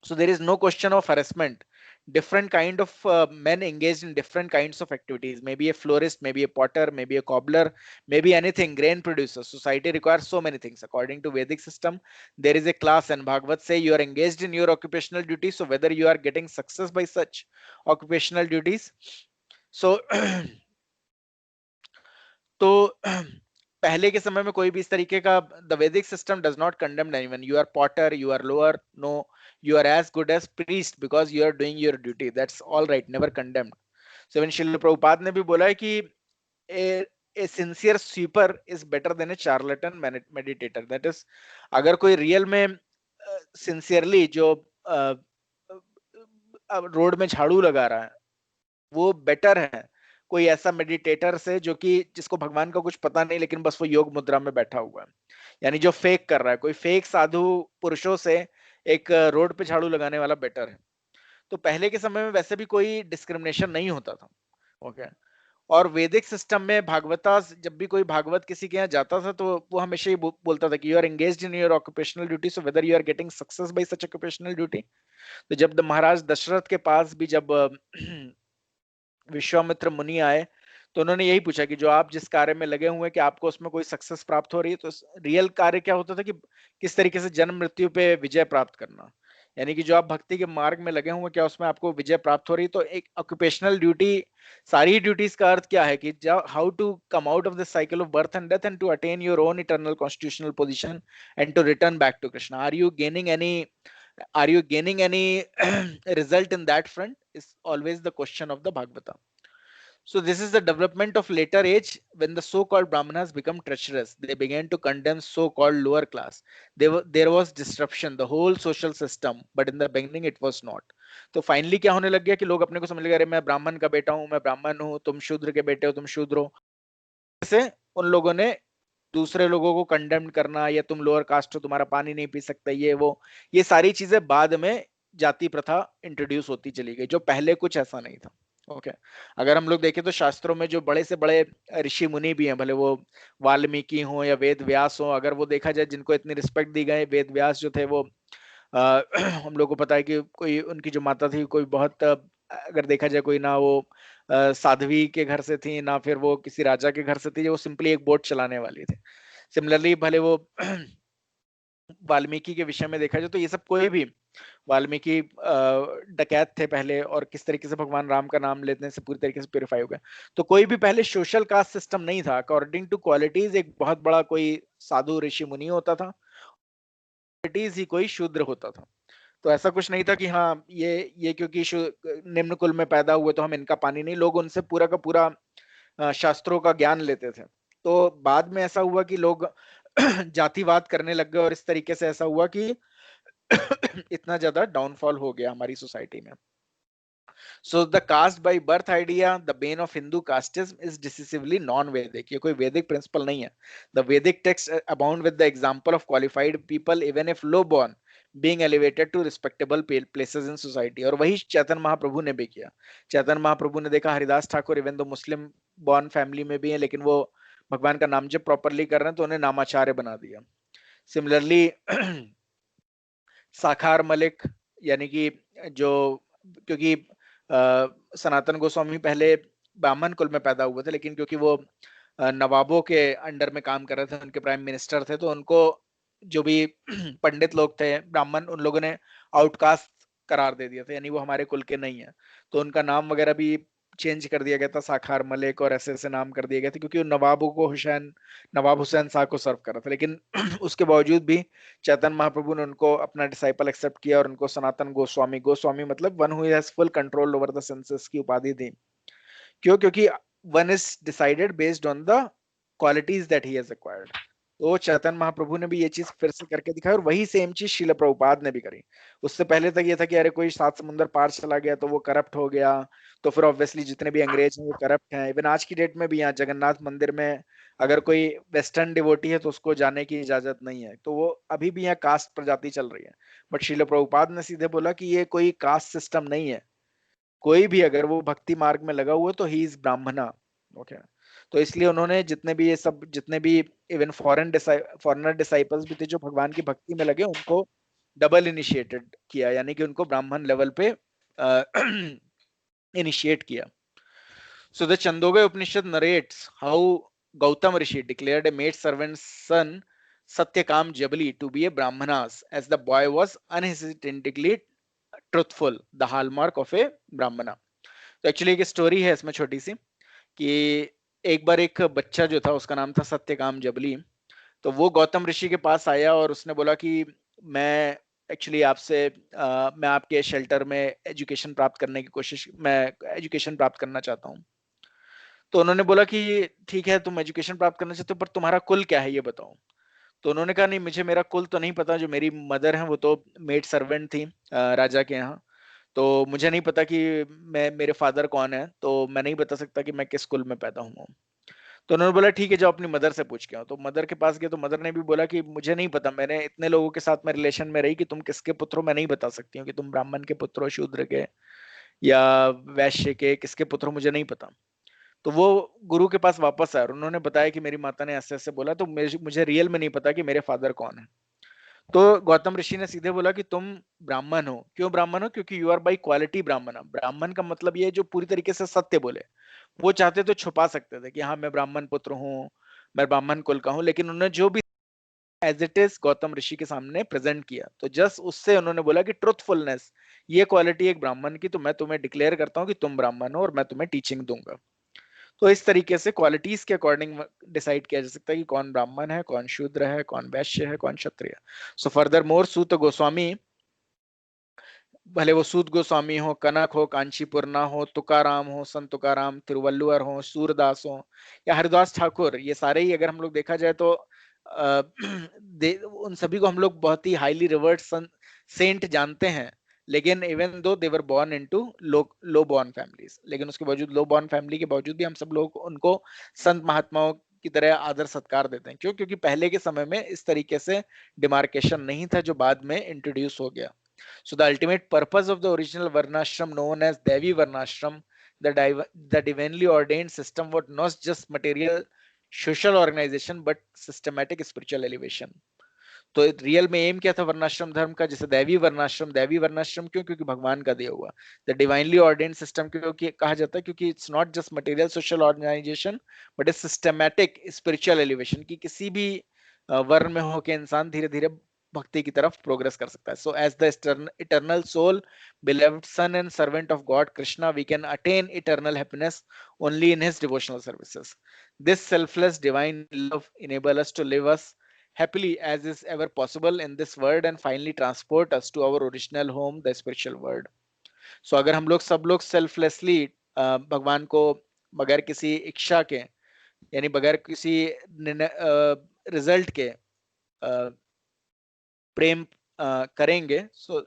so there is no question of harassment. Different kind of men engaged in different kinds of activities, maybe a florist, maybe a potter, maybe a cobbler, maybe anything, grain producer. Society requires so many things. According to Vedic system, there is a class, and Bhagavad say you are engaged in your occupational duties, so whether you are getting success by such occupational duties, so तो पहले के समय में कोई भी इस तरीके का, the Vedic system does not condemn anyone, you are potter, you are lower, no, you are as good as priest because you are doing your duty, that's all right, never condemned. So even Srila Prabhupada ने भी बोला है कि a sincere sweeper is better than a charlatan meditator. That is, अगर कोई real में sincerely जो road में झाड़ू लगा रहा है वो बेटर है कोई ऐसा मेडिटेटर से जो कि जिसको भगवान का कुछ पता नहीं लेकिन बस वो योग मुद्रा में बैठा हुआ है, यानी जो फेक कर रहा है। कोई फेक साधु पुरुषों से एक रोड पे झाड़ू लगाने वाला बेटर है। तो पहले के समय में वैसे भी कोई डिस्क्रिमिनेशन नहीं होता था। ओके, और वैदिक सिस्टम में भागवता, जब भी कोई भागवत किसी के यहाँ जाता था तो वो हमेशा ही बोलता था कि you are engaged in your occupational duty, so whether you are getting success by such occupational duty. तो जब महाराज दशरथ के पास भी जब विश्वामित्र मुनि आए तो उन्होंने यही पूछा कि जो आप जिस कार्य में लगे हुए हैं कि आपको उसमें कोई सक्सेस प्राप्त हो रही है? तो रियल कार्य क्या होता था कि किस तरीके से जन्म मृत्यु पे विजय प्राप्त करना, यानी कि जो आप भक्ति के मार्ग में लगे हुए क्या उसमें आपको विजय प्राप्त हो रही? तो एक ऑक्यूपेशनल ड्यूटी, सारी ड्यूटीज का अर्थ क्या है कि how to come out of the cycle of birth and death and to attain your own eternal constitutional position and to return back to Krishna. Are you gaining any result in that front is always the question of the Bhagavata. So this is the development of later age when the so-called Brahmanas become treacherous. They began to condemn so-called lower class. There was disruption, the whole social system, but in the beginning it was not. तो finally क्या होने लग गया कि लोग अपने को समझ लगे अरे मैं ब्राह्मण का बेटा हूँ, मैं ब्राह्मण हूँ, तुम शूद्र के बेटे हो, तुम शूद्र हो। से उन लोगों ने दूसरे लोगों को कंडेम करना, या तुम लोअर कास्ट हो तुम्हारा पानी नहीं पी सकता, ये वो, ये सारी चीजें बाद में जाति प्रथा इंट्रोड्यूस होती चली गई, जो पहले कुछ ऐसा नहीं था। ओके, अगर हम लोग देखें तो शास्त्रों में जो बड़े से बड़े ऋषि मुनि भी हैं, भले वो वाल्मीकि हो या वेद व्यास हो, अगर वो देखा जाए जिनको इतनी रिस्पेक्ट दी गई, वेद व्यास जो थे वो हम लोग को पता है कि कोई उनकी जो माता थी कोई बहुत अगर देखा जाए कोई ना वो साध्वी के घर से थी ना फिर वो किसी राजा के घर से थी, वो सिंपली एक बोट चलाने वाली थी। सिमिलरली भले वो वाल्मीकि के विषय में देखा जाए तो ये सब कोई भी, वाल्मीकि डकैत थे पहले और किस तरीके से भगवान राम का नाम लेने से पूरी तरीके से प्यूरिफाई हो गए। तो कोई भी पहले सोशल कास्ट सिस्टम नहीं था। अकॉर्डिंग टू क्वालिटीज एक बहुत बड़ा कोई साधु ऋषि मुनि होता था, क्वालिटीज ही कोई शूद्र होता था। तो ऐसा कुछ नहीं था कि हाँ ये क्योंकि निम्न कुल में पैदा हुए तो हम इनका पानी नहीं, लोग उनसे पूरा का पूरा शास्त्रों का ज्ञान लेते थे। तो बाद में ऐसा हुआ कि लोग जातिवाद करने लग गए और इस तरीके से ऐसा हुआ कि इतना ज्यादा डाउनफॉल हो गया हमारी सोसाइटी में। So the caste by birth idea, the bane of Hindu casteism, is decisively non-Vedic. ये कोई Vedic principle नहीं है. The Vedic texts abound with the example of qualified people, even if low born, being elevated to respectable places in society. और वही चैतन्य महाप्रभु ने भी किया। चैतन्य महाप्रभु ने देखा हरिदास ठाकुर इवन तो मुस्लिम बॉर्न फैमिली में भी है लेकिन वो भगवान का नाम जब प्रॉपरली कर रहे हैं तो उन्हें नामाचार्य बना दिया। सिमिलरली साखार मलिक, यानी कि जो, क्योंकि सनातन गोस्वामी पहले ब्राह्मण कुल में पैदा हुए थे लेकिन क्योंकि वो नवाबों के अंडर में काम कर रहे थे, उनके प्राइम मिनिस्टर थे, तो उनको जो भी पंडित लोग थे ब्राह्मण, उन लोगों ने आउटकास्ट करार दे दिया था, यानी वो हमारे कुल के नहीं है। तो उनका नाम वगैरह भी चेंज कर दिया गया था, साखार मलिक और ऐसे ऐसे नाम कर दिए गए थे, क्योंकि नवाबों को नवाब हुसैन शाह को सर्व कर रहा था। लेकिन उसके बावजूद भी चैतन्य महाप्रभु ने उनको अपना डिसाइपल एक्सेप्ट किया और उनको सनातन गोस्वामी, गोस्वामी मतलब one who has full control over the senses की उपाधि दी। क्यों? क्योंकि one is decided based on the qualities that he has acquired. तो चैतन्य महाप्रभु ने भी ये चीज फिर से करके दिखाई और वही सेम चीज श्रील प्रभुपाद ने भी करी। उससे पहले तक ये था कि अरे कोई 7 समुंदर पार चला गया तो वो करप्ट हो गया, तो फिर ऑब्वियसली जितने भी अंग्रेज हैं वो करप्ट हैं। इवन आज की डेट में भी यहाँ जगन्नाथ मंदिर में अगर कोई वेस्टर्न डिवोटी है तो उसको जाने की इजाजत नहीं है। तो वो अभी भी यहाँ कास्ट प्रजाति चल रही है। बट श्रील प्रभुपाद ने सीधे बोला कि ये कोई कास्ट सिस्टम नहीं है, कोई भी अगर वो भक्ति मार्ग में लगा हुआ है तो ही इज ब्राह्मणा। ओके, तो इसलिए उन्होंने जितने भी ये सब, जितने भी इवन फॉरेनर डिसाइपल्स भी थे जो भगवान की भक्ति में लगे, उनको डबल इनिशिएटेड किया, यानी कि उनको ब्राह्मण लेवल पे इनिशिएट किया। So the Chandogya Upanishad narrates how Gautam Rishi declared a maid servant's son Satyakam Jabali to be a Brahmanas, as the boy was unhesitatingly truthful, the hallmark of a Brahmana. तो actually एक story है इसमें छोटी सी, कि एक बार एक बच्चा जो था उसका नाम था सत्यकाम जबली। तो वो गौतम ऋषि के पास आया और उसने बोला कि मैं एक्चुअली आपसे मैं आपके शेल्टर में एजुकेशन प्राप्त करने की कोशिश, मैं एजुकेशन प्राप्त करना चाहता हूँ। तो उन्होंने बोला कि ठीक है, तुम एजुकेशन प्राप्त करना चाहते हो, पर तुम्हारा कुल क्या है ये बताओ। तो उन्होंने कहा नहीं, मुझे मेरा कुल तो नहीं पता, जो मेरी मदर है वो तो मेड सर्वेंट थी राजा के यहाँ, तो मुझे नहीं पता कि मैं, मेरे फादर कौन है, तो मैं नहीं बता सकता कि मैं किस कुल में पैदा हुआ हूँ। तो उन्होंने बोला ठीक है, जाओ अपनी मदर से पूछ के आओ। तो मदर के पास गए तो मदर ने भी बोला कि मुझे नहीं पता, मैंने इतने लोगों के साथ में रिलेशन में रही कि तुम किसके पुत्र हो मैं नहीं बता सकती हूँ, कि तुम ब्राह्मण के पुत्र हो, शूद्र के या वैश्य के, किसके पुत्र हो मुझे नहीं पता। तो वो गुरु के पास वापस आए और उन्होंने बताया कि मेरी माता ने ऐसे ऐसे बोला, तो मुझे रियल में नहीं पता कि मेरे फादर कौन है। तो गौतम ऋषि ने सीधे बोला कि तुम ब्राह्मण हो। क्यों ब्राह्मण हो? क्योंकि यू आर बाई क्वालिटी ब्राह्मण। ब्राह्मण का मतलब ये जो पूरी तरीके से सत्य बोले। वो चाहते तो छुपा सकते थे कि हाँ मैं ब्राह्मण पुत्र हूँ, मैं ब्राह्मण कुल का हूँ, लेकिन उन्होंने जो भी एज इट इज गौतम ऋषि के सामने प्रेजेंट किया, तो जस्ट उससे उन्होंने बोला कि ट्रुथफुलनेस ये क्वालिटी एक ब्राह्मण की, तो मैं तुम्हें डिक्लेयर करता हूँ कि तुम ब्राह्मण हो और मैं तुम्हें टीचिंग दूंगा। तो इस तरीके से क्वालिटीज के अकॉर्डिंग डिसाइड किया जा सकता है कि कौन ब्राह्मण है, कौन शूद्र है, कौन वैश्य है, कौन क्षत्रिय। सो फर्दर मोर सूत गोस्वामी, भले वो सूत गोस्वामी हो, कनक हो, कांचीपुरना हो, तुकाराम हो, संत तुकाराम, तिरुवल्लुवर हो, सूरदास हो या हरिदास ठाकुर, ये सारे ही अगर हम लोग देखा जाए तो उन सभी को हम लोग बहुत ही हाईली रिवर्ड सेंट जानते हैं। लेकिन even though they were born into low born families, लेकिन उसके बावजूद, लो बॉर्न फैमिली के बावजूद भी हम सब लोग उनको संत महात्माओं की तरह आदर सत्कार देते हैं। क्यों? क्योंकि पहले के समय में इस तरीके से डिमार्केशन नहीं था जो बाद में इंट्रोड्यूस हो गया। So the ultimate purpose of the original Varnashram known as Devi Varnashram, the divinely ordained system, was not just material social organization but systematic spiritual elevation. तो रियल में एम क्या था वर्णाश्रम धर्म का? जैसे दैवी वर्णाश्रम क्यों? क्योंकि भगवान का दिया हुआ। द डिवाइनली ऑर्डेन्ड सिस्टम क्यों कहा जाता है? क्योंकि it's not just material social organization but a systematic spiritual elevation, की किसी भी वर्ण में होकर इंसान धीरे धीरे भक्ति की तरफ प्रोग्रेस कर सकता है। So as the eternal soul, beloved son and servant of God Krishna, we can attain eternal happiness only in his devotional services. This selfless divine love enable us to live us happily as is ever possible in this world and finally transport us to our original home, the spiritual world. So अगर हम लोग सब लोग selflessly भगवान को बगैर किसी इच्छा के, यानी बगैर किसी रिजल्ट के प्रेम करेंगे, सो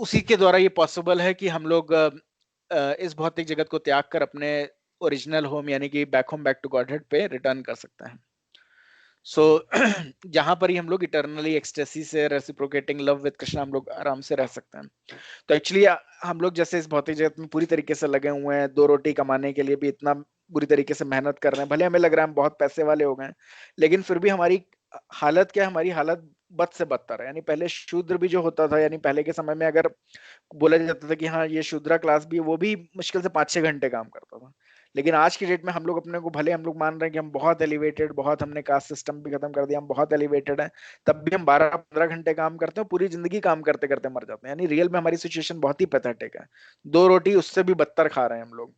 उसी के द्वारा ये पॉसिबल है कि हम लोग इस भौतिक जगत को त्याग कर अपने ओरिजिनल होम यानी कि back home, back to Godhead पे रिटर्न कर सकते हैं। सो जहां पर ही हम लोग इटर्नली एक्सटेसी से रेसिप्रोकेटिंग लव विद कृष्णा हम लोग आराम से रह सकते हैं। तो एक्चुअली हम लोग जैसे इस भौतिक जगत में पूरी तरीके से लगे हुए हैं, दो रोटी कमाने के लिए भी इतना बुरी तरीके से मेहनत कर रहे हैं, भले हमें लग रहा है हम बहुत पैसे वाले हो गए, लेकिन फिर भी हमारी हालत क्या है? हमारी हालत बद से बदतर है। यानी पहले शूद्र भी जो होता था, यानी पहले के समय में अगर बोला जाता था कि हाँ ये शूद्रा क्लास भी है, वो भी मुश्किल से 5-6 घंटे काम करता था। लेकिन आज की डेट में हम लोग अपने को, भले हम लोग मान रहे हैं कि हम बहुत एलिवेटेड, बहुत हमने कास्ट सिस्टम भी खत्म कर दिया, हम बहुत एलिवेटेड हैं, तब भी हम 12-15 घंटे काम करते हैं, पूरी जिंदगी काम करते करते मर जाते हैं। यानी रियल में हमारी सिचुएशन बहुत ही पैथेटिक है। 2 रोटी उससे भी बदतर खा रहे हैं हम लोग।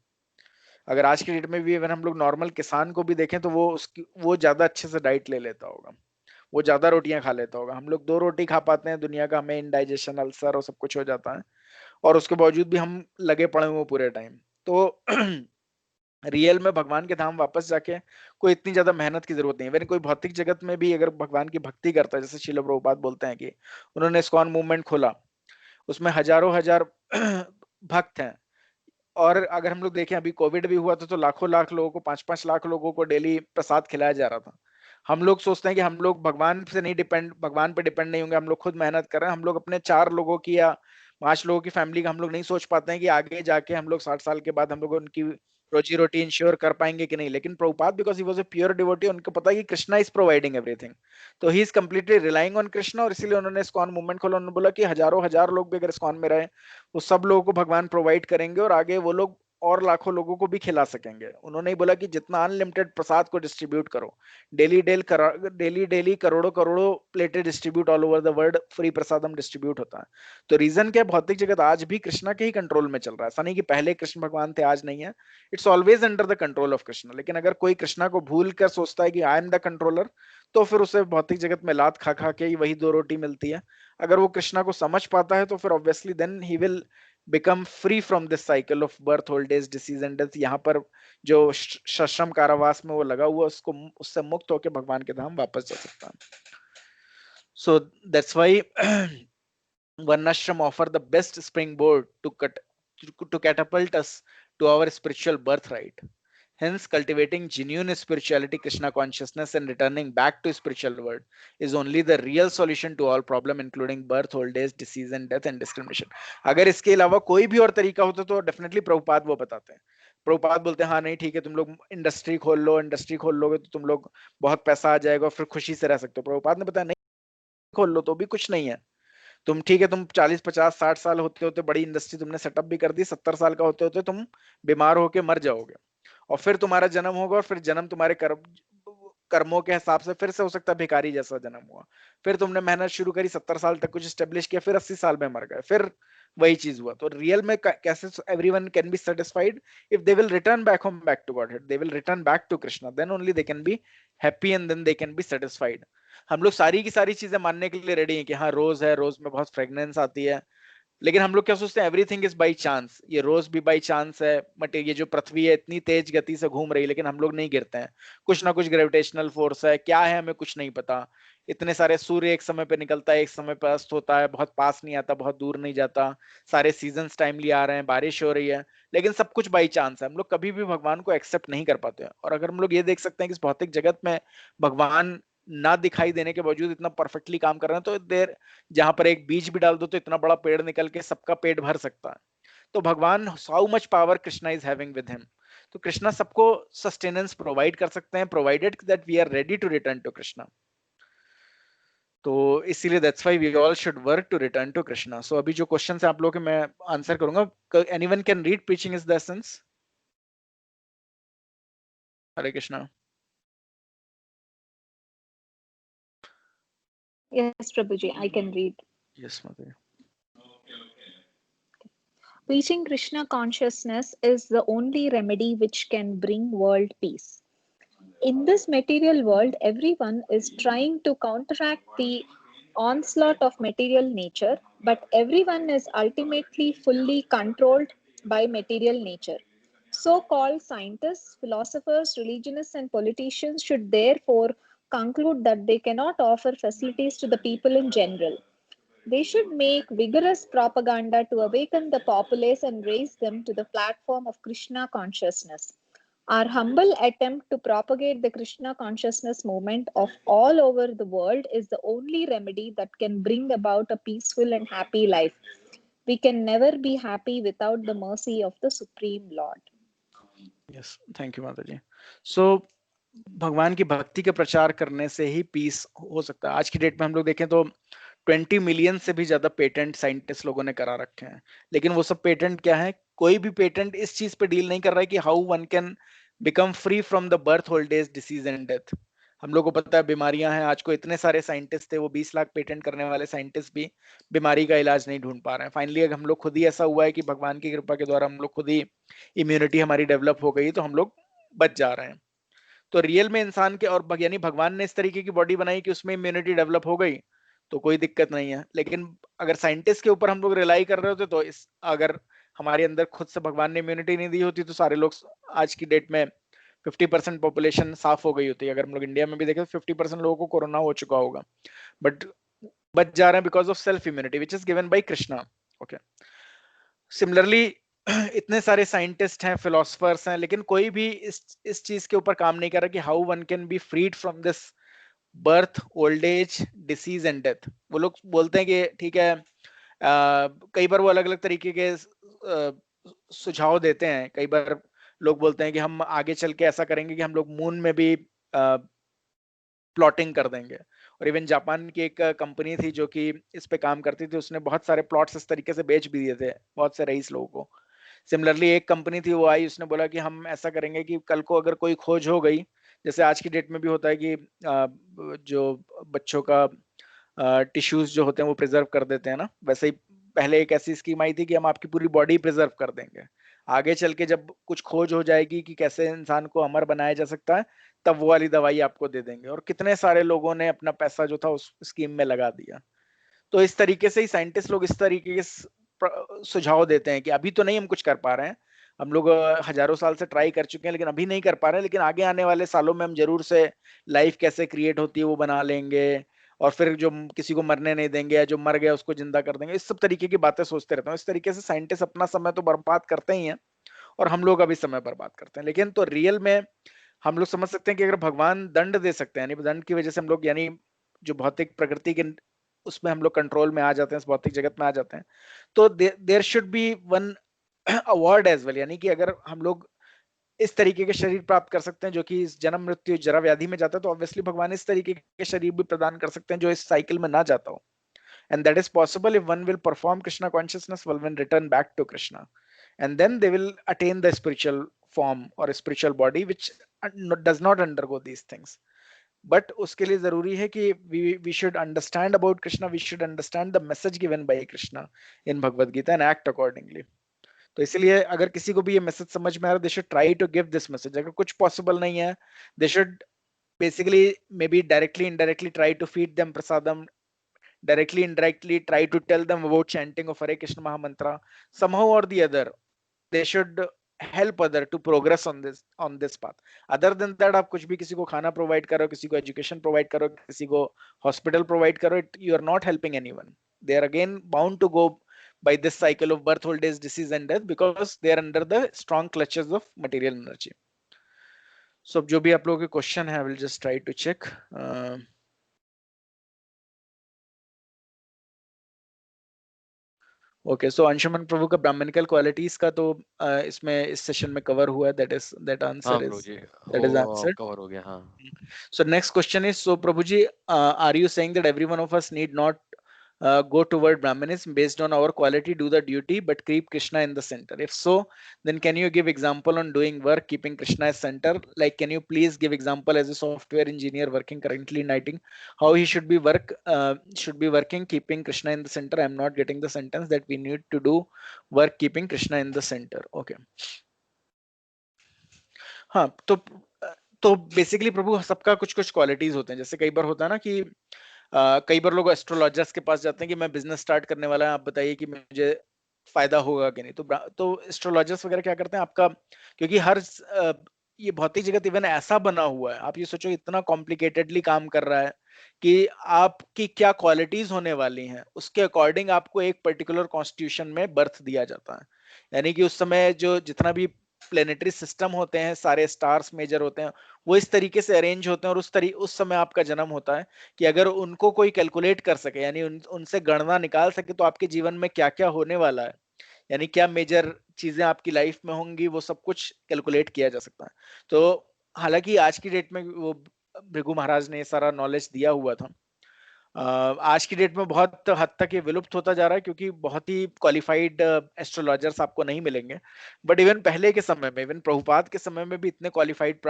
अगर आज की डेट में भी अगर हम लोग नॉर्मल किसान को भी देखें तो वो ज्यादा अच्छे से डाइट ले लेता होगा, वो ज्यादा रोटियां खा लेता होगा। हम लोग 2 रोटी खा पाते हैं, दुनिया का हमें इंडाइजेशन, अल्सर और सब कुछ हो जाता है, और उसके बावजूद भी हम लगे पड़े हुए पूरे टाइम। तो रियल में भगवान के धाम वापस जाके कोई इतनी ज्यादा मेहनत की जरूरत नहीं है। कोई भौतिक जगत में भी अगर भगवान की भक्ति करता है, जैसे श्रील प्रभुपाद बोलते हैं कि उन्होंने इस्कॉन मूवमेंट खोला, उसमें हजारों हजार भक्त हैं, और अगर हम लोग देखें अभी कोविड भी हुआ था तो लाखों लाख लोगों को 5-5 लाख लोगों को डेली प्रसाद खिलाया जा रहा था। हम लोग सोचते हैं कि हम लोग भगवान से नहीं डिपेंड, भगवान पे डिपेंड नहीं होंगे, हम लोग खुद मेहनत कर रहे हैं, हम लोग अपने 4 लोगों की या 5 लोगों की फैमिली का हम लोग नहीं सोच पाते हैं कि आगे जाके हम लोग 60 साल के बाद हम लोग उनकी रोजी रोटी इंश्योर कर पाएंगे कि नहीं। लेकिन Prabhupada because he was a pure devotee, उनको पता है कि कृष्णा इज प्रोवाइडिंग एवरीथिंग, तो he is completely relying on Krishna, और इसीलिए उन्होंने इस्कॉन मूवमेंट खोला। उन्होंने बोला कि हजारों हजार लोग भी अगर इस्कॉन में रहे, वो सब लोगों को भगवान प्रोवाइड करेंगे और आगे वो लोग और लाखों लोगों को भी खिला सकेंगे। उन्होंने ही बोला कि जितना अनलिमिटेड प्रसाद को डिस्ट्रीब्यूट करो, डेली डेली करोड़ों करोड़ों प्लेटें distribute all over the world, free prasadam distribute होता है। तो रीजन क्या, भौतिक जगत आज भी कृष्णा के ही कंट्रोल में चल रहा है। ऐसा नहीं कि पहले कृष्ण भगवान थे आज नहीं है, it's always under the control of Krishna. लेकिन अगर कोई कृष्णा को भूल कर सोचता है कि आई एम द कंट्रोलर, तो फिर उसे भौतिक जगत में लात खा खा के ही वही 2 रोटी मिलती है। अगर वो कृष्णा को समझ पाता है तो फिर obviously then he will become free from this cycle of birth, old age, disease and death. यहाँ पर जो सश्रम कारावास में वो लगा हुआ, उसको उससे मुक्त होकर भगवान के धाम वापस जा सकता है। So that's why Varnashram offer the best springboard to catapult us to our spiritual birthright. Hence, cultivating genuine spirituality, Krishna consciousness, and returning back to spiritual world is only the real solution to all problem, including birth, old age, disease, and death, and discrimination. अगर इसके अलावा कोई भी और तरीका होता तो definitely Prabhupada वो बताते हैं। प्रभुपाद बोलते हैं हाँ नहीं ठीक है, तुम लोग इंडस्ट्री खोल लो, इंडस्ट्री खोल लोगे तो तुम लोग बहुत पैसा आ जाएगा और फिर खुशी से रह सकते हो। प्रभुपाद ने बताया नहीं, खोल लो तो भी कुछ नहीं है। तुम ठीक है, तुम 40-50-60 साल होते होते बड़ी इंडस्ट्री तुमने सेटअप भी कर दी, 70 साल का होते होते तुम बीमार होके मर जाओगे, और फिर तुम्हारा जन्म होगा, और फिर जन्म तुम्हारे कर्मों के हिसाब से फिर से हो सकता है भिखारी जैसा जन्म हुआ। फिर तुमने मेहनत शुरू करी, 70 साल तक कुछ स्टेब्लिश किया, फिर 80 साल में मर गए, फिर वही चीज हुआ। तो रियल में कैसे everyone can be satisfied if they will return back home, back to Godhead, they will return back to Krishna, then only they can be happy and then they can be satisfied. हम लोग सारी की सारी चीजें मानने के लिए रेडी हैं कि हाँ रोज है, रोज में बहुत फ्रेग्रेंस आती है, लेकिन हम लोग क्या सोचते हैं, एवरीथिंग इज बाई चांस, ये रोज भी बाई चांस है, बट ये जो पृथ्वी है इतनी तेज गति से घूम रही है लेकिन हम लोग नहीं गिरते हैं, कुछ ना कुछ ग्रेविटेशनल फोर्स है, क्या है हमें कुछ नहीं पता। इतने सारे सूर्य एक समय पे निकलता है, एक समय पे अस्त होता है, बहुत पास नहीं आता, बहुत दूर नहीं जाता, सारे सीजन्स टाइमली आ रहे हैं, बारिश हो रही है, लेकिन सब कुछ बाई चांस है। हम लोग कभी भी भगवान को एक्सेप्ट नहीं कर पाते हैं। और अगर हम लोग ये देख सकते हैं कि इस भौतिक जगत में भगवान ना दिखाई देने के बावजूद इतना परफेक्टली काम कर रहे हैं, तो देर जहां पर एक बीज भी डाल दो तो इतना बड़ा पेड़ निकल के सबका पेट भर सकता है। तो भगवान, how much power Krishna is having with him. तो कृष्णा सबको सस्टेनेंस प्रोवाइड कर सकते हैं, provided that we are ready to return to Krishna. तो इसीलिए that's why we all should work to return to Krishna. So अभी जो क्वेश्चन है आप लोगों के मैं आंसर करूंगा। Anyone can read preaching is the essence. Hare Krishna. Yes, Prabhuji, I can read. Yes माता। Preaching Krishna consciousness is the only remedy which can bring world peace. In this material world, everyone is trying to counteract the onslaught of material nature, but everyone is ultimately fully controlled by material nature. So-called scientists, philosophers, religionists, and politicians should therefore conclude that they cannot offer facilities to the people in general. They should make vigorous propaganda to awaken the populace and raise them to the platform of Krishna consciousness. Our humble attempt to propagate the Krishna consciousness movement of all over the world is the only remedy that can bring about a peaceful and happy life. We can never be happy without the mercy of the Supreme Lord. Yes, thank you माता जी। सो भगवान की भक्ति का प्रचार करने से ही piece हो सकता है। आज की डेट में हम लोग देखें तो 20 मिलियन से भी ज्यादा पेटेंट साइंटिस्ट लोगों ने करा रखे हैं, लेकिन वो सब पेटेंट क्या है, कोई भी पेटेंट इस चीज पे डील नहीं कर रहा है कि how one can become free from the birth, old age, disease and death. हम लोग को पता है बीमारियां हैं, आज को इतने सारे साइंटिस्ट थे, वो 20 लाख पेटेंट करने वाले साइंटिस्ट भी बीमारी का इलाज नहीं ढूंढ पा रहे हैं। फाइनली अगर हम लोग खुद ही, ऐसा हुआ है कि भगवान की कृपा के द्वारा हम लोग खुद ही इम्यूनिटी हमारी डेवलप हो गई, तो हम लोग बच जा रहे हैं। तो रियल में इंसान के, और यानी भगवान ने इस तरीके की बॉडी बनाई कि उसमें इम्यूनिटी डेवलप हो गई तो कोई दिक्कत नहीं है। लेकिन अगर साइंटिस्ट के ऊपर हम लोग रिलाई कर रहे होते तो इस, अगर हमारे अंदर खुद से भगवान ने इम्यूनिटी नहीं दी होती तो सारे लोग आज की डेट में 50% पॉपुलेशन साफ हो गई होती। अगर हम लोग इंडिया में भी देखें तो 50% लोगों को कोरोना हो चुका होगा, बट बच जा रहे हैं because of self immunity which is given by Krishna. Okay, similarly इतने सारे साइंटिस्ट हैं, फिलोसफर्स हैं, लेकिन कोई भी इस चीज के ऊपर काम नहीं कर रहा कि how one can be freed from this birth, old age, disease and death. वो लोग बोलते हैं कि ठीक है, कई बार वो अलग अलग तरीके के सुझाव देते हैं। कई बार लोग बोलते हैं कि हम आगे चल के ऐसा करेंगे कि हम लोग मून में भी प्लॉटिंग कर देंगे। और इवन जापान की एक कंपनी थी जो कि इस पे काम करती थी, उसने बहुत सारे प्लॉट्स इस तरीके से बेच भी दिए थे बहुत से रईस लोगों को। सिमिलरली एक कंपनी थी, वो आई, उसने बोला कि हम ऐसा करेंगे कि कल को अगर कोई खोज हो गई, जैसे आज की डेट में भी होता है कि जो बच्चों का टिश्यूज जो होते हैं वो प्रिजर्व कर देते हैं ना, वैसे ही पहले एक ऐसी स्कीम आई थी कि हम आपकी पूरी बॉडी प्रिजर्व कर देंगे। आगे चल के जब कुछ खोज हो जाएगी कि कैसे इंसान को अमर बनाया जा सकता है, तब वो वाली दवाई आपको दे देंगे। और कितने सारे लोगों ने अपना पैसा जो था उस स्कीम में लगा दिया। तो इस तरीके से ही साइंटिस्ट लोग इस तरीके के सुझाव देते हैं कि अभी तो नहीं हम कुछ कर पा रहे हैं, हम लोग हजारों साल से ट्राई कर चुके हैं लेकिन अभी नहीं कर पा रहे हैं, लेकिन आगे आने वाले सालों में हम जरूर से लाइफ कैसे क्रिएट होती है वो बना लेंगे, और फिर जो किसी को मरने नहीं देंगे या जो मर गया उसको जिंदा कर देंगे। इस सब तरीके की बातें सोचते रहते हैं। इस तरीके से साइंटिस्ट अपना समय तो बर्बाद करते ही हैं, और हम लोग अभी समय बर्बाद करते हैं। लेकिन तो रियल में हम लोग समझ सकते हैं कि अगर भगवान दंड दे सकते हैं, यानी दंड की वजह से हम लोग, यानी जो भौतिक प्रकृति के उसमें हम लोग कंट्रोल में आ जाते हैं, इस भौतिक जगत में आ जाते हैं, तो there should be one award as well. यानी कि अगर हम लोग इस तरीके के शरीर प्राप्त कर सकते हैं जो कि इस जन्म मृत्यु जरा व्याधि में जाता है, तो ऑब्वियसली भगवान इस तरीके के शरीर भी प्रदान कर सकते हैं जो इस साइकिल में ना जाता हो। And that is possible if one will perform Krishna consciousness, one will return back to Krishna, and then they will attain the spiritual form or a spiritual body which does not undergo these things. But उसके लिए जरूरी है कि we should understand about Krishna, we should understand the message given by Krishna in Bhagavad Gita and act accordingly. तो इसलिए अगर किसी को भी ये मैसेज समझ में आ रहा है, they should try to give this message. अगर कुछ possible नहीं है, they should basically maybe directly indirectly try to feed them prasadam, directly indirectly try to tell them about chanting of Hare Krishna Mahamantra. Somehow or the other they should help other to progress on this path. Other than that, आप कुछ भी किसी को खाना provide करो, किसी को education provide करो, किसी को हॉस्पिटल प्रोवाइड करो, you are not helping anyone. They are again bound to go by this cycle of birth, old age, disease and death because they are under the strong clutches of material energy. So जो भी आप लोगों के question है, I will just try to check. Okay, so Anshuman Prabhu का brahmanical qualities का तो इसमें इस सेशन में कवर हुआ है। That answer is answered, cover हो गया। हाँ, so next question is, so Prabhu ji, are you saying that every one of us need not go toward Brahmanism based on our quality, do the duty, but keep Krishna in the center? If so, then can you give example on doing work keeping Krishna as center? Like, can you please give example as a software engineer working currently in IT, how he should be working keeping Krishna in the center? I am not getting the sentence that we need to do work keeping Krishna in the center. Okay. हाँ, तो basically प्रभु सबका कुछ कुछ qualities होते हैं। जैसे कई बार होता है ना कि कई बार लोग एस्ट्रोलॉजर्स के पास जाते हैं कि मैं बिजनेस स्टार्ट करने वाला है, आप बताइए कि मुझे फायदा होगा कि नहीं। तो एस्ट्रोलॉजर्स वगैरह क्या करते हैं आपका, क्योंकि हर ये भौतिक जगत इवन ऐसा बना हुआ है, आप ये सोचो इतना कॉम्प्लिकेटेडली काम कर रहा है कि आपकी क्या क्वालिटीज होने वाली हैं उसके अकॉर्डिंग आपको एक पर्टिकुलर कॉन्स्टिट्यूशन में बर्थ दिया जाता है। यानी कि उस समय जो जितना भी प्लेनेटरी सिस्टम होते हैं, सारे स्टार्स मेजर होते हैं, वो इस तरीके से अरेंज होते हैं, और उस समय आपका जन्म होता है कि अगर उनको कोई कैलकुलेट कर सके, यानी उनसे गणना निकाल सके, तो आपके जीवन में क्या क्या होने वाला है, यानी क्या मेजर चीजें आपकी लाइफ में होंगी, वो सब कुछ कैलकुलेट किया जा सकता है। तो हालांकि आज की डेट में वो भृगु महाराज ने सारा नॉलेज दिया हुआ था, आज की डेट में बहुत हद तक ये विलुप्त होता जा रहा है क्योंकि बहुत ही क्वालिफाइड एस्ट्रोलॉजर्स आपको नहीं मिलेंगे। बट इवन पहले के समय में, इवन प्रभुपाद के समय में भी इतने क्वालिफाइड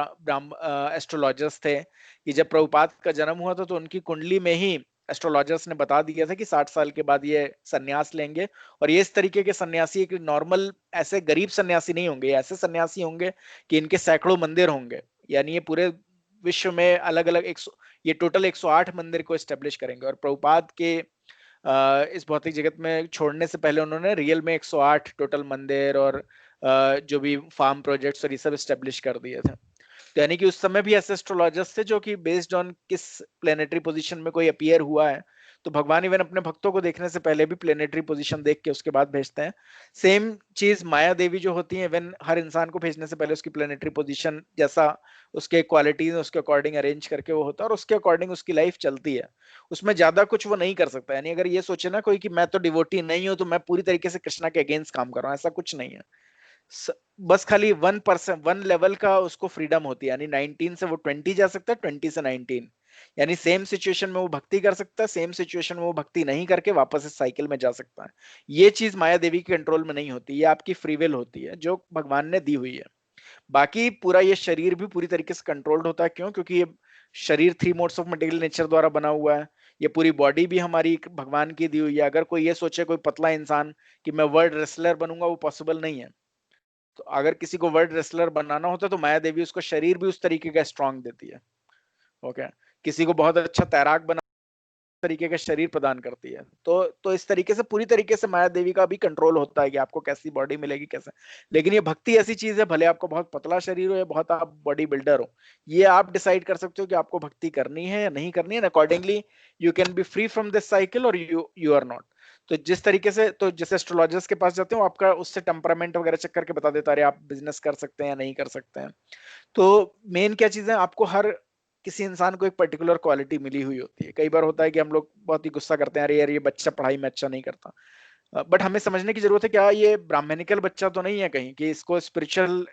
एस्ट्रोलॉजर्स थे कि जब प्रभुपाद का जन्म हुआ था तो उनकी कुंडली में ही एस्ट्रोलॉजर्स ने बता दिया था कि 60 साल के बाद ये सन्यास लेंगे। और ये इस तरीके के सन्यासी एक नॉर्मल ऐसे गरीब सन्यासी नहीं होंगे, ऐसे सन्यासी होंगे कि इनके सैकड़ों मंदिर होंगे, यानी ये पूरे विश्व में अलग अलग ये टोटल 108 मंदिर को एस्टेब्लिश करेंगे। और प्रभुपाद के इस भौतिक जगत में छोड़ने से पहले उन्होंने रियल में 108 टोटल मंदिर और जो भी फार्म प्रोजेक्ट्स और ये सब एस्टेब्लिश कर दिए थे। तो यानी कि उस समय भी ऐसे एस्ट्रोलॉजर्स थे जो कि बेस्ड ऑन किस प्लेनेटरी पोजीशन में कोई अपीयर हुआ है तो भगवान इवन अपने भक्तों को देखने से पहले भी प्लेनेटरी पोजीशन देख के उसके बाद भेजते हैं। सेम चीज माया देवी जो होती है, इवन हर इंसान को भेजने से पहले उसकी प्लेनेटरी पोजीशन जैसा उसके क्वालिटीज उसके अकॉर्डिंग अरेंज करके वो होता है और उसके अकॉर्डिंग उसकी लाइफ चलती है। उसमें ज्यादा कुछ वो नहीं कर सकता। यानी अगर ये सोचे ना कोई कि मैं तो डिवोटी नहीं हूं तो मैं पूरी तरीके से कृष्णा के अगेंस्ट काम कर रहा हूँ, ऐसा कुछ नहीं है। बस खाली 1% 1 लेवल का उसको फ्रीडम होती है। यानी 19 से वो 20 जा सकता है, 20 से 19। यानी सेम सिचुएशन में वो भक्ति कर सकता है, सेम सिचुएशन में वो भक्ति नहीं करके वापस इस साइकिल में जा सकता है। ये चीज माया देवी के कंट्रोल में नहीं होती, ये आपकी फ्री विल होती है जो भगवान ने दी हुई है। बाकी पूरा ये शरीर भी पूरी तरीके से कंट्रोल्ड होता है। क्यों? क्योंकि ये शरीर 3 मोड्स ऑफ मटेरियल नेचर द्वारा बना हुआ है। ये पूरी बॉडी भी हमारी भगवान की दी हुई है। अगर कोई ये सोचे कोई पतला इंसान कि मैं वर्ल्ड रेसलर बनूंगा, वो पॉसिबल नहीं है। तो अगर किसी को वर्ल्ड रेसलर बनाना होता तो माया देवी उसको शरीर भी उस तरीके का स्ट्रांग देती है। ओके, किसी को बहुत अच्छा तैराक बना तरीके का शरीर प्रदान करती है। तो इस तरीके से पूरी तरीके से माया देवी का भी कंट्रोल होता है कि आपको कैसी बॉडी मिलेगी कैसे। लेकिन ये भक्ति ऐसी चीज है, भले आपको बहुत पतला शरीर हो या बहुत आप बॉडी बिल्डर हो, ये आप डिसाइड कर सकते हो कि आपको भक्ति करनी है या नहीं करनी है। Accordingly you can be free from this cycle और यू आर नॉट। तो जिस तरीके से, तो जैसे एस्ट्रोलॉजर्स के पास जाते हो, आपका उससे टेम्परामेंट वगैरह चेक करके बता देता है आप बिजनेस कर सकते हैं या नहीं कर सकते हैं। तो मेन क्या चीज है, आपको हर किसी इंसान को एक पर्टिकुलर क्वालिटी मिली हुई होती है। कई बार होता है कि हम लोग बहुत ही गुस्सा करते हैं, अरे यार ये बच्चा पढ़ाई में अच्छा नहीं करता। बट हमें समझने की जरूरत है क्या ये ब्राह्मणिकल बच्चा तो नहीं है कहीं कि इसको स्पिरिचुअल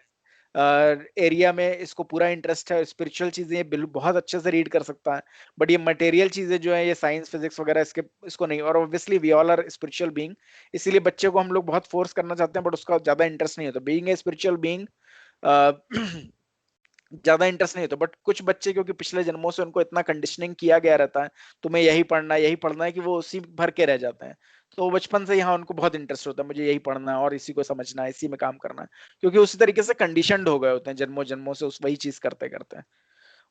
एरिया में इसको पूरा इंटरेस्ट है, स्पिरिचुअल चीजें बहुत अच्छे से रीड कर सकता है। बट ये मटेरियल चीजें जो है, ये साइंस फिजिक्स वगैरह इसको नहीं। और obviously we all are spiritual being, इसीलिए बच्चे को हम लोग बहुत फोर्स करना चाहते हैं, बट उसका ज्यादा इंटरेस्ट नहीं होता। बीइंग ए स्पिरिचुअल बीइंग ज्यादा इंटरेस्ट नहीं होता। बट कुछ बच्चे क्योंकि पिछले जन्मों से उनको इतना कंडीशनिंग किया गया रहता है, तुम्हें यही पढ़ना है कि वो उसी भर के रह जाते हैं। तो वो बचपन से यहाँ उनको बहुत इंटरेस्ट होता है, मुझे यही पढ़ना है और इसी को समझना है, इसी में काम करना है। क्योंकि उसी तरीके से कंडीशनड हो गए होते हैं जन्मों जन्मों से उस वही चीज करते करते हैं।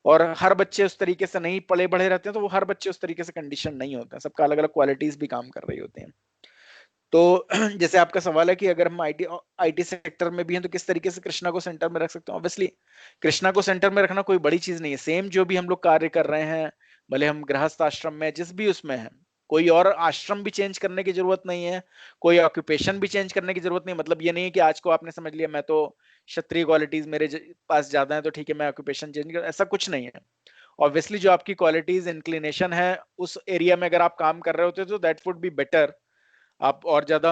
और हर बच्चे उस तरीके से नहीं पले बढ़े रहते हैं, तो वो हर बच्चे उस तरीके से कंडीशन नहीं होते हैं। सबका अलग अलग क्वालिटीज भी काम कर रही होती हैं। तो जैसे आपका सवाल है कि अगर हम आईटी सेक्टर में भी हैं तो किस तरीके से कृष्णा को सेंटर में रख सकते हैं। ऑब्वियसली कृष्णा को सेंटर में रखना कोई बड़ी चीज नहीं है। सेम जो भी हम लोग कार्य कर रहे हैं, भले हम गृहस्थ आश्रम में जिस भी उसमें है, कोई और आश्रम भी चेंज करने की जरूरत नहीं है, कोई ऑक्यूपेशन भी चेंज करने की जरूरत नहीं। मतलब ये नहीं है कि आज को आपने समझ लिया मैं तो क्षत्रिय क्वालिटीज मेरे पास ज्यादा है तो ठीक है मैं ऑक्यूपेशन चेंज कर, ऐसा कुछ नहीं है। ऑब्वियसली जो आपकी क्वालिटीज इंक्लिनेशन है उस एरिया में अगर आप काम कर रहे होते तो दैट वुड बी बेटर। आप और ज्यादा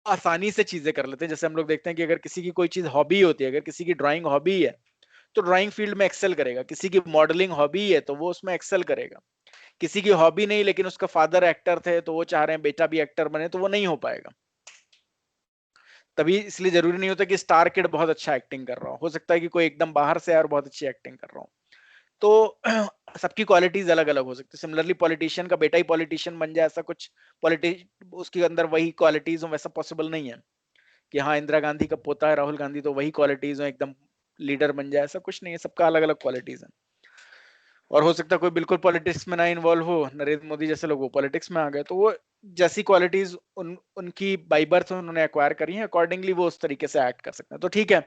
आसानी से चीजें कर लेते हैं। जैसे हम लोग देखते हैं कि अगर किसी की कोई चीज हॉबी होती है, अगर किसी की ड्राइंग हॉबी है तो ड्राइंग फील्ड में एक्सेल करेगा। किसी की मॉडलिंग हॉबी है तो वो उसमें एक्सेल करेगा। किसी की हॉबी नहीं लेकिन उसका फादर एक्टर थे तो वो चाह रहे हैं बेटा भी एक्टर बने, तो वो नहीं हो पाएगा। तभी इसलिए जरूरी नहीं होता कि स्टार किड बहुत अच्छा एक्टिंग कर रहा हो सकता है कि कोई एकदम बाहर से आए और बहुत अच्छी एक्टिंग कर रहा हो। तो सबकी क्वालिटीज अलग अलग हो सकती है। सिमिलरली पॉलिटिशियन का बेटा ही पॉलिटिशियन बन जाए, ऐसा कुछ उसके अंदर वही क्वालिटीज हो, वैसा पॉसिबल नहीं है कि हाँ इंदिरा गांधी का पोता है राहुल गांधी तो वही क्वालिटीज हो एकदम लीडर बन जाए, ऐसा कुछ नहीं है। सबका अलग अलग क्वालिटीज है। और हो सकता है कोई बिल्कुल पॉलिटिक्स में ना इन्वॉल्व हो, नरेंद्र मोदी जैसे लोग वो पॉलिटिक्स में आ गए, तो वो जैसी क्वालिटीज उनकी बाई बर्थ उन्होंने एक्वायर करी है, अकॉर्डिंगली वो उस तरीके से एक्ट कर सकते हैं। तो ठीक है,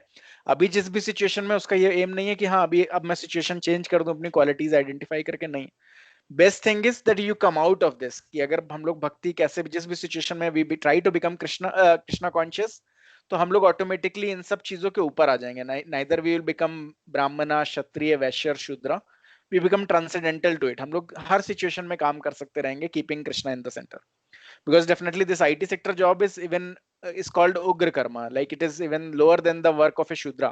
अभी जिस भी सिचुएशन में उसका ये एम नहीं है कि हाँ अभी अब मैं सिचुएशन चेंज कर दूं अपनी क्वालिटीज आइडेंटिफाई करके, नहीं। Best thing is that you come out of this, कि अगर हम लोग भक्ति कैसे भी जिस भी सिचुएशन में we be try to become Krishna conscious, तो हम लोग ऑटोमेटिकली इन सब चीजों के ऊपर आ जाएंगे। Neither we will become brahmana kshatriya vaishya shudra, we become transcendental to it. हम लोग हर सिचुएशन में काम कर सकते रहेंगे keeping Krishna in the center, because definitely this IT sector job is even is called उग्र Karma, like it is even lower than the work of a शूद्रा।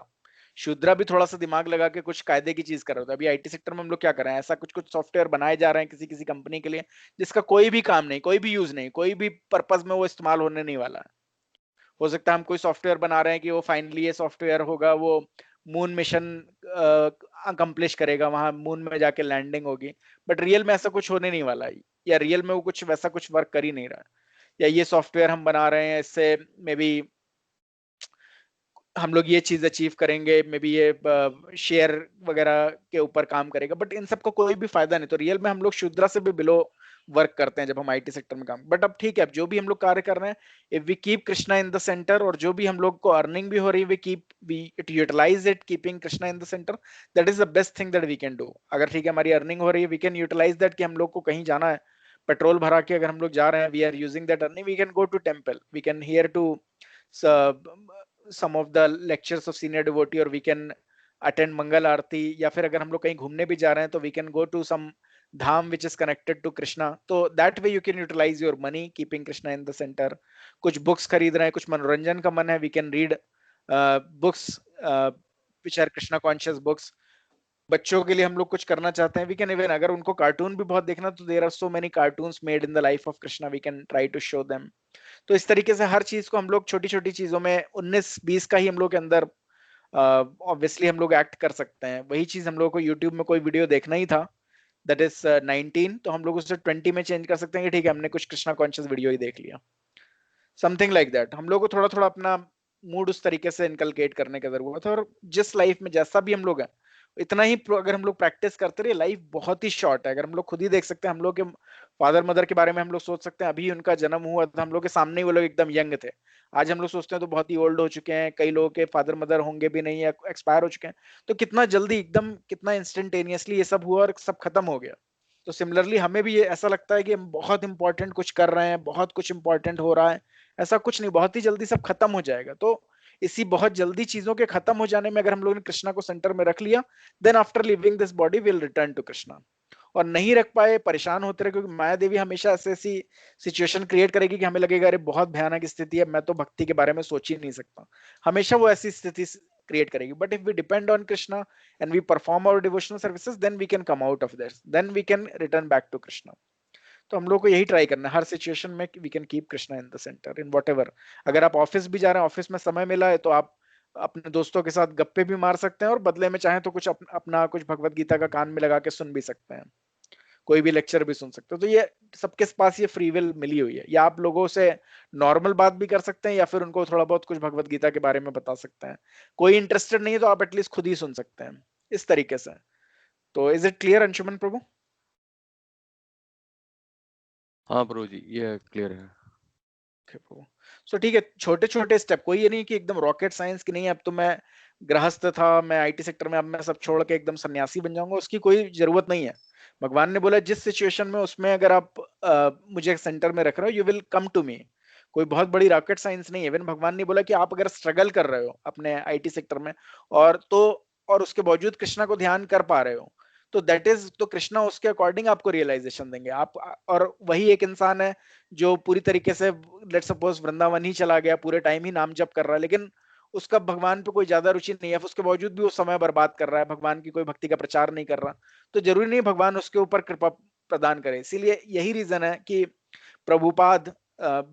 शूद्रा भी थोड़ा सा दिमाग लगा के कुछ कायदे की चीज कर रहा था। अभी आईटी सेक्टर में हम लोग क्या कर रहे हैं, ऐसा कुछ कुछ सॉफ्टवेयर बनाए जा रहे हैं किसी किसी कंपनी के लिए जिसका कोई भी काम नहीं, कोई भी यूज नहीं, कोई भी पर्पज में वो इस्तेमाल होने नहीं वाला है। हो सकता है हम कोई सॉफ्टवेयर बना रहे हैं कि वो फाइनली ये सॉफ्टवेयर होगा वो मून मिशन अकम्प्लिश करेगा, वहां मून में जाके लैंडिंग होगी, बट रियल में ऐसा कुछ होने नहीं वाला है, या रियल में वो कुछ वैसा कुछ वर्क कर ही नहीं रहा है। या ये सॉफ्टवेयर हम बना रहे हैं इससे मे बी हम लोग ये चीज अचीव करेंगे, मे बी ये शेयर वगैरह के ऊपर काम करेगा, बट इन सबको कोई भी फायदा नहीं। तो रियल में हम लोग शूद्रा से भी बिलो वर्क करते हैं जब हम आईटी सेक्टर में काम। बट अब ठीक है, अब जो भी हम लोग कार्य कर रहे हैं, if we keep Krishna in the centre, और जो भी हम लोग को अर्निंग भी हो रही है we utilize it keeping Krishna in the centre, that is the best thing that we can do. अगर ठीक है हमारी अर्निंग हो रही है, वी कैन यूटिलाइज दैट कि हम लोग को कहीं जाना है, पेट्रोल भरा के अगर हम लोग जा रहे हैं, we are using that earning, we can go to temple, we can hear to some of the lectures of senior devotee, or we can attend मंगल आरती, या फिर अगर हम लोग कहीं घूमने भी जा रहे हैं तो we can go to some Dham which is connected to Krishna. तो that way you can utilize your money keeping Krishna in the center. कुछ बुक्स खरीद रहे हैं, कुछ मनोरंजन का मन है, we can read books which are Krishna conscious books. बच्चों के लिए हम लोग कुछ करना चाहते हैं, वी कैन इवन, अगर उनको कार्टून भी बहुत देखना, तो there are so many cartoons made in the life of Krishna, we can try to show them. तो इस तरीके से हर चीज को हम लोग छोटी छोटी चीजों में 19-20 का ही हम लोग के अंदर ऑब्वियसली हम लोग एक्ट कर सकते हैं. वही चीज हम लोग को यूट्यूब में कोई वीडियो देखना ही था, दैट इज 19, तो हम लोग उसे 20 में चेंज कर सकते हैं कि ठीक है हमने कुछ कृष्णा कॉन्शियस वीडियो ही देख लिया, समथिंग लाइक दैट. हम लोग को थोड़ा थोड़ा अपना मूड उस तरीके से इनकलकेट करने की जरूरत है. और जिस लाइफ में जैसा भी हम लोग हैं, इतना ही अगर हम लोग प्रैक्टिस करते रहे, लाइफ बहुत ही शॉर्ट है. अगर हम लोग खुद ही देख सकते हैं, हम लोग के फादर मदर के बारे में हम लोग सोच सकते हैं, अभी उनका जन्म हुआ था हम लोग के सामने ही वो लोग एकदम यंग थे. आज हम लोग सोचते हैं तो बहुत ही ओल्ड हो चुके हैं, कई लोगों के फादर मदर होंगे भी नहीं या एक्सपायर हो चुके हैं. तो कितना जल्दी एकदम कितना इंस्टेंटेनियसली ये सब हुआ और सब खत्म हो गया. तो सिमिलरली हमें भी ये ऐसा लगता है कि हम बहुत इंपॉर्टेंट कुछ कर रहे हैं, बहुत कुछ इंपॉर्टेंट हो रहा है. ऐसा कुछ नहीं, बहुत ही जल्दी सब खत्म हो जाएगा. तो इसी बहुत जल्दी चीजों के खत्म हो जाने में अगर हम लोगों ने कृष्णा को सेंटर में रख लिया, then after leaving this body will return to Krishna. और नहीं रख पाए, परेशान होते रहे, क्योंकि माया देवी हमेशा ऐसी सिचुएशन क्रिएट करेगी कि हमें लगेगा अरे बहुत भयानक स्थिति है, मैं तो भक्ति के बारे में सोच ही नहीं सकता. हमेशा वो ऐसी स्थिति क्रिएट करेगी. But if we depend on Krishna and we perform our devotional services, then we can come out of this, then we can return back to Krishna. तो हम लोग को यही ट्राई करना है हर सिचुएशन में, we can keep Krishna in the centre in whatever. अगर आप ऑफिस भी जा रहे हैं, ऑफिस में समय मिला है, तो आप अपने दोस्तों के साथ गप्पे भी मार सकते हैं, और बदले में चाहे तो कुछ अपना कुछ भगवत गीता का कान में लगा के सुन भी सकते हैं, कोई भी लेक्चर भी सुन सकते हो. तो ये सबके पास ये फ्री विल मिली हुई है. या आप लोगों से नॉर्मल बात भी कर सकते हैं, या फिर उनको थोड़ा बहुत कुछ भगवत गीता के बारे में बता सकते हैं. कोई इंटरेस्टेड नहीं है तो आप एटलीस्ट खुद ही सुन सकते हैं, इस तरीके से. तो इज इट क्लियर अंशुमन प्रभु? हाँ प्रभु जी, ये क्लियर है. सो ठीक है, छोटे छोटे स्टेप, कोई ये नहीं कि एकदम रॉकेट साइंस की नहीं है, अब तो मैं गृहस्थ था, मैं आईटी सेक्टर में, अब मैं सब छोड़ के एकदम सन्यासी बन जाऊंगा, उसकी कोई जरूरत नहीं है. भगवान ने बोला जिस सिचुएशन में उसमें अगर आप मुझे सेंटर में रख रहे हो, you will come to me. कोई बहुत बड़ी रॉकेट साइंस नहीं है. इवन भगवान ने बोला कि आप अगर स्ट्रगल कर रहे हो अपने आईटी सेक्टर में, और उसके बावजूद कृष्णा को ध्यान कर पा रहे हो, तो दैट इज, तो कृष्णा उसके अकॉर्डिंग आपको रियलाइजेशन देंगे. आप, और वही एक इंसान है जो पूरी तरीके से, लेट्स सपोज वृंदावन ही चला गया, पूरे टाइम ही नाम जप कर रहा है, लेकिन उसका भगवान पे कोई ज्यादा रुचि नहीं है, उसके बावजूद भी वो समय बर्बाद कर रहा है, भगवान की कोई भक्ति का प्रचार नहीं कर रहा, तो जरूरी नहीं भगवान उसके ऊपर कृपा प्रदान करे. इसीलिए यही रीजन है कि प्रभुपाद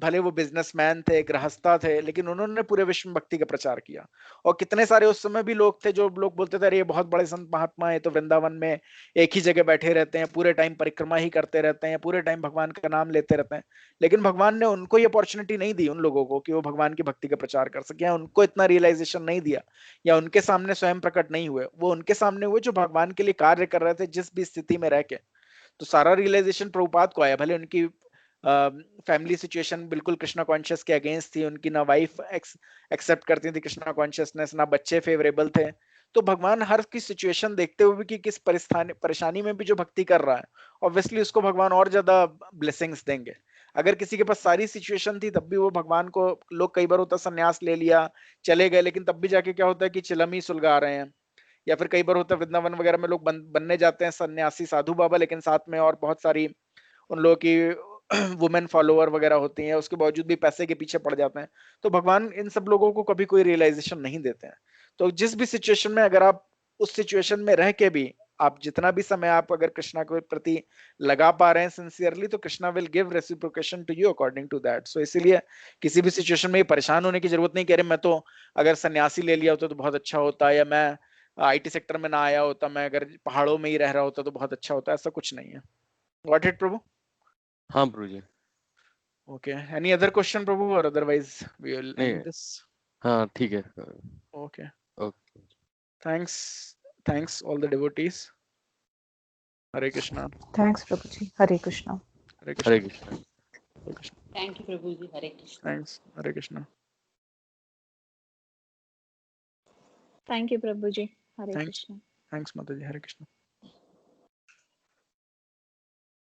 भले वो बिजनेसमैन थे, गृहस्था थे, लेकिन उन्होंने पूरे विश्व में भक्ति का प्रचार किया. और कितने सारे उस समय भी लोग थे जो लोग बोलते थे अरे ये बहुत बड़े संत महात्मा है, तो वृंदावन में एक ही जगह बैठे रहते हैं, पूरे टाइम परिक्रमा ही करते रहते हैं, पूरे टाइम भगवान का नाम लेते रहते हैं. लेकिन भगवान ने उनको ये अपॉर्चुनिटी नहीं दी, उन लोगों को, कि वो भगवान की भक्ति का प्रचार कर सके, या उनको इतना रियलाइजेशन नहीं दिया, या उनके सामने स्वयं प्रकट नहीं हुए. वो उनके सामने हुए जो भगवान के लिए कार्य कर रहे थे जिस भी स्थिति में रह के. तो सारा रियलाइजेशन प्रभुपाद को आया. भले उनकी फैमिली सिचुएशन बिल्कुल कृष्णा कॉन्शियस के अगेंस्ट थी, उनकी ना वाइफ एक्सेप्ट करती थी कृष्णा कॉन्शियसनेस, ना बच्चे फेवरेबल थे. तो भगवान हर की सिचुएशन देखते हुए भी कि किस परेशानी में भी जो भक्ति कर रहा है, ऑब्वियसली उसको भगवान और ज्यादा ब्लेसिंग्स देंगे. अगर किसी के पास सारी सिचुएशन थी तब भी वो भगवान को, लोग कई बार होता संन्यास ले लिया चले गए, लेकिन तब भी जाके क्या होता है कि चिलम ही सुलगा रहे हैं. या फिर कई बार होता है वृंदावन वगैरह में लोग बनने जाते हैं सन्यासी साधु बाबा, लेकिन साथ में और बहुत सारी उन लोगों की वुमेन फॉलोअर वगैरह होती हैं, उसके बावजूद भी पैसे के पीछे पड़ जाते हैं. तो भगवान इन सब लोगों को कभी कोई रियलाइजेशन नहीं देते हैं. तो जिस भी सिचुएशन में, अगर आप उस सिचुएशन में रह के भी आप जितना भी समय आप अगर कृष्णा के प्रति लगा पा रहे हैं सिंसियरली, तो Krishna will give reciprocation to you according to that. So इसीलिए किसी भी सिचुएशन में परेशान होने की जरूरत नहीं. कह रहे मैं तो अगर सन्यासी ले लिया होता तो बहुत अच्छा होता, या मैं आईटी सेक्टर में ना आया होता, मैं अगर पहाड़ों में ही रह रहा होता तो बहुत अच्छा होता. ऐसा कुछ नहीं है. Got it, प्रभु? हाँ प्रभु जी. Okay. Any other question, Prabhu, or otherwise we will end this? हाँ ठीक है. Okay. Okay. Thanks all the devotees. Hare Krishna. Thanks, Prabhuji. Hare Krishna. Hare Krishna. Hare Krishna. Hare Krishna. Thank you, Prabhuji. Hare Krishna. Thanks. Hare Krishna. Thank you, Prabhuji. Hare Thanks. Krishna. Thanks, Mataji. Hare Krishna.